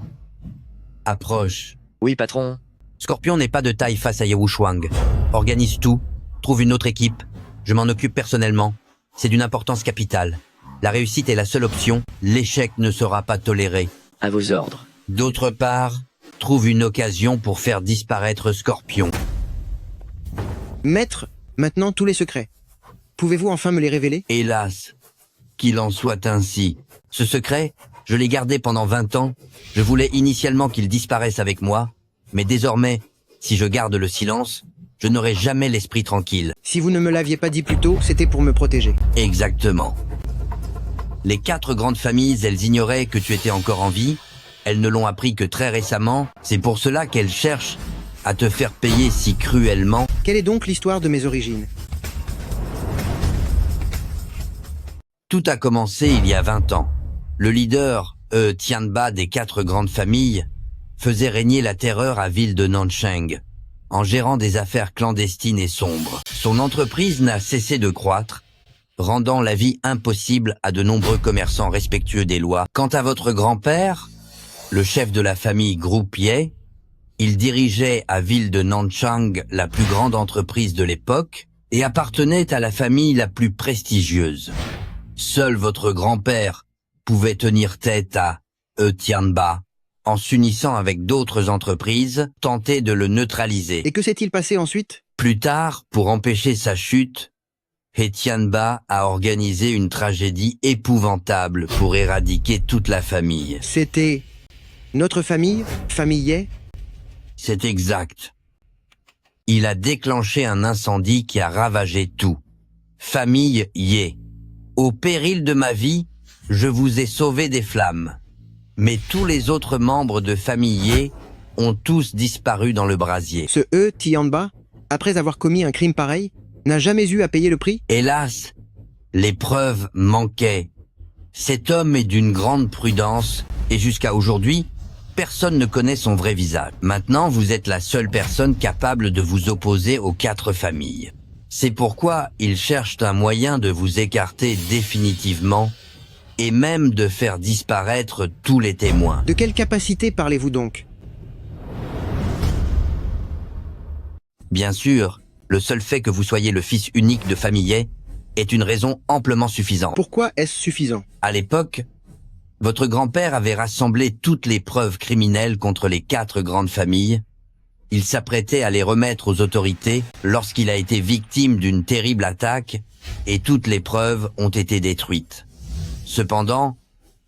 approche. Oui, patron. Scorpion n'est pas de taille face à Ye Wuchuang. Organise tout, trouve une autre équipe. Je m'en occupe personnellement. C'est d'une importance capitale. La réussite est la seule option. L'échec ne sera pas toléré. À vos ordres. D'autre part, trouve une occasion pour faire disparaître Scorpion. Maître, maintenant tous les secrets. Pouvez-vous enfin me les révéler? Hélas, qu'il en soit ainsi. Ce secret, je l'ai gardé pendant 20 ans. Je voulais initialement qu'il disparaisse avec moi, mais désormais, si je garde le silence, je n'aurai jamais l'esprit tranquille. Si vous ne me l'aviez pas dit plus tôt, c'était pour me protéger. Exactement. Les 4 grandes familles, elles ignoraient que tu étais encore en vie. Elles ne l'ont appris que très récemment. C'est pour cela qu'elles cherchent à te faire payer si cruellement. Quelle est donc l'histoire de mes origines? Tout a commencé il y a 20 ans. Le leader, Tianba des 4 grandes familles, faisait régner la terreur à ville de Nancheng, en gérant des affaires clandestines et sombres. Son entreprise n'a cessé de croître, rendant la vie impossible à de nombreux commerçants respectueux des lois. Quant à votre grand-père, le chef de la famille Groupe Ye, il dirigeait à ville de Nanchang la plus grande entreprise de l'époque et appartenait à la famille la plus prestigieuse. Seul votre grand-père pouvait tenir tête à Tianba, en s'unissant avec d'autres entreprises, tenter de le neutraliser. Et que s'est-il passé ensuite? Plus tard, pour empêcher sa chute, Tianba a organisé une tragédie épouvantable pour éradiquer toute la famille. C'était notre famille, famille Ye? C'est exact. Il a déclenché un incendie qui a ravagé tout. Famille Ye. Au péril de ma vie, je vous ai sauvé des flammes. Mais tous les autres membres de famille Ye ont tous disparu dans le brasier. Ce Tianba, après avoir commis un crime pareil, n'a jamais eu à payer le prix? Hélas, les preuves manquaient. Cet homme est d'une grande prudence et jusqu'à aujourd'hui, personne ne connaît son vrai visage. Maintenant, vous êtes la seule personne capable de vous opposer aux 4 familles. C'est pourquoi ils cherchent un moyen de vous écarter définitivement et même de faire disparaître tous les témoins. De quelle capacité parlez-vous donc? Bien sûr, le seul fait que vous soyez le fils unique de famille Ye est une raison amplement suffisante. Pourquoi est-ce suffisant? À l'époque, votre grand-père avait rassemblé toutes les preuves criminelles contre les 4 grandes familles. Il s'apprêtait à les remettre aux autorités lorsqu'il a été victime d'une terrible attaque et toutes les preuves ont été détruites. Cependant,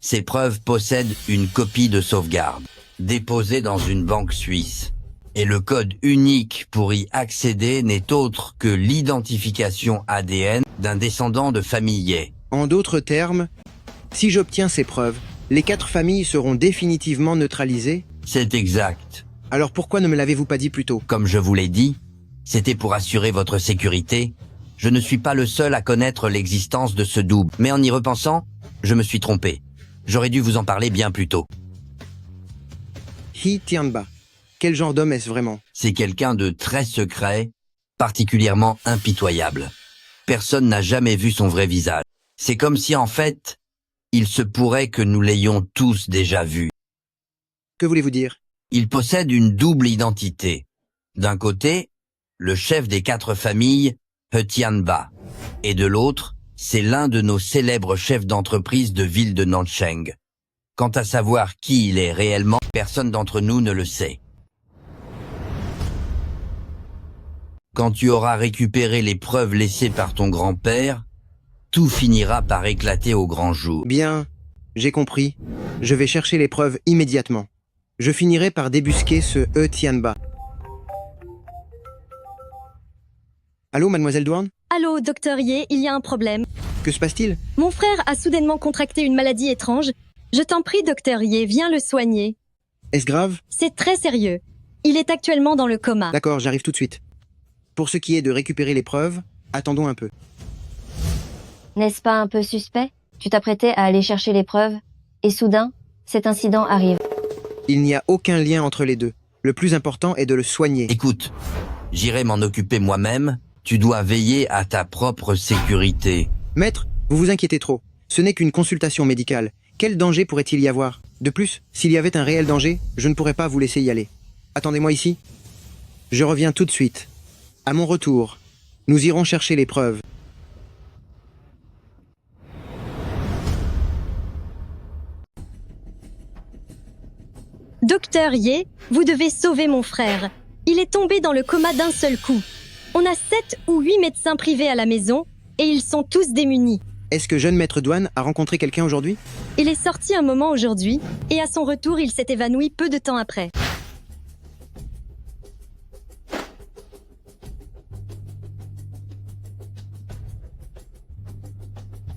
ces preuves possèdent une copie de sauvegarde, déposée dans une banque suisse. Et le code unique pour y accéder n'est autre que l'identification ADN d'un descendant de famille Ye. En d'autres termes, si j'obtiens ces preuves, les 4 familles seront définitivement neutralisées? C'est exact. Alors pourquoi ne me l'avez-vous pas dit plus tôt? Comme je vous l'ai dit, c'était pour assurer votre sécurité. Je ne suis pas le seul à connaître l'existence de ce double. Mais en y repensant, je me suis trompé. J'aurais dû vous en parler bien plus tôt. Tianba. Quel genre d'homme est-ce vraiment? C'est quelqu'un de très secret, particulièrement impitoyable. Personne n'a jamais vu son vrai visage. C'est comme si en fait, il se pourrait que nous l'ayons tous déjà vu. Que voulez-vous dire? Il possède une double identité. D'un côté, le chef des 4 familles, Tianba, et de l'autre, c'est l'un de nos célèbres chefs d'entreprise de ville de Nancheng. Quant à savoir qui il est réellement, personne d'entre nous ne le sait. Quand tu auras récupéré les preuves laissées par ton grand-père, tout finira par éclater au grand jour. Bien, j'ai compris. Je vais chercher les preuves immédiatement. Je finirai par débusquer ce Tianba. Allô, mademoiselle Duan? Allô, docteur Ye, il y a un problème. Que se passe-t-il? Mon frère a soudainement contracté une maladie étrange. Je t'en prie, docteur Ye, viens le soigner. Est-ce grave? C'est très sérieux. Il est actuellement dans le coma. D'accord, j'arrive tout de suite. Pour ce qui est de récupérer les preuves, attendons un peu. N'est-ce pas un peu suspect? Tu t'apprêtais à aller chercher les preuves, et soudain, cet incident arrive. Il n'y a aucun lien entre les deux. Le plus important est de le soigner. Écoute, j'irai m'en occuper moi-même. Tu dois veiller à ta propre sécurité. Maître, vous vous inquiétez trop. Ce n'est qu'une consultation médicale. Quel danger pourrait-il y avoir? De plus, s'il y avait un réel danger, je ne pourrais pas vous laisser y aller. Attendez-moi ici. Je reviens tout de suite. À mon retour, nous irons chercher les preuves. Docteur Ye, vous devez sauver mon frère. Il est tombé dans le coma d'un seul coup. On a 7 ou 8 médecins privés à la maison et ils sont tous démunis. Est-ce que jeune maître Duan a rencontré quelqu'un aujourd'hui? Il est sorti un moment aujourd'hui et à son retour, il s'est évanoui peu de temps après.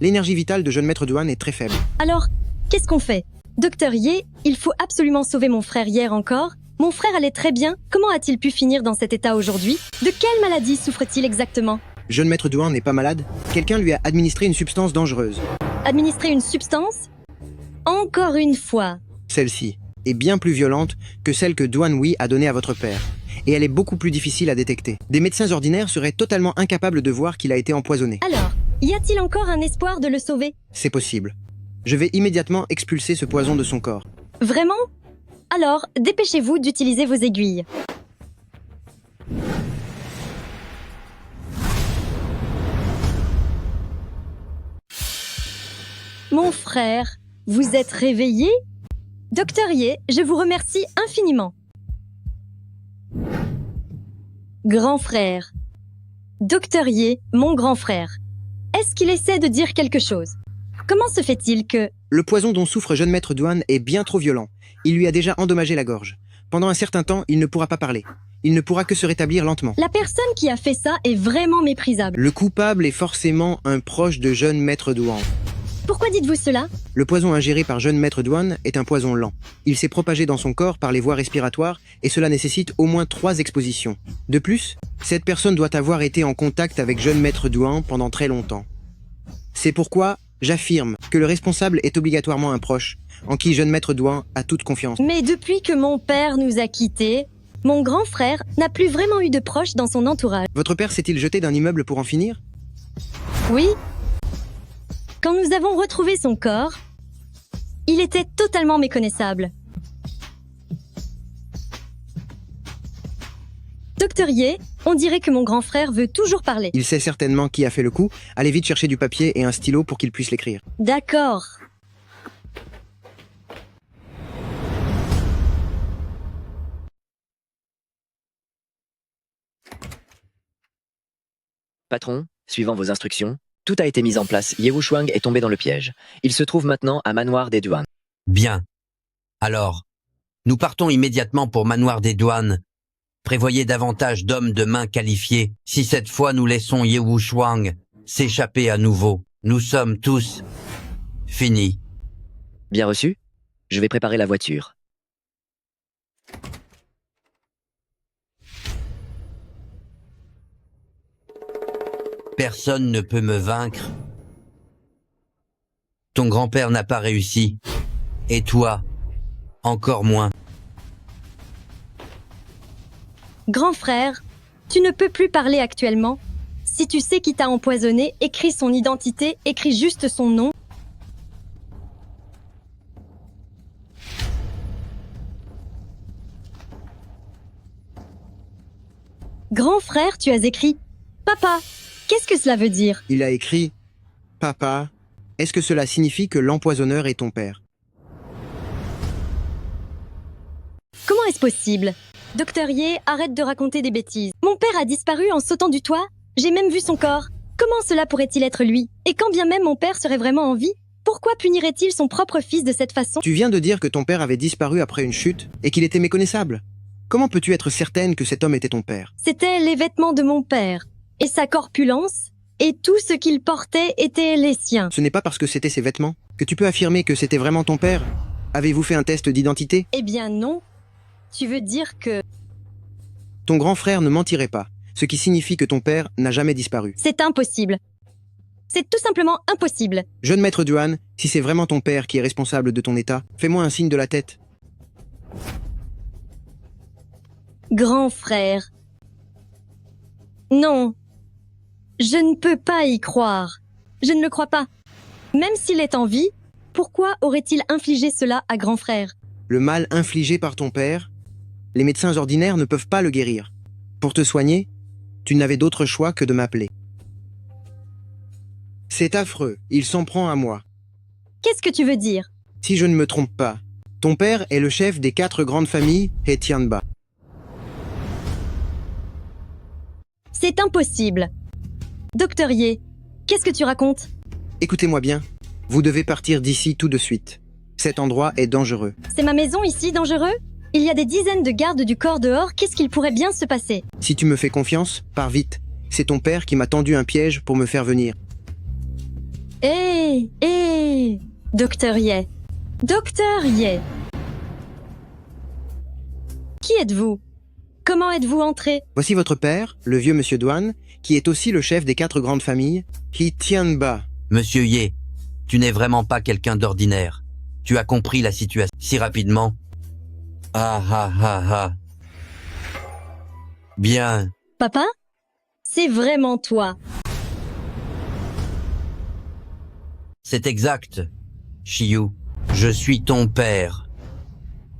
L'énergie vitale de jeune maître Duan est très faible. Alors, qu'est-ce qu'on fait? Docteur Ye, il faut absolument sauver mon frère hier encore. Mon frère allait très bien. Comment a-t-il pu finir dans cet état aujourd'hui? De quelle maladie souffre-t-il exactement? Jeune maître Duan n'est pas malade. Quelqu'un lui a administré une substance dangereuse. Administrer une substance? Encore une fois. Celle-ci est bien plus violente que celle que Duan Wei a donnée à votre père. Et elle est beaucoup plus difficile à détecter. Des médecins ordinaires seraient totalement incapables de voir qu'il a été empoisonné. Alors, y a-t-il encore un espoir de le sauver? C'est possible. Je vais immédiatement expulser ce poison de son corps. Vraiment? Alors, dépêchez-vous d'utiliser vos aiguilles. Mon frère, vous êtes réveillé? Docteur Ye, je vous remercie infiniment. Grand frère. Docteur Ye, mon grand frère. Est-ce qu'il essaie de dire quelque chose? Comment se fait-il que... Le poison dont souffre jeune maître Duan est bien trop violent. Il lui a déjà endommagé la gorge. Pendant un certain temps, il ne pourra pas parler. Il ne pourra que se rétablir lentement. La personne qui a fait ça est vraiment méprisable. Le coupable est forcément un proche de jeune maître Duan. Pourquoi dites-vous cela? Le poison ingéré par jeune maître Duan est un poison lent. Il s'est propagé dans son corps par les voies respiratoires et cela nécessite au moins 3 expositions. De plus, cette personne doit avoir été en contact avec jeune maître Duan pendant très longtemps. C'est pourquoi j'affirme que le responsable est obligatoirement un proche, en qui jeune maître Duan a toute confiance. Mais depuis que mon père nous a quittés, mon grand frère n'a plus vraiment eu de proches dans son entourage. Votre père s'est-il jeté d'un immeuble pour en finir? Oui. Quand nous avons retrouvé son corps, il était totalement méconnaissable. Docteur Ye, on dirait que mon grand frère veut toujours parler. Il sait certainement qui a fait le coup. Allez vite chercher du papier et un stylo pour qu'il puisse l'écrire. D'accord. Patron, suivant vos instructions, tout a été mis en place. Ye Wuchuang est tombé dans le piège. Il se trouve maintenant à Manoir des Duan. Bien. Alors, nous partons immédiatement pour Manoir des Duan. Prévoyez davantage d'hommes de main qualifiés. Si cette fois nous laissons Ye Wuchuang s'échapper à nouveau, nous sommes tous finis. Bien reçu. Je vais préparer la voiture. Personne ne peut me vaincre. Ton grand-père n'a pas réussi. Et toi, encore moins. Grand frère, tu ne peux plus parler actuellement. Si tu sais qui t'a empoisonné, écris son identité, écris juste son nom. Grand frère, tu as écrit « Papa ». Qu'est-ce que cela veut dire? Il a écrit « Papa ». Est-ce que cela signifie que l'empoisonneur est ton père? Comment est-ce possible? Docteur Ye, arrête de raconter des bêtises. Mon père a disparu en sautant du toit. J'ai même vu son corps. Comment cela pourrait-il être lui? Et quand bien même mon père serait vraiment en vie, pourquoi punirait-il son propre fils de cette façon? Tu viens de dire que ton père avait disparu après une chute et qu'il était méconnaissable. Comment peux-tu être certaine que cet homme était ton père? C'était les vêtements de mon père. Et sa corpulence, et tout ce qu'il portait était les siens. Ce n'est pas parce que c'était ses vêtements que tu peux affirmer que c'était vraiment ton père. Avez-vous fait un test d'identité? Eh bien non. Tu veux dire que... Ton grand frère ne mentirait pas, ce qui signifie que ton père n'a jamais disparu. C'est impossible. C'est tout simplement impossible. Jeune maître Duan, si c'est vraiment ton père qui est responsable de ton état, fais-moi un signe de la tête. Grand frère. Non. Je ne peux pas y croire. Je ne le crois pas. Même s'il est en vie, pourquoi aurait-il infligé cela à grand frère? Le mal infligé par ton père, les médecins ordinaires ne peuvent pas le guérir. Pour te soigner, tu n'avais d'autre choix que de m'appeler. C'est affreux, il s'en prend à moi. Qu'est-ce que tu veux dire? Si je ne me trompe pas, ton père est le chef des 4 grandes familles et Tianba. C'est impossible. Docteur Ye, qu'est-ce que tu racontes? Écoutez-moi bien, vous devez partir d'ici tout de suite. Cet endroit est dangereux. C'est ma maison ici, dangereux? Il y a des dizaines de gardes du corps dehors, qu'est-ce qu'il pourrait bien se passer? Si tu me fais confiance, pars vite. C'est ton père qui m'a tendu un piège pour me faire venir. Docteur Ye. Docteur Ye. Qui êtes-vous? Comment êtes-vous entré? Voici votre père, le vieux monsieur Duan, qui est aussi le chef des 4 grandes familles, qui Tianba. Monsieur Ye, tu n'es vraiment pas quelqu'un d'ordinaire. Tu as compris la situation si rapidement. Ah. Bien. Papa? C'est vraiment toi. C'est exact, Shiyu. Je suis ton père.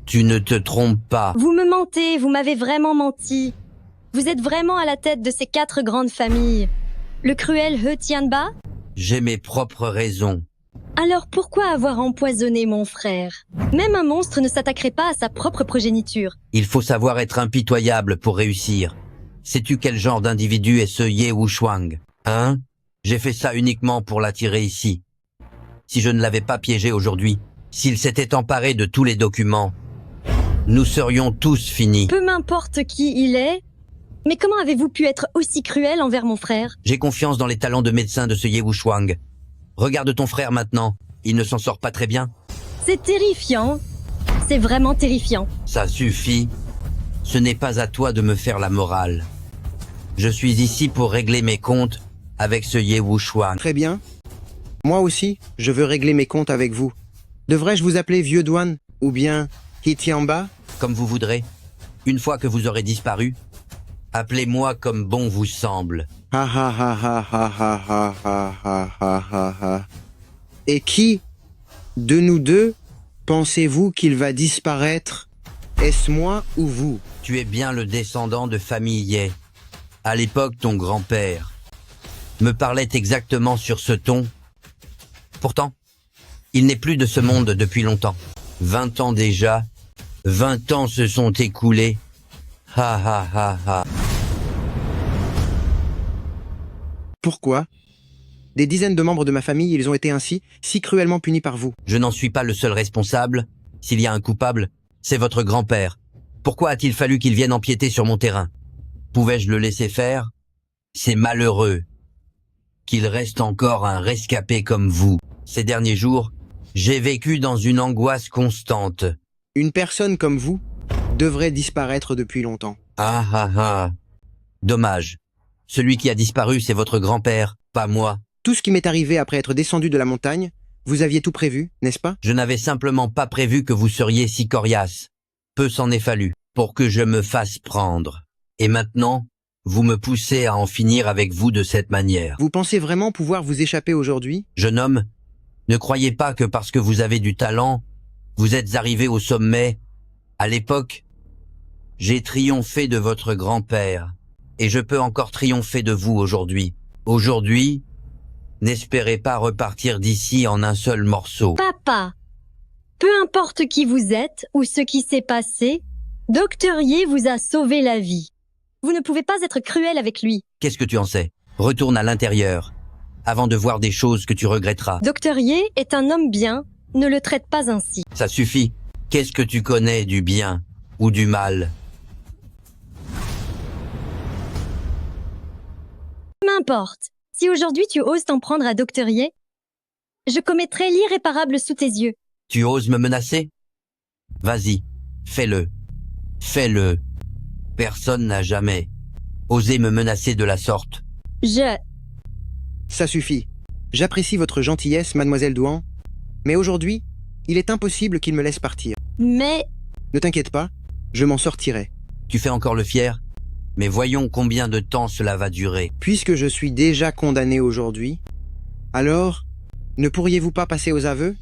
Tu ne te trompes pas. Vous me mentez, vous m'avez vraiment menti. Vous êtes vraiment à la tête de ces 4 grandes familles. Le cruel He Tianba? J'ai mes propres raisons. Alors pourquoi avoir empoisonné mon frère? Même un monstre ne s'attaquerait pas à sa propre progéniture. Il faut savoir être impitoyable pour réussir. Sais-tu quel genre d'individu est ce Ye Wuchuang? Hein? J'ai fait ça uniquement pour l'attirer ici. Si je ne l'avais pas piégé aujourd'hui, s'il s'était emparé de tous les documents, nous serions tous finis. Peu m'importe qui il est, mais comment avez-vous pu être aussi cruel envers mon frère? J'ai confiance dans les talents de médecin de ce Ye Wuchuang. Regarde ton frère maintenant. Il ne s'en sort pas très bien. C'est terrifiant. C'est vraiment terrifiant. Ça suffit. Ce n'est pas à toi de me faire la morale. Je suis ici pour régler mes comptes avec ce Ye Wuchuan. Très bien. Moi aussi, je veux régler mes comptes avec vous. Devrais-je vous appeler Vieux Douane ou bien Hitiamba? Comme vous voudrez. Une fois que vous aurez disparu, appelez-moi comme bon vous semble. Ha ha ha ha ha ha ha ha ha ha ha ha. Et qui, de nous deux, pensez-vous qu'il va disparaître? Est-ce moi ou vous? Tu es bien le descendant de famille Ye. À l'époque, ton grand-père me parlait exactement sur ce ton. Pourtant, il n'est plus de ce monde depuis longtemps. 20 ans déjà. 20 ans se sont écoulés. Ha ha ha ha. Pourquoi? Des dizaines de membres de ma famille, ils ont été ainsi, si cruellement punis par vous. Je n'en suis pas le seul responsable. S'il y a un coupable, c'est votre grand-père. Pourquoi a-t-il fallu qu'il vienne empiéter sur mon terrain? Pouvais-je le laisser faire? C'est malheureux qu'il reste encore un rescapé comme vous. Ces derniers jours, j'ai vécu dans une angoisse constante. Une personne comme vous devrait disparaître depuis longtemps. Ah ah ah. Dommage. Celui qui a disparu, c'est votre grand-père, pas moi. Tout ce qui m'est arrivé après être descendu de la montagne, vous aviez tout prévu, n'est-ce pas? Je n'avais simplement pas prévu que vous seriez si coriace. Peu s'en est fallu pour que je me fasse prendre. Et maintenant, vous me poussez à en finir avec vous de cette manière. Vous pensez vraiment pouvoir vous échapper aujourd'hui? Jeune homme, ne croyez pas que parce que vous avez du talent, vous êtes arrivé au sommet. À l'époque, j'ai triomphé de votre grand-père. Et je peux encore triompher de vous aujourd'hui. Aujourd'hui, n'espérez pas repartir d'ici en un seul morceau. Papa, peu importe qui vous êtes ou ce qui s'est passé, Docteur Ye vous a sauvé la vie. Vous ne pouvez pas être cruel avec lui. Qu'est-ce que tu en sais? Retourne à l'intérieur, avant de voir des choses que tu regretteras. Docteur Ye est un homme bien, ne le traite pas ainsi. Ça suffit. Qu'est-ce que tu connais du bien ou du mal? M'importe. Si aujourd'hui tu oses t'en prendre à Docteur Ye, je commettrai l'irréparable sous tes yeux. Tu oses me menacer? Vas-y, fais-le. Fais-le. Personne n'a jamais osé me menacer de la sorte. Ça suffit. J'apprécie votre gentillesse, mademoiselle Douan, mais aujourd'hui, il est impossible qu'il me laisse partir. Mais... Ne t'inquiète pas, je m'en sortirai. Tu fais encore le fier? Mais voyons combien de temps cela va durer. Puisque je suis déjà condamné aujourd'hui, alors, ne pourriez-vous pas passer aux aveux?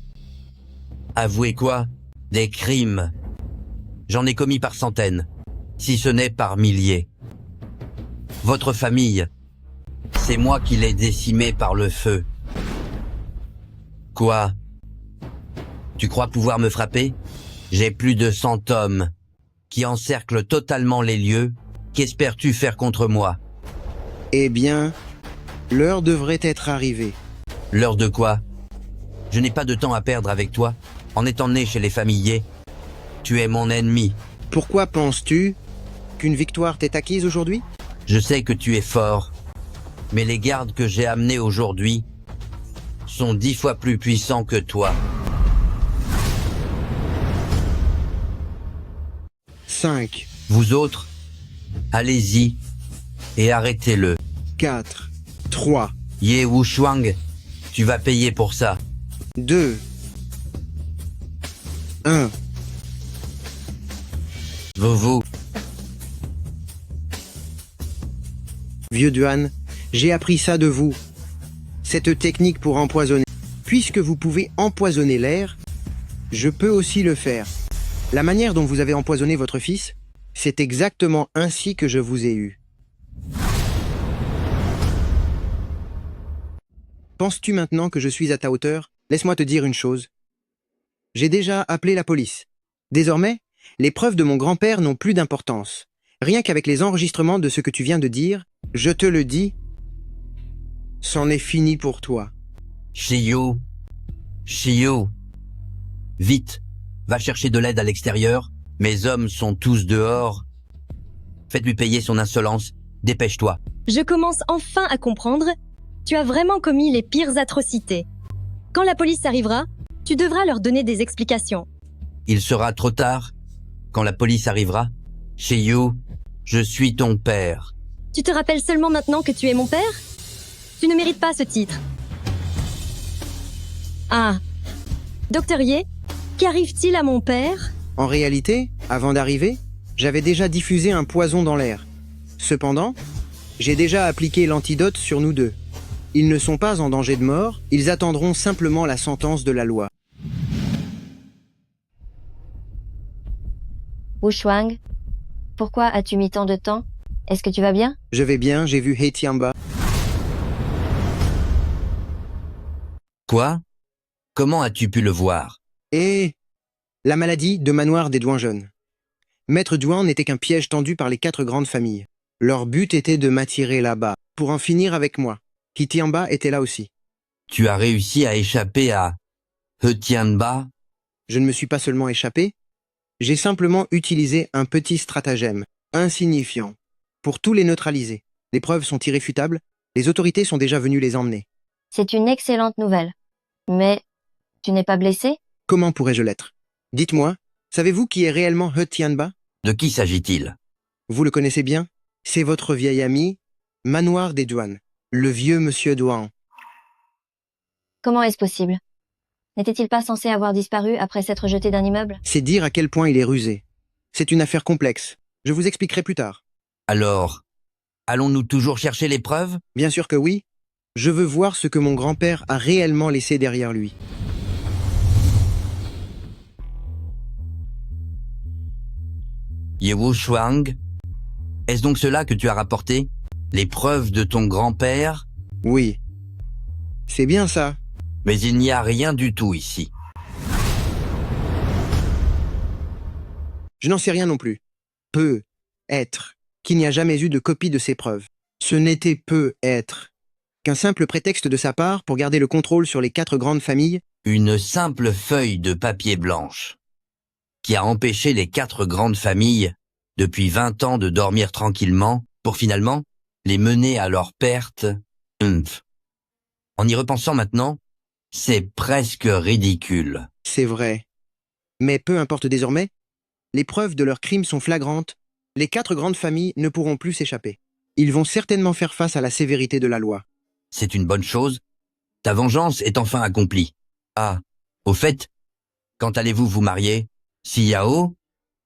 Avouer quoi? Des crimes. J'en ai commis par centaines, si ce n'est par milliers. Votre famille, c'est moi qui l'ai décimée par le feu. Quoi? Tu crois pouvoir me frapper? J'ai plus de 100 hommes qui encerclent totalement les lieux. Qu'espères-tu faire contre moi? Eh bien, l'heure devrait être arrivée. L'heure de quoi? Je n'ai pas de temps à perdre avec toi. En étant né chez les familliers, tu es mon ennemi. Pourquoi penses-tu qu'une victoire t'est acquise aujourd'hui? Je sais que tu es fort, mais les gardes que j'ai amenés aujourd'hui sont 10 fois plus puissants que toi. 5. Vous autres, allez-y et arrêtez-le. 4. 3. Ye Wuchuang, tu vas payer pour ça. 2. 1. Vous. Vieux Duan, j'ai appris ça de vous. Cette technique pour empoisonner. Puisque vous pouvez empoisonner l'air, je peux aussi le faire. La manière dont vous avez empoisonné votre fils, c'est exactement ainsi que je vous ai eu. Penses-tu maintenant que je suis à ta hauteur? Laisse-moi te dire une chose. J'ai déjà appelé la police. Désormais, les preuves de mon grand-père n'ont plus d'importance. Rien qu'avec les enregistrements de ce que tu viens de dire, je te le dis, c'en est fini pour toi. Shiyu. Vite, va chercher de l'aide à l'extérieur. Mes hommes sont tous dehors. Faites-lui payer son insolence. Dépêche-toi. Je commence enfin à comprendre. Tu as vraiment commis les pires atrocités. Quand la police arrivera, tu devras leur donner des explications. Il sera trop tard quand la police arrivera. Shiyu, je suis ton père. Tu te rappelles seulement maintenant que tu es mon père? Tu ne mérites pas ce titre. Ah. Docteur Ye, qu'arrive-t-il à mon père? En réalité, avant d'arriver, j'avais déjà diffusé un poison dans l'air. Cependant, j'ai déjà appliqué l'antidote sur nous deux. Ils ne sont pas en danger de mort, ils attendront simplement la sentence de la loi. Wu Shuang, pourquoi as-tu mis tant de temps? Est-ce que tu vas bien? Je vais bien, j'ai vu He Tianba. Quoi? Comment as-tu pu le voir? Et la maladie de Manoir des Douans Jeunes. Maître Douan n'était qu'un piège tendu par les 4 grandes familles. Leur but était de m'attirer là-bas, pour en finir avec moi. He Tianba était là aussi. Tu as réussi à échapper à He Tianba? Je ne me suis pas seulement échappé, j'ai simplement utilisé un petit stratagème, insignifiant, pour tous les neutraliser. Les preuves sont irréfutables, les autorités sont déjà venues les emmener. C'est une excellente nouvelle. Mais tu n'es pas blessé? Comment pourrais-je l'être? Dites-moi, savez-vous qui est réellement He Tianba? De qui s'agit-il? Vous le connaissez bien? C'est votre vieil ami, Manoir des Douanes, le vieux monsieur Douan. Comment est-ce possible? N'était-il pas censé avoir disparu après s'être jeté d'un immeuble? C'est dire à quel point il est rusé. C'est une affaire complexe. Je vous expliquerai plus tard. Alors, allons-nous toujours chercher les preuves? Bien sûr que oui. Je veux voir ce que mon grand-père a réellement laissé derrière lui. Ye Wu Shuang, est-ce donc cela que tu as rapporté? Les preuves de ton grand-père? Oui. C'est bien ça. Mais il n'y a rien du tout ici. Je n'en sais rien non plus. Peut être qu'il n'y a jamais eu de copie de ces preuves. Ce n'était peut être qu'un simple prétexte de sa part pour garder le contrôle sur les 4 grandes familles. Une simple feuille de papier blanche qui a empêché les 4 grandes familles depuis 20 ans de dormir tranquillement pour finalement les mener à leur perte. En y repensant maintenant, c'est presque ridicule. C'est vrai. Mais peu importe désormais, les preuves de leurs crimes sont flagrantes. Les 4 grandes familles ne pourront plus s'échapper. Ils vont certainement faire face à la sévérité de la loi. C'est une bonne chose. Ta vengeance est enfin accomplie. Ah, au fait, quand allez-vous vous marier? Xiao?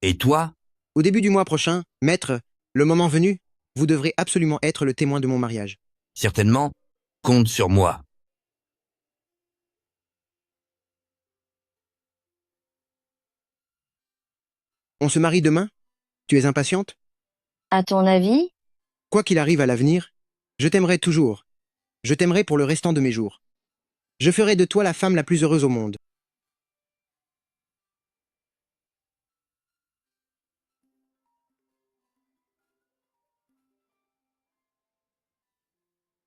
Et toi? Au début du mois prochain, maître, le moment venu, vous devrez absolument être le témoin de mon mariage. Certainement, compte sur moi. On se marie demain? Tu es impatiente? À ton avis? Quoi qu'il arrive à l'avenir, je t'aimerai toujours. Je t'aimerai pour le restant de mes jours. Je ferai de toi la femme la plus heureuse au monde.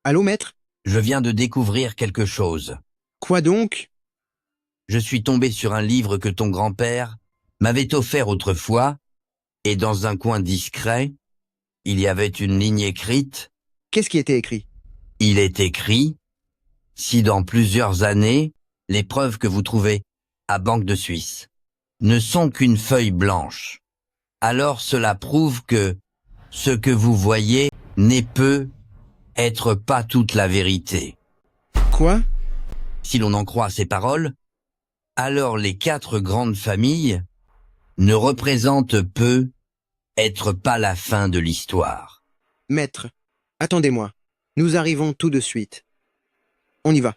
Allô, maître? Je viens de découvrir quelque chose. Quoi donc? Je suis tombé sur un livre que ton grand-père m'avait offert autrefois, et dans un coin discret, il y avait une ligne écrite. Qu'est-ce qui était écrit? Il est écrit: si dans plusieurs années, les preuves que vous trouvez à Banque de Suisse ne sont qu'une feuille blanche, alors cela prouve que ce que vous voyez n'est peut être pas toute la vérité. Quoi? Si l'on en croit ces paroles, alors les 4 grandes familles ne représentent peut être pas la fin de l'histoire. Maître, attendez-moi. Nous arrivons tout de suite. On y va.